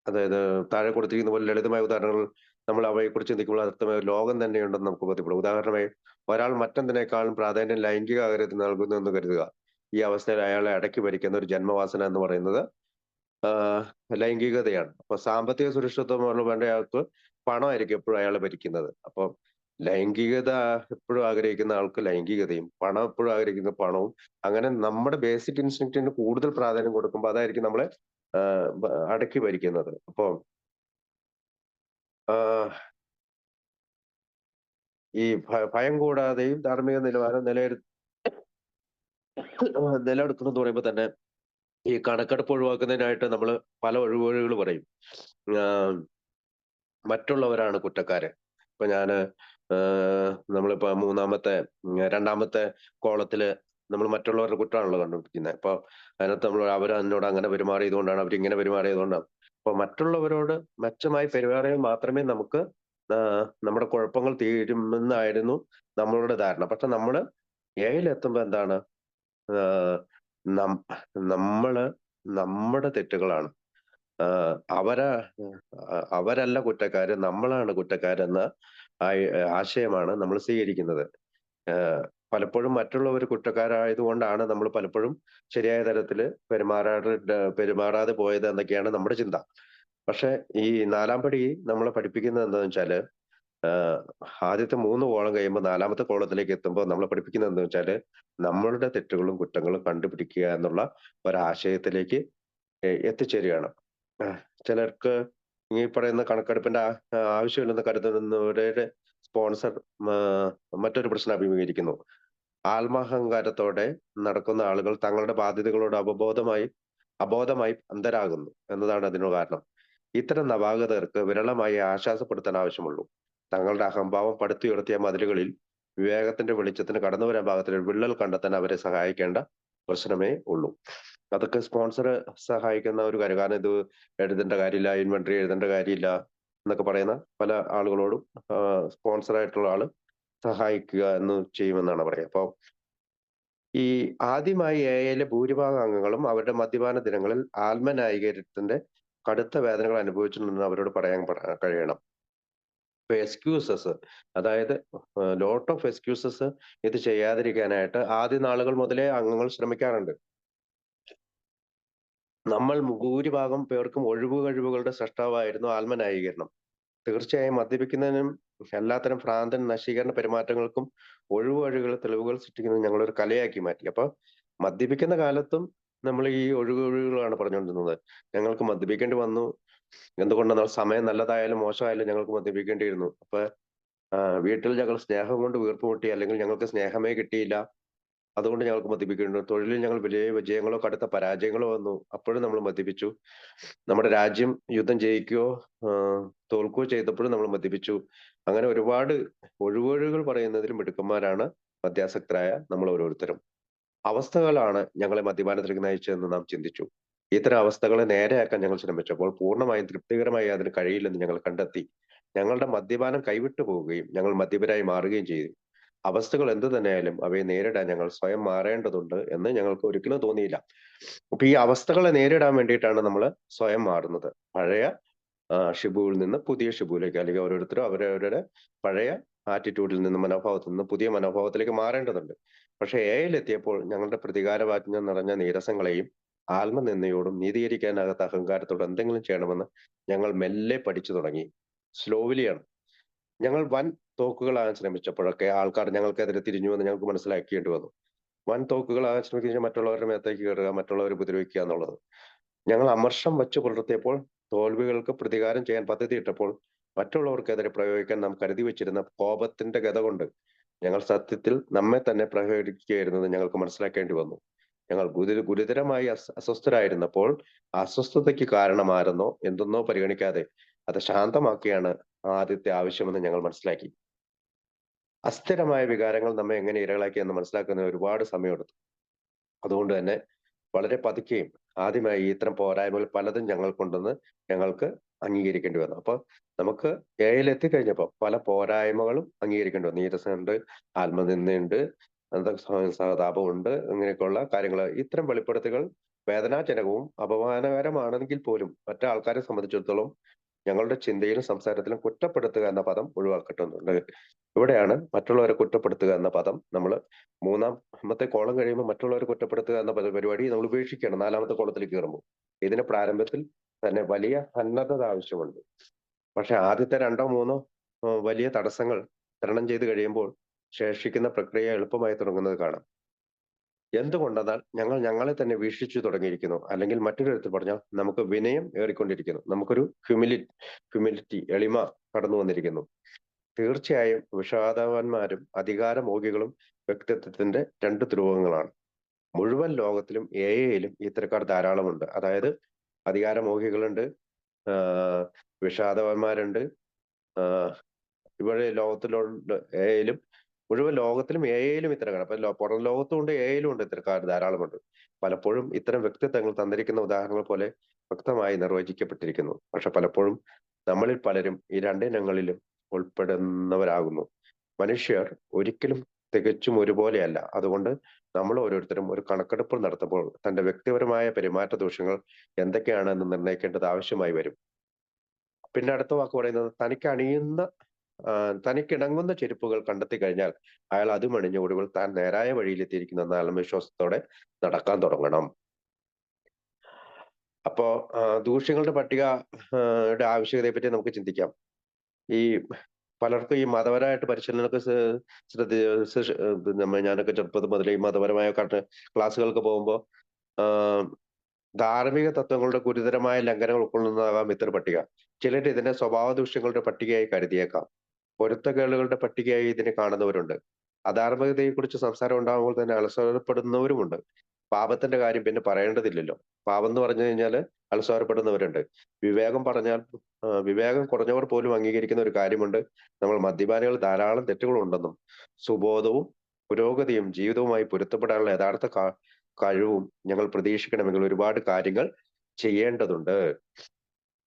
അതായത് താഴെ കൊടുത്തിരിക്കുന്ന പോലെ ലളിതമായ ഉദാഹരണങ്ങൾ നമ്മൾ അവയെക്കുറിച്ച് ചിന്തിക്കുമ്പോൾ അർത്ഥമായ ഒരു ലോകം തന്നെയുണ്ടെന്ന് നമുക്ക് ബോധ്യപ്പെടും. ഉദാഹരണമായി, ഒരാൾ മറ്റെന്തിനേക്കാളും പ്രാധാന്യം ലൈംഗിക കാര്യത്തിന് നൽകുന്നു എന്ന് കരുതുക. ഈ അവസ്ഥയിൽ അയാളെ അടക്കി ഭരിക്കുന്ന ഒരു ജന്മവാസന എന്ന് പറയുന്നത് ലൈംഗികതയാണ്. അപ്പൊ സാമ്പത്തിക സുരക്ഷിതത്വം വേണ്ട അയാൾക്ക് പണമായിരിക്കും എപ്പോഴും അയാളെ ഭരിക്കുന്നത്. അപ്പൊ ലൈംഗികത എപ്പോഴും ആഗ്രഹിക്കുന്ന ആൾക്ക് ലൈംഗികതയും, പണം എപ്പോഴും ആഗ്രഹിക്കുന്ന പണവും, അങ്ങനെ നമ്മുടെ ബേസിക് ഇൻസ്റ്റിങ്ക്റ്റിന് കൂടുതൽ പ്രാധാന്യം കൊടുക്കുമ്പോൾ അതായിരിക്കും നമ്മളെ അടക്കി ഭരിക്കുന്നത്. അപ്പൊ ഈ ഭയം കൂടാതെയും ധാർമ്മിക നിലവാരം നിലനിർത്തണം എന്ന് പറയുമ്പോൾ തന്നെ ഈ കണക്കെടുപ്പ് ഒഴിവാക്കുന്നതിനായിട്ട് നമ്മൾ പല ഒഴിവുകൾ പറയും. മറ്റുള്ളവരാണ് കുറ്റക്കാര്. ഇപ്പൊ നമ്മളിപ്പോ രണ്ടാമത്തെ കോളത്തില് നമ്മൾ മറ്റുള്ളവരുടെ കുറ്റമാണല്ലോ കണ്ടുപിടിക്കുന്നത്. അപ്പൊ അതിനകത്ത് നമ്മൾ എന്നോട് അങ്ങനെ പെരുമാറിയതുകൊണ്ടാണ്, അവരിങ്ങനെ പെരുമാറിയതുകൊണ്ടാണ്. അപ്പൊ മറ്റുള്ളവരോട് മെച്ചമായി പെരുമാറിയാൽ മാത്രമേ നമുക്ക് നമ്മുടെ കുഴപ്പങ്ങൾ തീരുമെന്നായിരുന്നു നമ്മളുടെ ധാരണ. പക്ഷെ നമ്മള് എയിലെത്തുമ്പോ എന്താണ്? ആഹ് നം നമ്മള് നമ്മുടെ തെറ്റുകളാണ്. അവരാ അവരല്ല കുറ്റക്കാര്, നമ്മളാണ് കുറ്റക്കാരെന്ന ആശയമാണ് നമ്മൾ സ്വീകരിക്കുന്നത്. ഏഹ് പലപ്പോഴും മറ്റുള്ളവർ കുറ്റക്കാരായതുകൊണ്ടാണ് നമ്മൾ പലപ്പോഴും ശരിയായ തരത്തില് പെരുമാറാതെ പോയത് എന്നൊക്കെയാണ് നമ്മുടെ ചിന്ത. പക്ഷെ ഈ 4-ാം പടി നമ്മളെ പഠിപ്പിക്കുന്നത് എന്താന്ന് വെച്ചാല്, ആഹ് ആദ്യത്തെ 3 കോളം കഴിയുമ്പോൾ 4-ാമത്തെ കോളത്തിലേക്ക് എത്തുമ്പോൾ നമ്മളെ പഠിപ്പിക്കുന്നത് എന്താന്ന് വെച്ചാല്, നമ്മളുടെ തെറ്റുകളും കുറ്റങ്ങളും കണ്ടുപിടിക്കുക എന്നുള്ള ഒരാശയത്തിലേക്ക് എത്തിച്ചേരുകയാണ്. ആഹ് ചിലർക്ക് ഈ പറയുന്ന കണക്കെടുപ്പിന്റെ ആവശ്യമില്ലെന്ന് കരുതുന്നവരുടെ സ്പോൺസർ മറ്റൊരു പ്രശ്നം അഭിമുഖീകരിക്കുന്നു. ആത്മാഹങ്കാരത്തോടെ നടക്കുന്ന ആളുകൾ തങ്ങളുടെ ബാധ്യതകളോട് അബോധമായി അന്ധരാകുന്നു എന്നതാണ് അതിന് കാരണം. ഇത്തരം നവാഗതർക്ക് വിരളമായി ആശ്വാസപ്പെടുത്താൻ ആവശ്യമുള്ളൂ. തങ്ങളുടെ അഹംഭാവം പടുത്തുയർത്തിയ മതിലുകളിൽ വിവേകത്തിന്റെ വെളിച്ചത്തിന് കടന്നു വരാൻ പാകത്തിൽ ഒരു വിള്ളൽ കണ്ടെത്താൻ അവരെ സഹായിക്കേണ്ട പ്രശ്നമേ ഉള്ളൂ. അതൊക്കെ സ്പോൺസർ സഹായിക്കുന്ന ഒരു കാര്യം. കാരണം ഇത് എഴുതേണ്ട കാര്യമില്ല, ഇൻവെന്ററി എഴുതേണ്ട കാര്യമില്ല എന്നൊക്കെ പറയുന്ന പല ആളുകളോടും സ്പോൺസർ ആയിട്ടുള്ള ആള് സഹായിക്കുക എന്ന് ചെയ്യുമെന്നാണ് പറയുക. അപ്പൊ ഈ ആദ്യമായി എഐയിലെ ഭൂരിഭാഗം അംഗങ്ങളും അവരുടെ മദ്യപാന ദിനങ്ങളിൽ ആത്മന്യായീകരണത്തിന്റെ കടുത്ത വേദനകൾ അനുഭവിച്ചിട്ടുണ്ടെന്ന് അവരോട് പറയാൻ കഴിയണം. ഇപ്പൊ എക്സ്ക്യൂസസ്, അതായത് ലോട്ട് ഓഫ് എക്സ്ക്യൂസസ് ഇത് ചെയ്യാതിരിക്കാനായിട്ട് ആദ്യ നാളുകൾ മുതലേ അംഗങ്ങൾ ശ്രമിക്കാറുണ്ട്. നമ്മൾ ഭൂരിഭാഗം പേർക്കും ഒഴിവ് കഴിവുകളുടെ സൃഷ്ടാവായിരുന്നു ആത്മന്യായീകരണം. തീർച്ചയായും മദ്യപിക്കുന്നതിനും എല്ലാത്തരം ഭ്രാന്തൻ നശീകരണ പെരുമാറ്റങ്ങൾക്കും ഒഴിവുവഴികൾ തെളിവുകൾ സൃഷ്ടിക്കുന്നത് ഞങ്ങളൊരു കലയാക്കി മാറ്റി. അപ്പൊ മദ്യപിക്കുന്ന കാലത്തും നമ്മൾ ഈ ഒഴിവുകളാണ് പറഞ്ഞുകൊണ്ടിരുന്നത്. ഞങ്ങൾക്ക് മദ്യപിക്കേണ്ടി വന്നു. എന്തുകൊണ്ടെന്നാൽ സമയം നല്ലതായാലും മോശമായാലും ഞങ്ങൾക്ക് മദ്യപിക്കേണ്ടിയിരുന്നു. അപ്പൊ വീട്ടിൽ ഞങ്ങൾ സ്നേഹം കൊണ്ട് വീർപ്പുമുട്ടി, അല്ലെങ്കിൽ ഞങ്ങൾക്ക് സ്നേഹമേ കിട്ടിയില്ല, അതുകൊണ്ട് ഞങ്ങൾക്ക് മദ്യപിക്കേണ്ടി വന്നു. തൊഴിലിൽ ഞങ്ങൾ വലിയ വിജയങ്ങളോ കടുത്ത പരാജയങ്ങളോ വന്നു, അപ്പോഴും നമ്മൾ മദ്യപിച്ചു. നമ്മുടെ രാജ്യം യുദ്ധം ജയിക്കുകയോ തോൽക്കുകയോ ചെയ്തപ്പോഴും നമ്മൾ മദ്യപിച്ചു. അങ്ങനെ ഒരുപാട് ഒഴിവൊഴികൾ പറയുന്നതിൽ മിടുക്കന്മാരാണ് മദ്യാസക്തരായ നമ്മൾ ഓരോരുത്തരും. അവസ്ഥകളാണ് ഞങ്ങളെ മദ്യപാനത്തിലേക്ക് നയിച്ചതെന്ന് നാം ചിന്തിച്ചു. ഇത്തരം അവസ്ഥകളെ നേരെയാക്കാൻ ഞങ്ങൾ ശ്രമിച്ചപ്പോൾ പൂർണ്ണമായും തൃപ്തികരമായി അതിന് കഴിയില്ലെന്ന് ഞങ്ങൾ കണ്ടെത്തി. ഞങ്ങളുടെ മദ്യപാനം കൈവിട്ടു പോവുകയും ഞങ്ങൾ മദ്യപരായി മാറുകയും ചെയ്തു. അവസ്ഥകൾ എന്തു തന്നെയായാലും അവയെ നേരിടാൻ ഞങ്ങൾ സ്വയം മാറേണ്ടതുണ്ട് എന്ന് ഞങ്ങൾക്ക് ഒരിക്കലും തോന്നിയില്ല. അപ്പൊ ഈ അവസ്ഥകളെ നേരിടാൻ വേണ്ടിയിട്ടാണ് നമ്മൾ സ്വയം മാറുന്നത്. പഴയ ഷിബുവിൽ നിന്ന് പുതിയ ഷിബുവിലേക്ക്, അല്ലെങ്കിൽ ഓരോരുത്തരും അവരവരുടെ പഴയ ആറ്റിറ്റ്യൂഡിൽ നിന്ന്, മനോഭാവത്തിൽ നിന്ന് പുതിയ മനോഭാവത്തിലേക്ക് മാറേണ്ടതുണ്ട്. പക്ഷെ എത്തിയപ്പോൾ ഞങ്ങളുടെ പ്രതികാരവാജ്ഞ നിറഞ്ഞ നീരസങ്ങളെയും ആത്മനിന്ദയോടും നീതീകരിക്കാനാകാത്ത അഹങ്കാരത്തോടും എന്തെങ്കിലും ചെയ്യണമെന്ന് ഞങ്ങൾ മെല്ലെ പഠിച്ചു തുടങ്ങി. സ്ലോവിലിയാണ്. ഞങ്ങൾ വൻ തോക്കുകളാകാൻ ശ്രമിച്ചപ്പോഴൊക്കെ ആൾക്കാർ ഞങ്ങൾക്കെതിരെ തിരിഞ്ഞുവെന്ന് ഞങ്ങൾക്ക് മനസ്സിലാക്കേണ്ടി വന്നു. വൻ തോക്കുകളാകാൻ ശ്രമിക്കുന്ന മറ്റുള്ളവരുടെ മേത്തേക്ക് കയറുക, മറ്റുള്ളവരെ ഉപദ്രവിക്കുക എന്നുള്ളത്. ഞങ്ങൾ അമർഷം വച്ചു പുലർത്തിയപ്പോൾ, തോൽവികൾക്ക് പ്രതികാരം ചെയ്യാൻ പദ്ധതിയിട്ടപ്പോൾ, മറ്റുള്ളവർക്കെതിരെ പ്രയോഗിക്കാൻ നാം കരുതി വെച്ചിരുന്ന കോപത്തിന്റെ ഗത കൊണ്ട് ഞങ്ങൾ സത്യത്തിൽ നമ്മെ തന്നെ പ്രഹരിക്കുകയായിരുന്നത് ഞങ്ങൾക്ക് മനസ്സിലാക്കേണ്ടി വന്നു. ഞങ്ങൾ ഗുരുതരമായി അസ്വസ്ഥരായിരുന്നപ്പോൾ അസ്വസ്ഥതയ്ക്ക് കാരണമാരെന്നോ എന്തെന്നോ പരിഗണിക്കാതെ അത് ശാന്തമാക്കിയാണ് ആദ്യത്തെ ആവശ്യമെന്ന് ഞങ്ങൾ മനസ്സിലാക്കി. അസ്ഥിരമായ വികാരങ്ങൾ നമ്മെ എങ്ങനെ ഇരകളാക്കി എന്ന് മനസ്സിലാക്കുന്ന ഒരുപാട് സമയമെടുത്തു. അതുകൊണ്ട് തന്നെ വളരെ പതുക്കെയും ആദ്യമായി ഇത്തരം പോരായ്മകൾ പലതും ഞങ്ങൾക്കുണ്ടെന്ന് ഞങ്ങൾക്ക് അംഗീകരിക്കേണ്ടി വന്നു. അപ്പൊ നമുക്ക് എത്തിക്കഴിഞ്ഞപ്പോ പല പോരായ്മകളും അംഗീകരിക്കേണ്ടി വന്നു. നീരസമുണ്ട്, ആത്മനിന്ദയുണ്ട്, സഹതാപമുണ്ട്, ഇങ്ങനെയൊക്കെയുള്ള കാര്യങ്ങൾ. ഇത്തരം വെളിപ്പെടുത്തുകൾ വേദനാജനകവും അപമാനകരമാണെങ്കിൽ പോലും മറ്റാൾക്കാരെ സംബന്ധിച്ചിടത്തോളം ഞങ്ങളുടെ ചിന്തയിലും സംസാരത്തിലും കുറ്റപ്പെടുത്തുക എന്ന പദം ഒഴിവാക്കിയിട്ടുണ്ട്. ഇവിടെയാണ് മറ്റുള്ളവരെ കുറ്റപ്പെടുത്തുക എന്ന പദം നമ്മൾ 3-ാമത്തെ കോളം കഴിയുമ്പോൾ മറ്റുള്ളവരെ കുറ്റപ്പെടുത്തുക എന്ന പരിപാടി നമ്മൾ ഉപേക്ഷിക്കുകയാണ് 4-ാമത്തെ കോളത്തിലേക്ക് കയറുമ്പോൾ. ഇതിന് പ്രാരംഭത്തിൽ തന്നെ വലിയ സന്നദ്ധത ആവശ്യമുണ്ട്. പക്ഷെ ആദ്യത്തെ 2-3 വലിയ തടസ്സങ്ങൾ തരണം ചെയ്ത് കഴിയുമ്പോൾ ശേഷിക്കുന്ന പ്രക്രിയ എളുപ്പമായി തുടങ്ങുന്നത് കാണാം. എന്തുകൊണ്ടെന്നാൽ ഞങ്ങൾ ഞങ്ങളെ തന്നെ വീക്ഷിച്ചു തുടങ്ങിയിരിക്കുന്നു. അല്ലെങ്കിൽ മറ്റൊരു തരത്തിൽ പറഞ്ഞാൽ നമുക്ക് വിനയം ഏറിക്കൊണ്ടിരിക്കുന്നു. നമുക്കൊരു ഹ്യൂമിലിറ്റി, എളിമ കടന്നു വന്നിരിക്കുന്നു. തീർച്ചയായും വിഷാദവാന്മാരും അധികാരമോഹികളും വ്യക്തിത്വത്തിന്റെ 2 ധ്രുവങ്ങളാണ്. മുഴുവൻ ലോകത്തിലും എഐയിലും ഇത്തരക്കാർ ധാരാളമുണ്ട്. അതായത് അധികാരമോഹികളുണ്ട്, വിഷാദവാന്മാരുണ്ട്, ഇവിടെ ലോകത്തിലുള്ള എഐയിലും മുഴുവൻ ലോകത്തിലും എഐയിലും ഇത്തരം അപ്പൊ പുറം ലോകത്തും ഉണ്ട്, എഐയിലും ഉണ്ട് ഇത്തരക്കാർ ധാരാളമുണ്ട്. പലപ്പോഴും ഇത്തരം വ്യക്തിത്വങ്ങൾ തന്നിരിക്കുന്ന ഉദാഹരണങ്ങൾ പോലെ വ്യക്തമായി നിർവചിക്കപ്പെട്ടിരിക്കുന്നു. പക്ഷെ പലപ്പോഴും നമ്മളിൽ പലരും ഈ രണ്ടിനങ്ങളിലും ഉൾപ്പെടുന്നവരാകുന്നു. മനുഷ്യർ ഒരിക്കലും തികച്ചും ഒരുപോലെയല്ല. അതുകൊണ്ട് നമ്മൾ ഓരോരുത്തരും ഒരു കണക്കെടുപ്പ് നടത്തുമ്പോൾ തന്റെ വ്യക്തിപരമായ പെരുമാറ്റ ദോഷങ്ങൾ എന്തൊക്കെയാണെന്ന് നിർണ്ണയിക്കേണ്ടത് ആവശ്യമായി വരും. പിന്നെ അടുത്ത വാക്ക് പറയുന്നത് തനിക്കിണങ്ങുന്ന ചെരുപ്പുകൾ കണ്ടെത്തി കഴിഞ്ഞാൽ അയാൾ അതും അണിഞ്ഞ് ഒടുവിൽ താൻ നേരായ വഴിയിലെത്തിയിരിക്കുന്ന എന്ന ആത്മവിശ്വാസത്തോടെ നടക്കാൻ തുടങ്ങണം. അപ്പോ ദൂഷ്യങ്ങളുടെ പട്ടിക യുടെ ആവശ്യകതയെ പറ്റി നമുക്ക് ചിന്തിക്കാം. ഈ പലർക്കും ഈ മതപരമായിട്ട് പരിശീലനമൊക്കെ ശ്രദ്ധ ശിഷ് ഞാനൊക്കെ ചെറുപ്പത്തിൽ മുതലേ ഈ മതപരമായ ക്ലാസ്സുകൾക്ക് പോകുമ്പോൾ ധാർമ്മിക തത്വങ്ങളുടെ ഗുരുതരമായ ലംഘനങ്ങൾ ഉൾക്കൊള്ളുന്നതാകാം ഇത്തരം പട്ടിക. ചിലർ ഇതിനെ സ്വഭാവ ദൂഷ്യങ്ങളുടെ പട്ടികയായി കരുതിയേക്കാം. പൊരുത്തക്കേടുകളുടെ പട്ടികയായി ഇതിനെ കാണുന്നവരുണ്ട്. അധാർമികതയെക്കുറിച്ച് സംസാരം ഉണ്ടാകുമ്പോൾ തന്നെ അലസോരപ്പെടുന്നവരുമുണ്ട്. പാപത്തിന്റെ കാര്യം പിന്നെ പറയേണ്ടതില്ലല്ലോ. പാപം എന്ന് പറഞ്ഞു കഴിഞ്ഞാൽ അലസോരപ്പെടുന്നവരുണ്ട്. വിവേകം കുറഞ്ഞവർ പോലും അംഗീകരിക്കുന്ന ഒരു കാര്യമുണ്ട്. നമ്മൾ മദ്യപാനികൾ ധാരാളം തെറ്റുകളുണ്ടെന്നും സുബോധവും പുരോഗതിയും ജീവിതവുമായി പൊരുത്തപ്പെടാനുള്ള യഥാർത്ഥ കഴിവും ഞങ്ങൾ പ്രതീക്ഷിക്കണമെങ്കിൽ ഒരുപാട് കാര്യങ്ങൾ ചെയ്യേണ്ടതുണ്ട്.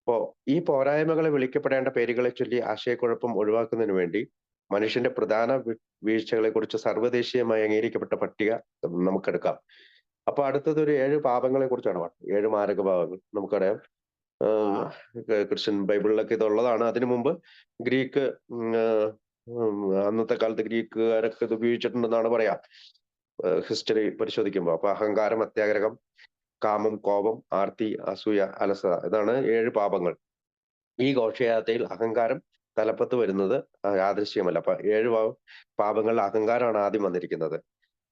അപ്പോ ഈ പോരായ്മകളെ വിളിക്കപ്പെടേണ്ട പേരുകളെ ചൊല്ലി ആശയക്കുഴപ്പം ഒഴിവാക്കുന്നതിന് വേണ്ടി മനുഷ്യന്റെ പ്രധാന വീഴ്ചകളെ കുറിച്ച് സർവ്വദേശീയമായി അംഗീകരിക്കപ്പെട്ട പട്ടിക നമുക്കെടുക്കാം. അപ്പൊ അടുത്തത് ഒരു 7 പാപങ്ങളെ കുറിച്ചാണ് പറഞ്ഞത്. 7 മാരക പാപങ്ങൾ. നമുക്കറിയാം ക്രിസ്ത്യൻ ബൈബിളിലൊക്കെ ഇതുള്ളതാണ്. അതിനു മുമ്പ് ഗ്രീക്ക് അന്നത്തെ കാലത്ത് ഗ്രീക്കുകാരൊക്കെ ഇത് ഉപയോഗിച്ചിട്ടുണ്ടെന്നാണ് പറയാം ഹിസ്റ്ററി പരിശോധിക്കുമ്പോൾ. അപ്പൊ അഹങ്കാരം, അത്യാഗ്രഹം, കാമം, കോപം, ആർത്തി, അസൂയ, അലസത, ഇതാണ് 7 പാപങ്ങൾ. ഈ ഘോഷയാത്രയിൽ അഹങ്കാരം തലപ്പത്ത് വരുന്നത് യാദൃശ്യമല്ല. അപ്പൊ 7 പാപങ്ങളിൽ അഹങ്കാരമാണ് ആദ്യം വന്നിരിക്കുന്നത്.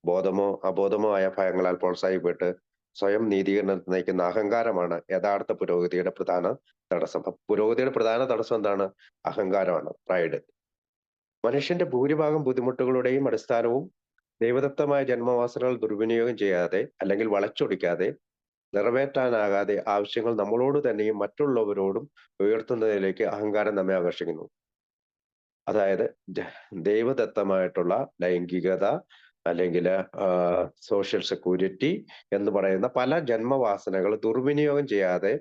ബോധമോ അബോധമോ ആയ ഭയങ്ങളാൽ പ്രോത്സാഹിക്കപ്പെട്ട് സ്വയം നീതീകരണത്തിൽ നയിക്കുന്ന അഹങ്കാരമാണ് യഥാർത്ഥ പുരോഗതിയുടെ പ്രധാന തടസ്സം. അപ്പൊ പുരോഗതിയുടെ പ്രധാന തടസ്സം എന്താണ്? അഹങ്കാരമാണ്, പ്രൈഡ്. മനുഷ്യന്റെ ഭൂരിഭാഗം ബുദ്ധിമുട്ടുകളുടെയും അടിസ്ഥാനവും ദൈവദത്തമായ ജന്മവാസനകൾ ദുർവിനിയോഗം ചെയ്യാതെ അല്ലെങ്കിൽ വളച്ചൊടിക്കാതെ നിറവേറ്റാനാകാതെ ആവശ്യങ്ങൾ നമ്മളോട് തന്നെയും മറ്റുള്ളവരോടും ഉയർത്തുന്നതിലേക്ക് അഹങ്കാരം നമ്മെ ആകർഷിക്കുന്നു. അതായത് ദൈവദത്തമായിട്ടുള്ള ലൈംഗികത അല്ലെങ്കിൽ സോഷ്യൽ സെക്യൂരിറ്റി എന്ന് പറയുന്ന പല ജന്മവാസനകൾ ദുർവിനിയോഗം ചെയ്യാതെ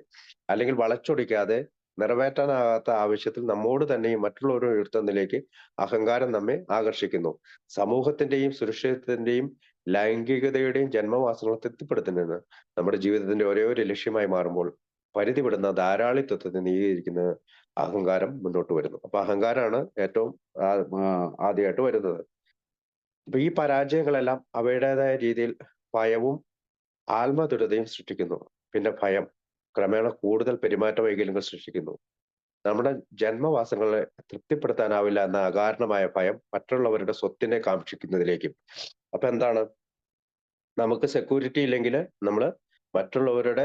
അല്ലെങ്കിൽ വളച്ചൊടിക്കാതെ നിറവേറ്റാനാകാത്ത ആവശ്യത്തിൽ നമ്മോട് തന്നെയും മറ്റുള്ളവരും ഉയർത്തുന്നതിലേക്ക് അഹങ്കാരം നമ്മെ ആകർഷിക്കുന്നു. സമൂഹത്തിന്റെയും സുരക്ഷിതത്വത്തിന്റെയും ലൈംഗികതയുടെയും ജന്മവാസനകൾ തൃപ്തിപ്പെടുത്തുന്നതിന് നമ്മുടെ ജീവിതത്തിന്റെ ഒരേ ഒരു ലക്ഷ്യമായി മാറുമ്പോൾ പരിധിപ്പെടുന്ന ധാരാളിത്വത്തെ നീതീകരിക്കുന്ന അഹങ്കാരം മുന്നോട്ട് വരുന്നു. അപ്പൊ അഹങ്കാരമാണ് ഏറ്റവും ആദ്യമായിട്ട് വരുന്നത്. അപ്പൊ ഈ പരാജയങ്ങളെല്ലാം അവയുടേതായ രീതിയിൽ ഭയവും ആത്മദുരതയും സൃഷ്ടിക്കുന്നു. പിന്നെ ഭയം ക്രമേണ കൂടുതൽ പെരുമാറ്റ വൈകല്യങ്ങൾ സൃഷ്ടിക്കുന്നു. നമ്മുടെ ജന്മവാസങ്ങളെ തൃപ്തിപ്പെടുത്താനാവില്ല എന്ന അകാരണമായ ഭയം മറ്റുള്ളവരുടെ സ്വത്തിനെ കാക്ഷിക്കുന്നതിലേക്കും. അപ്പൊ എന്താണ്? നമുക്ക് സെക്യൂരിറ്റി ഇല്ലെങ്കിൽ നമ്മൾ മറ്റുള്ളവരുടെ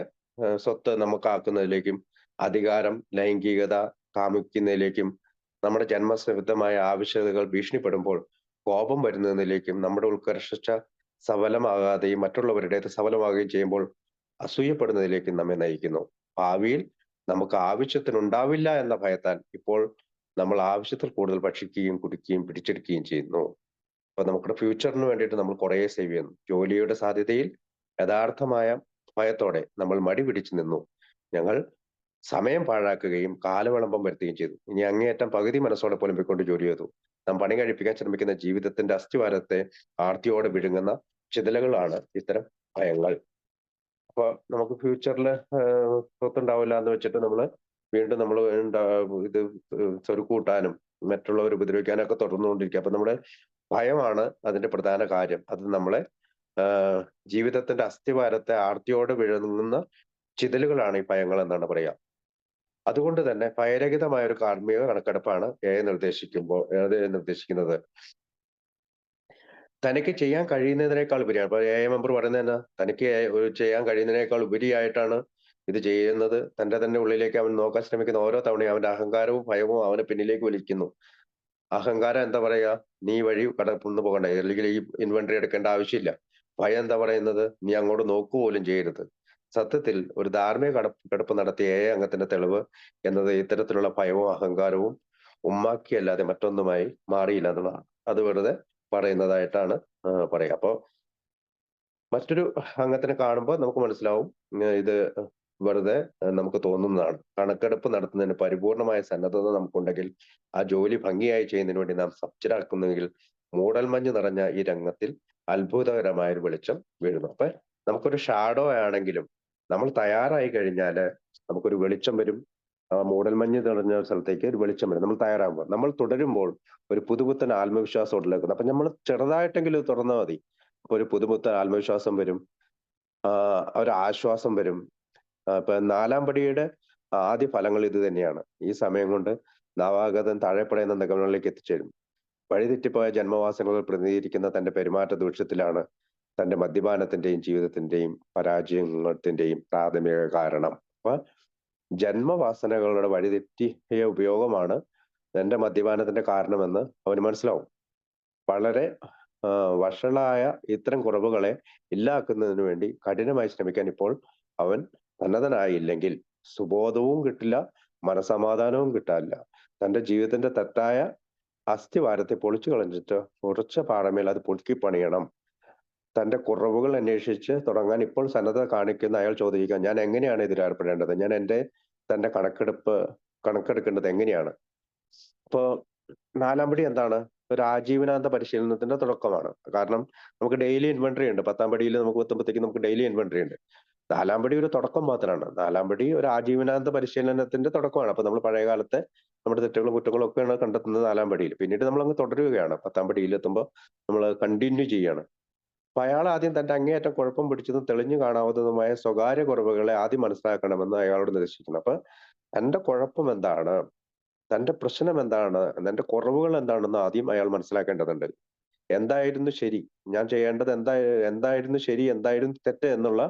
സ്വത്ത് നമുക്കാക്കുന്നതിലേക്കും അധികാരം, ലൈംഗികത കാമിക്കുന്നതിലേക്കും നമ്മുടെ ജന്മസിദ്ധമായ ആവശ്യകതകൾ ഭീഷണിപ്പെടുമ്പോൾ കോപം വരുന്നതിലേക്കും നമ്മുടെ ഉത്കർഷിച്ച സഫലമാകാതെയും മറ്റുള്ളവരുടേത് സഫലമാകുകയും ചെയ്യുമ്പോൾ അസൂയപ്പെടുന്നതിലേക്കും നമ്മെ നയിക്കുന്നു. ഭാവിയിൽ നമുക്ക് ആവശ്യത്തിനുണ്ടാവില്ല എന്ന ഭയത്താൽ ഇപ്പോൾ നമ്മൾ ആവശ്യത്തിൽ കൂടുതൽ ഭക്ഷിക്കുകയും കുടിക്കുകയും പിടിച്ചെടുക്കുകയും ചെയ്യുന്നു. അപ്പൊ നമ്മുടെ ഫ്യൂച്ചറിന് വേണ്ടിയിട്ട് നമ്മൾ കുറെ സേവ് ചെയ്യുന്നു. ജോലിയുടെ സാധ്യതയിൽ യഥാർത്ഥമായ ഭയത്തോടെ നമ്മൾ മടി പിടിച്ചു നിന്നു. ഞങ്ങൾ സമയം പാഴാക്കുകയും കാലവിളംബം വരുത്തുകയും ചെയ്തു. ഇനി അങ്ങേയറ്റം പകുതി മനസ്സോടെ പോലും പോയിക്കൊണ്ട് ജോലി ചെയ്തു. നാം പണി കഴിപ്പിക്കാൻ ശ്രമിക്കുന്ന ജീവിതത്തിന്റെ അസ്ഥിവാരത്തെ ആർത്തിയോടെ വിഴുങ്ങുന്ന ചിതലകളാണ് ഇത്തരം ഭയങ്ങൾ. അപ്പൊ നമുക്ക് ഫ്യൂച്ചറിൽ സ്വത്തുണ്ടാവില്ല എന്ന് വെച്ചിട്ട് വീണ്ടും നമ്മൾ ഇത് സ്വരുക്കൂട്ടാനും മറ്റുള്ളവർ ഉപദ്രവിക്കാനൊക്കെ തുടർന്നുകൊണ്ടിരിക്കുക. അപ്പൊ നമ്മുടെ ഭയമാണ് അതിന്റെ പ്രധാന കാര്യം. അത് നമ്മളെ ജീവിതത്തിന്റെ അസ്ഥിവാരത്തെ ആർത്തിയോടെ വിഴുങ്ങുന്ന ചിതലുകളാണ് ഈ ഭയങ്ങൾ എന്നാണ് പറയാ. അതുകൊണ്ട് തന്നെ ഭയരഹിതമായ ഒരു കാർമ്മിക കണക്കെടുപ്പാണ് നിർദ്ദേശിക്കുന്നത്. തനിക്ക് ചെയ്യാൻ കഴിയുന്നതിനേക്കാൾ ഉപരിയാണ്. അപ്പൊ മെമ്പർ പറയുന്നത് തന്നെ തനിക്ക് ചെയ്യാൻ കഴിയുന്നതിനേക്കാൾ ഉപരിയായിട്ടാണ് ഇത് ചെയ്യുന്നത്. തന്റെ തന്നെ ഉള്ളിലേക്ക് അവൻ നോക്കാൻ ശ്രമിക്കുന്ന ഓരോ തവണയും അവന്റെ അഹങ്കാരവും ഭയവും അവനെ പിന്നിലേക്ക് വലിക്കുന്നു. അഹങ്കാരം എന്താ പറയാ? നീ വഴി കടന്നു പോകണ്ട, അല്ലെങ്കിൽ ഈ ഇൻവെന്ററി എടുക്കേണ്ട ആവശ്യമില്ല. ഭയം എന്താ പറയുന്നത്? നീ അങ്ങോട്ട് നോക്കുപോലും ചെയ്യരുത്. സത്യത്തിൽ ഒരു ധാർമ്മിക കടപ്പ് നടത്തിയ അംഗത്തിന്റെ തെളിവ് എന്നത് ഇത്തരത്തിലുള്ള ഭയവും അഹങ്കാരവും ഉമ്മാക്കിയല്ലാതെ മറ്റൊന്നുമായി മാറിയില്ല എന്നുള്ളതാണ്. അത് വെറുതെ പറയുന്നതായിട്ടാണ് പറയുക. അപ്പോൾ മറ്റൊരു അംഗത്തിനെ കാണുമ്പോൾ നമുക്ക് മനസ്സിലാവും ഇത് വെറുതെ നമുക്ക് തോന്നുന്നതാണ്. കണക്കെടുപ്പ് നടത്തുന്നതിന് പരിപൂർണമായ സന്നദ്ധത നമുക്കുണ്ടെങ്കിൽ, ആ ജോലി ഭംഗിയായി ചെയ്യുന്നതിന് വേണ്ടി നാം സജ്ജരാക്കുന്നുവെങ്കിൽ, മൂടൽമഞ്ഞ് നിറഞ്ഞ ഈ രംഗത്തിൽ അത്ഭുതകരമായ ഒരു വെളിച്ചം വീഴുന്നു. അപ്പൊ നമുക്കൊരു ഷാഡോ ആണെങ്കിലും നമ്മൾ തയ്യാറായി കഴിഞ്ഞാൽ നമുക്കൊരു വെളിച്ചം വരും. ആ മൂടൽമഞ്ഞ് നിറഞ്ഞ സ്ഥലത്തേക്ക് ഒരു വെളിച്ചം വരും നമ്മൾ തയ്യാറാകുമ്പോൾ. നമ്മൾ തുടരുമ്പോൾ ഒരു പുതുപുത്തൻ ആത്മവിശ്വാസത്തോടെ നിൽക്കുന്നു. അപ്പൊ നമ്മൾ ചെറുതായിട്ടെങ്കിലും ഇത് തുറന്നാൽ മതി. അപ്പൊ ഒരു പുതുപുത്തൻ ആത്മവിശ്വാസം വരും, ഒരു ആശ്വാസം വരും. ഇപ്പൊ 4-ാം പടിയുടെ ആദ്യ ഫലങ്ങൾ ഇത് തന്നെയാണ്. ഈ സമയം കൊണ്ട് നവാഗതൻ താഴെ പറയുന്ന നിഗമനങ്ങളിലേക്ക് എത്തിച്ചേരും. വഴിതെറ്റിപ്പോയ ജന്മവാസനകൾ പ്രതിനിധീകരിക്കുന്ന തന്റെ പെരുമാറ്റ ദൂഷ്യത്തിലാണ് തന്റെ മദ്യപാനത്തിന്റെയും ജീവിതത്തിന്റെയും പരാജയത്തിന്റെയും പ്രാഥമിക കാരണം. അപ്പൊ ജന്മവാസനകളുടെ വഴിതെറ്റിയ ഉപയോഗമാണ് തന്റെ മദ്യപാനത്തിന്റെ കാരണമെന്ന് അവന് മനസ്സിലാവും. വളരെ വഷളായ ഇത്തരം കുറവുകളെ ഇല്ലാക്കുന്നതിന് വേണ്ടി കഠിനമായി ശ്രമിക്കാൻ ഇപ്പോൾ അവൻ സന്നദ്ധനായില്ലെങ്കിൽ സുബോധവും കിട്ടില്ല, മനസമാധാനവും കിട്ടാനില്ല. തന്റെ ജീവിതത്തിന്റെ തെറ്റായ അസ്ഥിവാരത്തെ പൊളിച്ചു കളഞ്ഞിട്ട് ഉറച്ച പാറമേൽ അത് പുതുക്കി പണിയണം. തന്റെ കുറവുകൾ അന്വേഷിച്ച് തുടങ്ങാൻ ഇപ്പോൾ സന്നദ്ധത കാണിക്കുന്ന അയാൾ ചോദിക്കുക, ഞാൻ എങ്ങനെയാണ് ഇതിലേർപ്പെടേണ്ടത്? ഞാൻ തന്റെ കണക്കെടുക്കേണ്ടത് എങ്ങനെയാണ്? ഇപ്പോ 4-ാം പടി എന്താണ്? ഒരു ആജീവനാന്ത പരിശീലനത്തിന്റെ തുടക്കമാണ്. കാരണം നമുക്ക് ഡെയിലി ഇൻവെന്ററി ഉണ്ട്. 10-ാം പടിയിൽ നമുക്ക് എത്തുമ്പോഴത്തേക്കും നമുക്ക് ഡെയിലി ഇൻവെന്ററി ഉണ്ട്. 4-ാം പടി ഒരു തുടക്കം മാത്രമാണ്. 4-ാം പടി ഒരു ആജീവനാന്ത പരിശീലനത്തിന്റെ തുടക്കമാണ്. അപ്പൊ നമ്മൾ പഴയ കാലത്തെ നമ്മുടെ തെറ്റുകളും കുറ്റങ്ങളും ഒക്കെയാണ് കണ്ടെത്തുന്നത് 4-ാം പടിയിൽ. പിന്നീട് നമ്മൾ അങ്ങ് തുടരുകയാണ്. 10-ാം പടിയിൽ എത്തുമ്പോൾ നമ്മൾ കണ്ടിന്യൂ ചെയ്യാണ്. അപ്പൊ അയാൾ ആദ്യം തന്റെ അങ്ങേയറ്റം കുഴപ്പം പിടിച്ചതും തെളിഞ്ഞു കാണാവുന്നതുമായ സ്വകാര്യ കുറവുകളെ ആദ്യം മനസ്സിലാക്കണമെന്ന് അയാളോട് നിർദ്ദേശിക്കുന്നു. അപ്പൊ തന്റെ കുഴപ്പം എന്താണ്, തന്റെ പ്രശ്നം എന്താണ്, തന്റെ കുറവുകൾ എന്താണെന്ന് ആദ്യം അയാൾ മനസ്സിലാക്കേണ്ടതുണ്ട്. എന്തായിരുന്നു ശരി, ഞാൻ ചെയ്യേണ്ടത് എന്തായിരുന്നു ശരി, എന്തായിരുന്നു തെറ്റ് എന്നുള്ള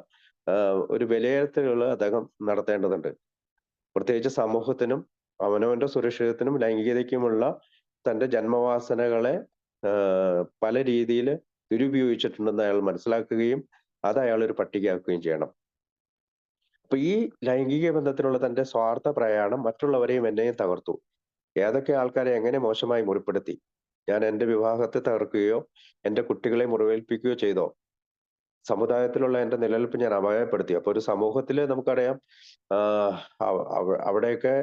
ഒരു വിലയിരുത്തലുകൾ അദ്ദേഹം നടത്തേണ്ടതുണ്ട്. പ്രത്യേകിച്ച് സമൂഹത്തിനും അവനവന്റെ സുരക്ഷിതത്തിനും ലൈംഗികതയ്ക്കുമുള്ള തന്റെ ജന്മവാസനകളെ പല രീതിയിൽ ദുരുപയോഗിച്ചിട്ടുണ്ടെന്ന് അയാൾ മനസ്സിലാക്കുകയും അത് അയാൾ ഒരു പട്ടികയാക്കുകയും ചെയ്യണം. അപ്പൊ ഈ ലൈംഗിക ബന്ധത്തിലുള്ള തന്റെ സ്വാർത്ഥ പ്രയാണം മറ്റുള്ളവരെയും എന്നെയും തകർത്തു. ഏതൊക്കെ ആൾക്കാരെ എങ്ങനെ മോശമായി മുറിപ്പെടുത്തി? ഞാൻ എന്റെ വിവാഹത്തെ തകർക്കുകയോ എന്റെ കുട്ടികളെ മുറിവേൽപ്പിക്കുകയോ ചെയ്തോ? സമുദായത്തിലുള്ള എന്റെ നിലനിൽപ്പ് ഞാൻ അപായപ്പെടുത്തി. അപ്പൊ ഒരു സമൂഹത്തില് നമുക്കറിയാം, അവിടെയൊക്കെ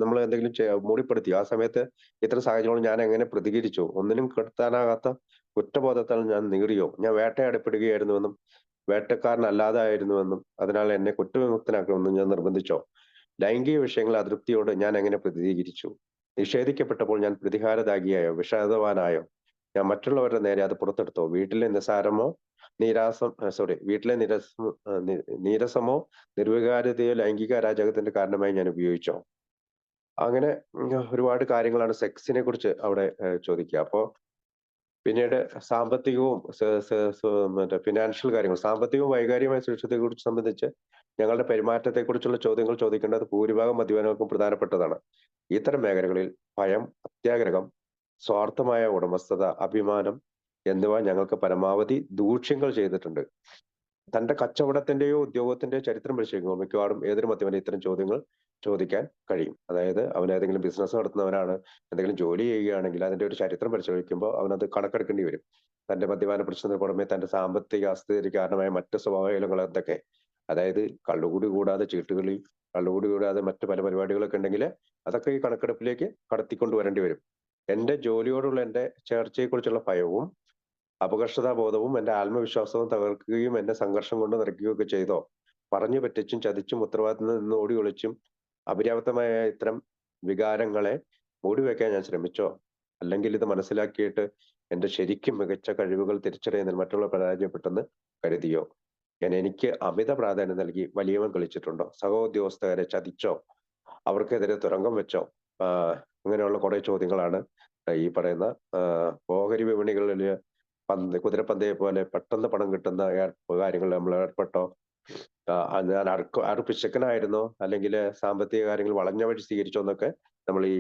നമ്മൾ എന്തെങ്കിലും മൂടിപ്പെടുത്തി. ആ സമയത്ത് ഇത്തരം സാഹചര്യങ്ങൾ ഞാൻ എങ്ങനെ പ്രതികരിച്ചു? ഒന്നിനും കെടുത്താനാകാത്ത കുറ്റബോധത്താൽ ഞാൻ നീറിയോ? ഞാൻ വേട്ടയാടപ്പെടുകയായിരുന്നുവെന്നും വേട്ടക്കാരനല്ലാതായിരുന്നുവെന്നും അതിനാൽ എന്നെ കുറ്റവിമുക്തനാക്കണമെന്നും ഞാൻ നിർബന്ധിച്ചോ? ലൈംഗിക വിഷയങ്ങൾ അതൃപ്തിയോട് ഞാൻ എങ്ങനെ പ്രതികരിച്ചു? നിഷേധിക്കപ്പെട്ടപ്പോൾ ഞാൻ പ്രതികാരദാഗിയായോ വിഷാദവാനായോ? ഞാൻ മറ്റുള്ളവരുടെ നേരെ അത് പുറത്തെടുത്തോ? വീട്ടിലെ നീരസമോ നിർവികാരതയോ ലൈംഗിക അരാജകത്തിന്റെ കാരണമായി ഞാൻ ഉപയോഗിച്ചോ? അങ്ങനെ ഒരുപാട് കാര്യങ്ങളാണ് സെക്സിനെ കുറിച്ച് അവിടെ ചോദിക്കുക. അപ്പോ പിന്നീട് സാമ്പത്തികവും മറ്റേ ഫിനാൻഷ്യൽ കാര്യങ്ങൾ, സാമ്പത്തികവും വൈകാരികമായ സുരക്ഷിതത്തെ കുറിച്ച് സംബന്ധിച്ച് ഞങ്ങളുടെ പെരുമാറ്റത്തെ കുറിച്ചുള്ള ചോദ്യങ്ങൾ ചോദിക്കേണ്ടത് ഭൂരിഭാഗം മദ്യപാനികൾക്കും പ്രധാനപ്പെട്ടതാണ്. ഇത്തരം മേഖലകളിൽ ഭയം, അത്യാഗ്രഹം, സ്വാർത്ഥമായ ഉടമസ്ഥത, അഭിമാനം എന്നിവ ഞങ്ങൾക്ക് പരമാവധി ദൂഷ്യങ്ങൾ ചെയ്തിട്ടുണ്ട്. തന്റെ കച്ചവടത്തിന്റെയോ ഉദ്യോഗത്തിന്റെയോ ചരിത്രം പരിശോധിക്കുമ്പോൾ മിക്കവാറും ഏതൊരു മദ്യപനും ഇത്തരം ചോദ്യങ്ങൾ ചോദിക്കാൻ കഴിയും. അതായത് അവൻ ഏതെങ്കിലും ബിസിനസ് നടത്തുന്നവനാണ്, എന്തെങ്കിലും ജോലി ചെയ്യുകയാണെങ്കിൽ അതിന്റെ ഒരു ചരിത്രം പരിശോധിക്കുമ്പോൾ അവനത് കണക്കെടുക്കേണ്ടി വരും. തന്റെ മദ്യപാന പ്രശ്നത്തിന് പുറമെ തന്റെ സാമ്പത്തിക അസ്ഥിതിക്ക് കാരണമായ മറ്റ് സ്വഭാവങ്ങൾ എന്തൊക്കെ? അതായത് കള്ളുകൂടി കൂടാതെ ചീട്ടുകളി, കള്ളുകൂടി കൂടാതെ മറ്റു പല പരിപാടികളൊക്കെ ഉണ്ടെങ്കിൽ അതൊക്കെ ഈ കണക്കെടുപ്പിലേക്ക് കടത്തിക്കൊണ്ടുവരേണ്ടി വരും. എന്റെ ജോലിയോടുള്ള എന്റെ ചേർച്ചയെക്കുറിച്ചുള്ള ഭയവും അപകർഷതാബോധവും എന്റെ ആത്മവിശ്വാസവും തകർക്കുകയും എന്നെ സംഘർഷം കൊണ്ട് നിറയ്ക്കുകയൊക്കെ ചെയ്തോ? പറഞ്ഞു പറ്റിച്ചും ചതിച്ചും ഉത്തരവാദിത്തത്തിൽ നിന്ന് ഓടി ഒളിച്ചും അപര്യാപ്തമായ ഇത്തരം വികാരങ്ങളെ മൂടിവെക്കാൻ ഞാൻ ശ്രമിച്ചോ? അല്ലെങ്കിൽ ഇത് മനസ്സിലാക്കിയിട്ട് എന്റെ ശരിക്കും മികച്ച കഴിവുകൾ തിരിച്ചറിയുന്നതിൽ മറ്റുള്ളവർ പരാജയപ്പെട്ടെന്ന് കരുതിയോ? ഞാൻ എനിക്ക് അമിത പ്രാധാന്യം നൽകി വലിയവൻ കളിച്ചിട്ടുണ്ടോ? സഹോദ്യോഗസ്ഥരെ ചതിച്ചോ? അവർക്കെതിരെ തുരങ്കം വെച്ചോ? അങ്ങനെയുള്ള കുറെ ചോദ്യങ്ങളാണ് ഈ പറയുന്ന ഓഹരി വിപണികളിൽ കുതിരപ്പന്തയെ പോലെ പെട്ടെന്ന് പണം കിട്ടുന്ന കാര്യങ്ങളിൽ നമ്മൾ ഏർപ്പെട്ടോ? ഞാൻ പിശുക്കനായിരുന്നോ? അല്ലെങ്കിൽ സാമ്പത്തിക കാര്യങ്ങൾ വളഞ്ഞ വഴി സ്വീകരിച്ചോ എന്നൊക്കെ നമ്മൾ ഈ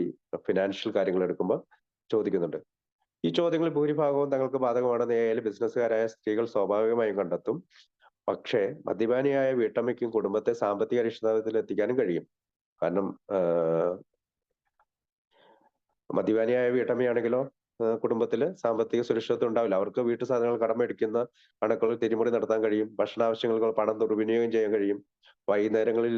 ഫിനാൻഷ്യൽ കാര്യങ്ങൾ എടുക്കുമ്പോൾ ചോദിക്കുന്നുണ്ട്. ഈ ചോദ്യങ്ങൾ ഭൂരിഭാഗവും തങ്ങൾക്ക് ബാധകമാണെന്ന് ഏതായാലും ബിസിനസ്സുകാരായ സ്ത്രീകൾ സ്വാഭാവികമായും കണ്ടെത്തും. പക്ഷേ മദ്യപാനിയായ വീട്ടമ്മയ്ക്കും കുടുംബത്തെ സാമ്പത്തിക അരിഷ്ടത്തിൽ എത്തിക്കാനും കഴിയും. കാരണം മദ്യപാനിയായ വീട്ടമ്മയാണെങ്കിലോ കുടുംബത്തില് സാമ്പത്തിക സുരക്ഷിതത്വം ഉണ്ടാവില്ല. അവർക്ക് വീട്ടു സാധനങ്ങൾ കടം മേടിക്കുന്ന കണക്കുകൾ തിരിമറി നടത്താൻ കഴിയും. ഭക്ഷണാവശ്യങ്ങൾക്ക് പണം ദുർവിനിയോഗം ചെയ്യാൻ കഴിയും. വൈകുന്നേരങ്ങളിൽ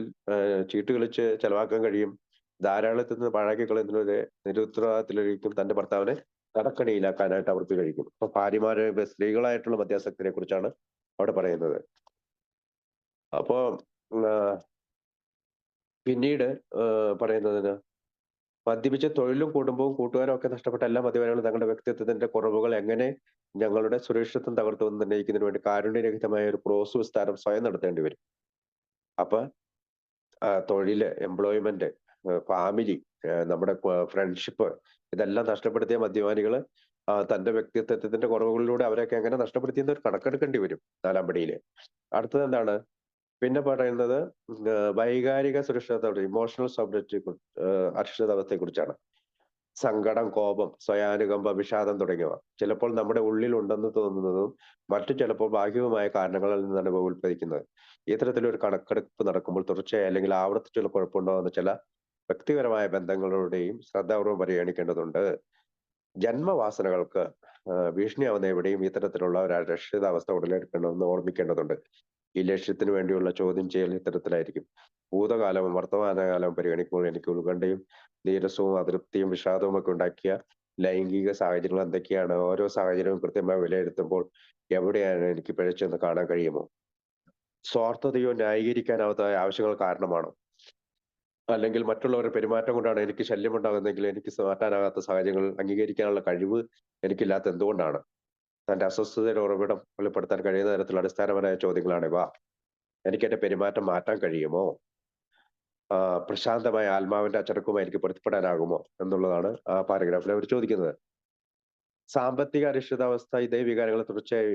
ചീട്ട് കളിച്ച് ചെലവാക്കാൻ കഴിയും. ധാരാളത്തിൽ നിന്ന് പാഴാക്കി കളയുന്നതിലൂടെ നിരുത്തരവാദത്തിലൊരിക്കലും തന്റെ ഭർത്താവിനെ കടക്കെണിയിലാക്കാനായിട്ട് അവർക്ക് കഴിയും. അപ്പൊ ഭാര്യമാര് സ്ത്രീകളായിട്ടുള്ള മദ്യാസക്തിനെ കുറിച്ചാണ് അവിടെ പറയുന്നത്. അപ്പോ ആഹ് പിന്നീട് പറയുന്നതിന് മദ്യപിച്ച് തൊഴിലും കുടുംബവും കൂട്ടുകാരും ഒക്കെ നഷ്ടപ്പെട്ട എല്ലാ മദ്യപാനികളും തങ്ങളുടെ വ്യക്തിത്വത്തിന്റെ കുറവുകൾ എങ്ങനെ ഞങ്ങളുടെ സുരക്ഷിതത്വം തകർത്തുവെന്ന് നിർണ്ണയിക്കുന്നതിന് വേണ്ടി കാരുണ്യരഹിതമായ ഒരു ക്രോസ് വിസ്താരം സ്വയം നടത്തേണ്ടി വരും. അപ്പൊ തൊഴില്, എംപ്ലോയ്മെന്റ്, ഫാമിലി, നമ്മുടെ ഫ്രണ്ട്ഷിപ്പ് ഇതെല്ലാം നഷ്ടപ്പെടുത്തിയ മദ്യപാനികള് തന്റെ വ്യക്തിത്വത്തിന്റെ കുറവുകളിലൂടെ അവരെയൊക്കെ എങ്ങനെ നഷ്ടപ്പെടുത്തിയെന്ന് ഒരു കണക്കെടുക്കേണ്ടി വരും 4-ാം പടിയില്. അടുത്തത് എന്താണ്? പിന്നെ പറയുന്നത് വൈകാരിക സുരക്ഷിതത്വം, ഇമോഷണൽ സ്റ്റെബിലിറ്റി, അരക്ഷിതാവസ്ഥയെ കുറിച്ചാണ്. സങ്കടം, കോപം, സ്വയാനുകമ്പ, വിഷാദം തുടങ്ങിയവ ചിലപ്പോൾ നമ്മുടെ ഉള്ളിൽ ഉണ്ടെന്ന് തോന്നുന്നതും മറ്റു ചിലപ്പോൾ ബാഹ്യവുമായ കാരണങ്ങളിൽ നിന്നാണ് ഇവ ഉത്ഭവിക്കുന്നത്. ഇത്തരത്തിലൊരു കണക്കെടുപ്പ് നടക്കുമ്പോൾ തുടർച്ചയായി അല്ലെങ്കിൽ ആവർത്തിച്ചുള്ള കുഴപ്പമുണ്ടാകുന്ന ചില വ്യക്തിപരമായ ബന്ധങ്ങളുടെയും ശ്രദ്ധാപൂർവം പരിഗണിക്കേണ്ടതുണ്ട്. ജന്മവാസനകൾക്ക് ഭീഷണിയാവുന്ന എവിടെയും ഇത്തരത്തിലുള്ള ഒരു അരക്ഷിതാവസ്ഥ ഉടലെടുക്കണമെന്ന് ഓർമ്മിക്കേണ്ടതുണ്ട്. ഈ ലക്ഷ്യത്തിന് വേണ്ടിയുള്ള ചോദ്യം ചെയ്യൽ ഇത്തരത്തിലായിരിക്കും. ഭൂതകാലവും വർത്തമാനകാലവും പരിഗണിക്കുമ്പോൾ എനിക്ക് ഉത്കണ്ഠയും നീരസവും അതൃപ്തിയും വിഷാദവും ഒക്കെ ഉണ്ടാക്കിയ ലൈംഗിക സാഹചര്യങ്ങൾ എന്തൊക്കെയാണ്? ഓരോ സാഹചര്യവും കൃത്യമായി വിലയിരുത്തുമ്പോൾ എവിടെയാണ് എനിക്ക് പിഴച്ചെന്ന് കാണാൻ കഴിയുമോ? സ്വാർത്ഥതയോ ന്യായീകരിക്കാനാവാത്ത ആവശ്യങ്ങൾ കാരണമാണോ? അല്ലെങ്കിൽ മറ്റുള്ളവരുടെ പെരുമാറ്റം കൊണ്ടാണ് എനിക്ക് ശല്യമുണ്ടാകുന്നതെങ്കിൽ എനിക്ക് മാറ്റാനാകാത്ത സാഹചര്യങ്ങൾ അംഗീകരിക്കാനുള്ള കഴിവ് എനിക്കില്ലാത്ത എന്തുകൊണ്ടാണ്? തന്റെ അസ്വസ്ഥതയുടെ ഉറവിടം വെളിപ്പെടുത്താൻ കഴിയുന്ന തരത്തിലുള്ള അടിസ്ഥാനപരമായ ചോദ്യങ്ങളാണിവ. എനിക്ക് എന്റെ പെരുമാറ്റം മാറ്റാൻ കഴിയുമോ? പ്രശാന്തമായ ആത്മാവിന്റെ അച്ചടക്കവുമായി എനിക്ക് പൊരുത്തപ്പെടാനാകുമോ എന്നുള്ളതാണ് ആ പാരഗ്രാഫിൽ അവർ ചോദിക്കുന്നത്. സാമ്പത്തിക അരക്ഷിതാവസ്ഥ ഇതേ വികാരങ്ങൾ തുടർച്ചയായി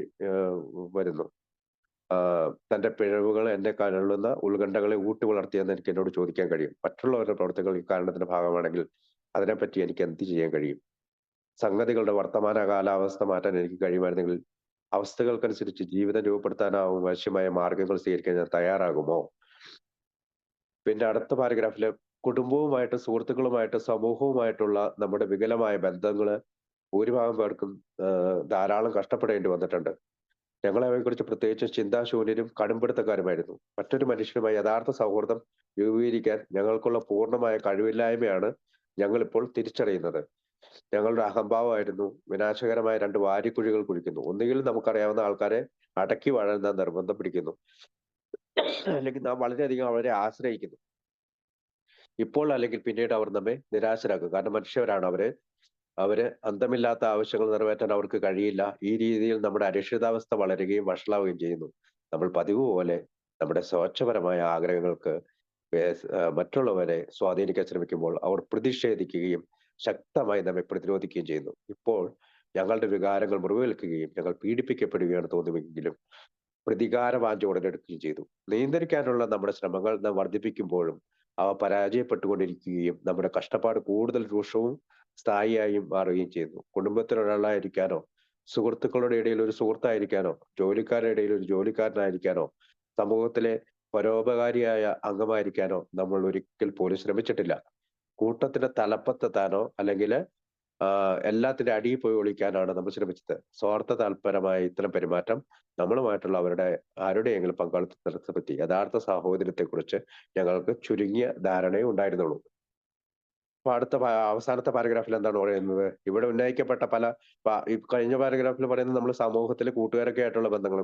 വരുന്നു. തന്റെ പിഴവുകൾ എന്നെ കരുളുന്ന ഉത്കണ്ഠകളെ ഊട്ടിവളർത്തിയെന്ന് എനിക്ക് എന്നോട് ചോദിക്കാൻ കഴിയും. മറ്റുള്ളവരുടെ പ്രവർത്തികൾ ഈ കാരണത്തിന്റെ ഭാഗമാണെങ്കിൽ അതിനെപ്പറ്റി എനിക്ക് എന്ത് ചെയ്യാൻ കഴിയും? സംഗതികളുടെ വർത്തമാന കാലാവസ്ഥ മാറ്റാൻ എനിക്ക് കഴിയുമായിരുന്നെങ്കിൽ അവസ്ഥകൾക്കനുസരിച്ച് ജീവിതം രൂപപ്പെടുത്താനാവും ആവശ്യമായ മാർഗങ്ങൾ സ്വീകരിക്കാൻ ഞാൻ തയ്യാറാകുമോ? പിന്നെ അടുത്ത പാരഗ്രാഫില് കുടുംബവുമായിട്ട്, സുഹൃത്തുക്കളുമായിട്ട്, സമൂഹവുമായിട്ടുള്ള നമ്മുടെ വികലമായ ബന്ധങ്ങള് ഭൂരിഭാഗം പേർക്കും ധാരാളം കഷ്ടപ്പെടേണ്ടി വന്നിട്ടുണ്ട്. ഞങ്ങൾ അവയെക്കുറിച്ച് പ്രത്യേകിച്ച് ചിന്താശൂന്യരും കടുംപിടുത്തക്കാരുമായിരുന്നു. മറ്റൊരു മനുഷ്യനുമായി യഥാർത്ഥ സൗഹൃദം രൂപീകരിക്കാൻ ഞങ്ങൾക്കുള്ള പൂർണ്ണമായ കഴിവില്ലായ്മയാണ് ഞങ്ങളിപ്പോൾ തിരിച്ചറിയുന്നത്. ഞങ്ങളുടെ അഹംഭാവമായിരുന്നു വിനാശകരമായ 2 വാരിക്കുഴികൾ കുഴിക്കുന്നു. ഒന്നുകിൽ നമുക്കറിയാവുന്ന ആൾക്കാരെ അടക്കി വാഴാൻ നാം നിർബന്ധം പിടിക്കുന്നു, അല്ലെങ്കിൽ നാം വളരെയധികം അവരെ ആശ്രയിക്കുന്നു. ഇപ്പോൾ അല്ലെങ്കിൽ പിന്നീട് അവർ നമ്മെ നിരാശരാക്കും. കാരണം മനുഷ്യരാണ് അവര്. അവര് അന്തമില്ലാത്ത ആവശ്യങ്ങൾ നിറവേറ്റാൻ അവർക്ക് കഴിയില്ല. ഈ രീതിയിൽ നമ്മുടെ അരക്ഷിതാവസ്ഥ വളരുകയും വഷളാവുകയും ചെയ്യുന്നു. നമ്മൾ പതിവ് പോലെ നമ്മുടെ സ്വേച്ഛപരമായ ആഗ്രഹങ്ങൾക്ക് മറ്റുള്ളവരെ സ്വാധീനിക്കാൻ ശ്രമിക്കുമ്പോൾ അവർ പ്രതിഷേധിക്കുകയും ശക്തമായി നമ്മെ പ്രതിരോധിക്കുകയും ചെയ്യുന്നു. ഇപ്പോൾ ഞങ്ങളുടെ വികാരങ്ങൾ മുറിവേൽക്കുകയും ഞങ്ങൾ പീഡിപ്പിക്കപ്പെടുകയാണ് തോന്നുമെങ്കിലും പ്രതികാരവാഞ്ച ഉടലെടുക്കുകയും ചെയ്തു. നിയന്ത്രിക്കാനുള്ള നമ്മുടെ ശ്രമങ്ങൾ നാം വർദ്ധിപ്പിക്കുമ്പോഴും അവ പരാജയപ്പെട്ടുകൊണ്ടിരിക്കുകയും നമ്മുടെ കഷ്ടപ്പാട് കൂടുതൽ രൂക്ഷവും സ്ഥായിയായും മാറുകയും ചെയ്യുന്നു. കുടുംബത്തിൽ ഒരാളായിരിക്കാനോ, സുഹൃത്തുക്കളുടെ ഇടയിൽ ഒരു സുഹൃത്തായിരിക്കാനോ, ജോലിക്കാരുടെ ഇടയിൽ ഒരു ജോലിക്കാരനായിരിക്കാനോ, സമൂഹത്തിലെ പരോപകാരിയായ അംഗമായിരിക്കാനോ നമ്മൾ ഒരിക്കൽ പോലും ശ്രമിച്ചിട്ടില്ല. കൂട്ടത്തിന്റെ തലപ്പത്തെത്താനോ അല്ലെങ്കിൽ എല്ലാത്തിന്റെ അടിയിൽ പോയി ഒളിക്കാനാണ് നമ്മൾ ശ്രമിച്ചത്. സ്വാർത്ഥ താല്പരമായ ഇത്തരം പെരുമാറ്റം നമ്മളുമായിട്ടുള്ള ആരുടെയെങ്കിലും പങ്കാളിത്തത്തെ പറ്റി യഥാർത്ഥ സാഹോദര്യത്തെക്കുറിച്ച് ഞങ്ങൾക്ക് ചുരുങ്ങിയ ധാരണയേ ഉണ്ടായിരുന്നുള്ളൂ. അപ്പൊ അവസാനത്തെ പാരഗ്രാഫിൽ എന്താണ് പറയുന്നത്? ഇവിടെ ഉന്നയിക്കപ്പെട്ട ഈ കഴിഞ്ഞ പാരഗ്രാഫിൽ പറയുന്നത് നമ്മൾ സമൂഹത്തിലെ കൂട്ടുകാരൊക്കെ ആയിട്ടുള്ള ബന്ധങ്ങൾ,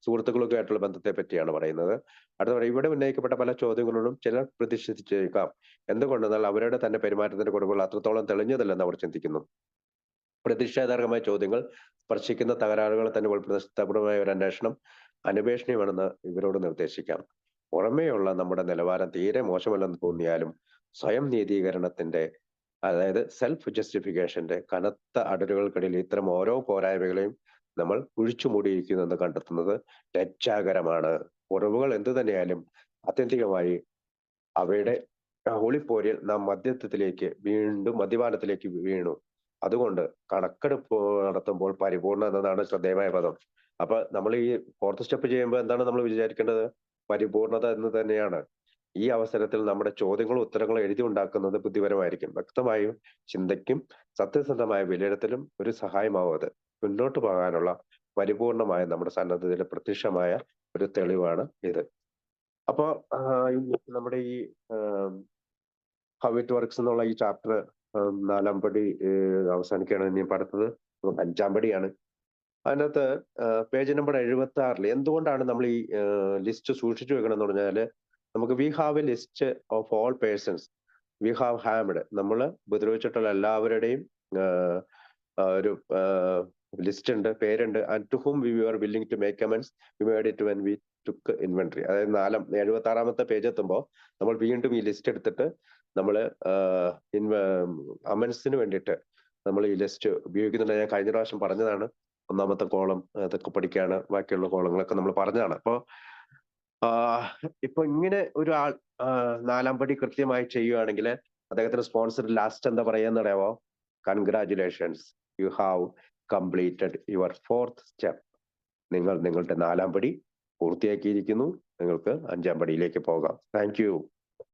സുഹൃത്തുക്കളൊക്കെ ആയിട്ടുള്ള ബന്ധത്തെ പറ്റിയാണ് പറയുന്നത്. ഇവിടെ ഉന്നയിക്കപ്പെട്ട പല ചോദ്യങ്ങളോടും ചിലർ പ്രതിഷേധിച്ചേക്കാം. എന്തുകൊണ്ടെന്നാൽ അവരുടെ തന്നെ പെരുമാറ്റത്തിന്റെ കുറവുകൾ അത്രത്തോളം തെളിഞ്ഞതല്ലെന്ന് അവർ ചിന്തിക്കുന്നു. പ്രതിഷേധാർഹമായ ചോദ്യങ്ങൾ സ്പർശിക്കുന്ന തകരാറുകളെ തന്നെ ഉൾപ്പെടുന്ന ഒരു അന്വേഷണം അന്വേഷണീയമാണെന്ന് ഇവരോട് നിർദ്ദേശിക്കാം. പുറമേയുള്ള നമ്മുടെ നിലവാരം തീരെ മോശമല്ലെന്ന് തോന്നിയാലും സ്വയം നീതീകരണത്തിന്റെ, അതായത് സെൽഫ് ജസ്റ്റിഫിക്കേഷന്റെ കനത്ത അടരുകൾക്കിടയിൽ ഇത്തരം ഓരോ പോരായ്മകളെയും നമ്മൾ കുഴിച്ചു മൂടിയിരിക്കുന്നെന്ന് കണ്ടെത്തുന്നത് ലജ്ജാകരമാണ്. കുറവുകൾ എന്തു തന്നെയായാലും ആത്യന്തികമായി അവയുടെ ഒളിപ്പോരിൽ നാം വീണ്ടും മദ്യപാനത്തിലേക്ക് വീണു. അതുകൊണ്ട് കണക്കെടുപ്പ് നടത്തുമ്പോൾ പരിപൂർണ എന്നതാണ് ശ്രദ്ധേയമായ പദം. അപ്പൊ നമ്മൾ ഈ 4th സ്റ്റെപ്പ് ചെയ്യുമ്പോൾ എന്താണ് നമ്മൾ വിചാരിക്കേണ്ടത്? പരിപൂർണത എന്ന് തന്നെയാണ്. ഈ അവസരത്തിൽ നമ്മുടെ ചോദ്യങ്ങളും ഉത്തരങ്ങളും എഴുതി ഉണ്ടാക്കുന്നത് ബുദ്ധിപരമായിരിക്കും. വ്യക്തമായും ചിന്തയ്ക്കും സത്യസന്ധമായ വിലയിരുത്തലും ഒരു സഹായമാവും അത്. മുന്നോട്ട് പോകാനുള്ള പരിപൂർണമായ നമ്മുടെ സന്നദ്ധതയിലെ പ്രത്യക്ഷമായ ഒരു തെളിവാണ് ഇത്. അപ്പോ ഈ നമ്മുടെ ഈ ഹൗ ഇറ്റ് വർക്ക്സ് എന്നുള്ള ഈ ചാപ്റ്റർ 4-ാം പടി അവസാനിക്കുകയാണ്. ഇനി അടുത്തത് 5-ാം പടിയാണ്. അതിനകത്ത് പേജ് നമ്പർ 76 എന്തുകൊണ്ടാണ് നമ്മൾ ഈ ലിസ്റ്റ് സൂക്ഷിച്ചു വെക്കണം എന്ന് പറഞ്ഞാല്, നമുക്ക് we have a list of all persons we have harmed, നമ്മൾ ഉപദ്രവിച്ചിട്ടുള്ള എല്ലാവരുടെയും ഒരു ലിസ്റ്റ് ഉണ്ട്, പേരുണ്ട്. And to whom we are willing to make amends we made it when we took inventory. അതായത് 76-ാമത്തെ പേജ് എത്തുമ്പോൾ നമ്മൾ വീണ്ടും ഈ ലിസ്റ്റ് എടുത്തിട്ട് നമ്മൾ അമൻസിന് വേണ്ടിയിട്ട് നമ്മൾ ഈ ലിസ്റ്റ് ഉപയോഗിക്കുന്നുണ്ട്. ഞാൻ കഴിഞ്ഞ പ്രാവശ്യം പറഞ്ഞതാണ്. 1-ാമത്തെ കോളം അതൊക്കെ പഠിക്കാണ്, ബാക്കിയുള്ള കോളങ്ങളൊക്കെ നമ്മൾ പറഞ്ഞതാണ്. അപ്പോ ഇപ്പൊ ഇങ്ങനെ ഒരാൾ 4-ാം പടി കൃത്യമായി ചെയ്യുകയാണെങ്കിൽ അദ്ദേഹത്തിന് സ്പോൺസർ ലാസ്റ്റ് എന്താ പറയാന്ന് അറിയാമോ? Congratulations, you have completed your 4th step. നിങ്ങൾ നിങ്ങളുടെ 4-ാം പടി പൂർത്തിയാക്കിയിരിക്കുന്നു. നിങ്ങൾക്ക് 5-ാം പടിയിലേക്ക് പോകാം. Thank you.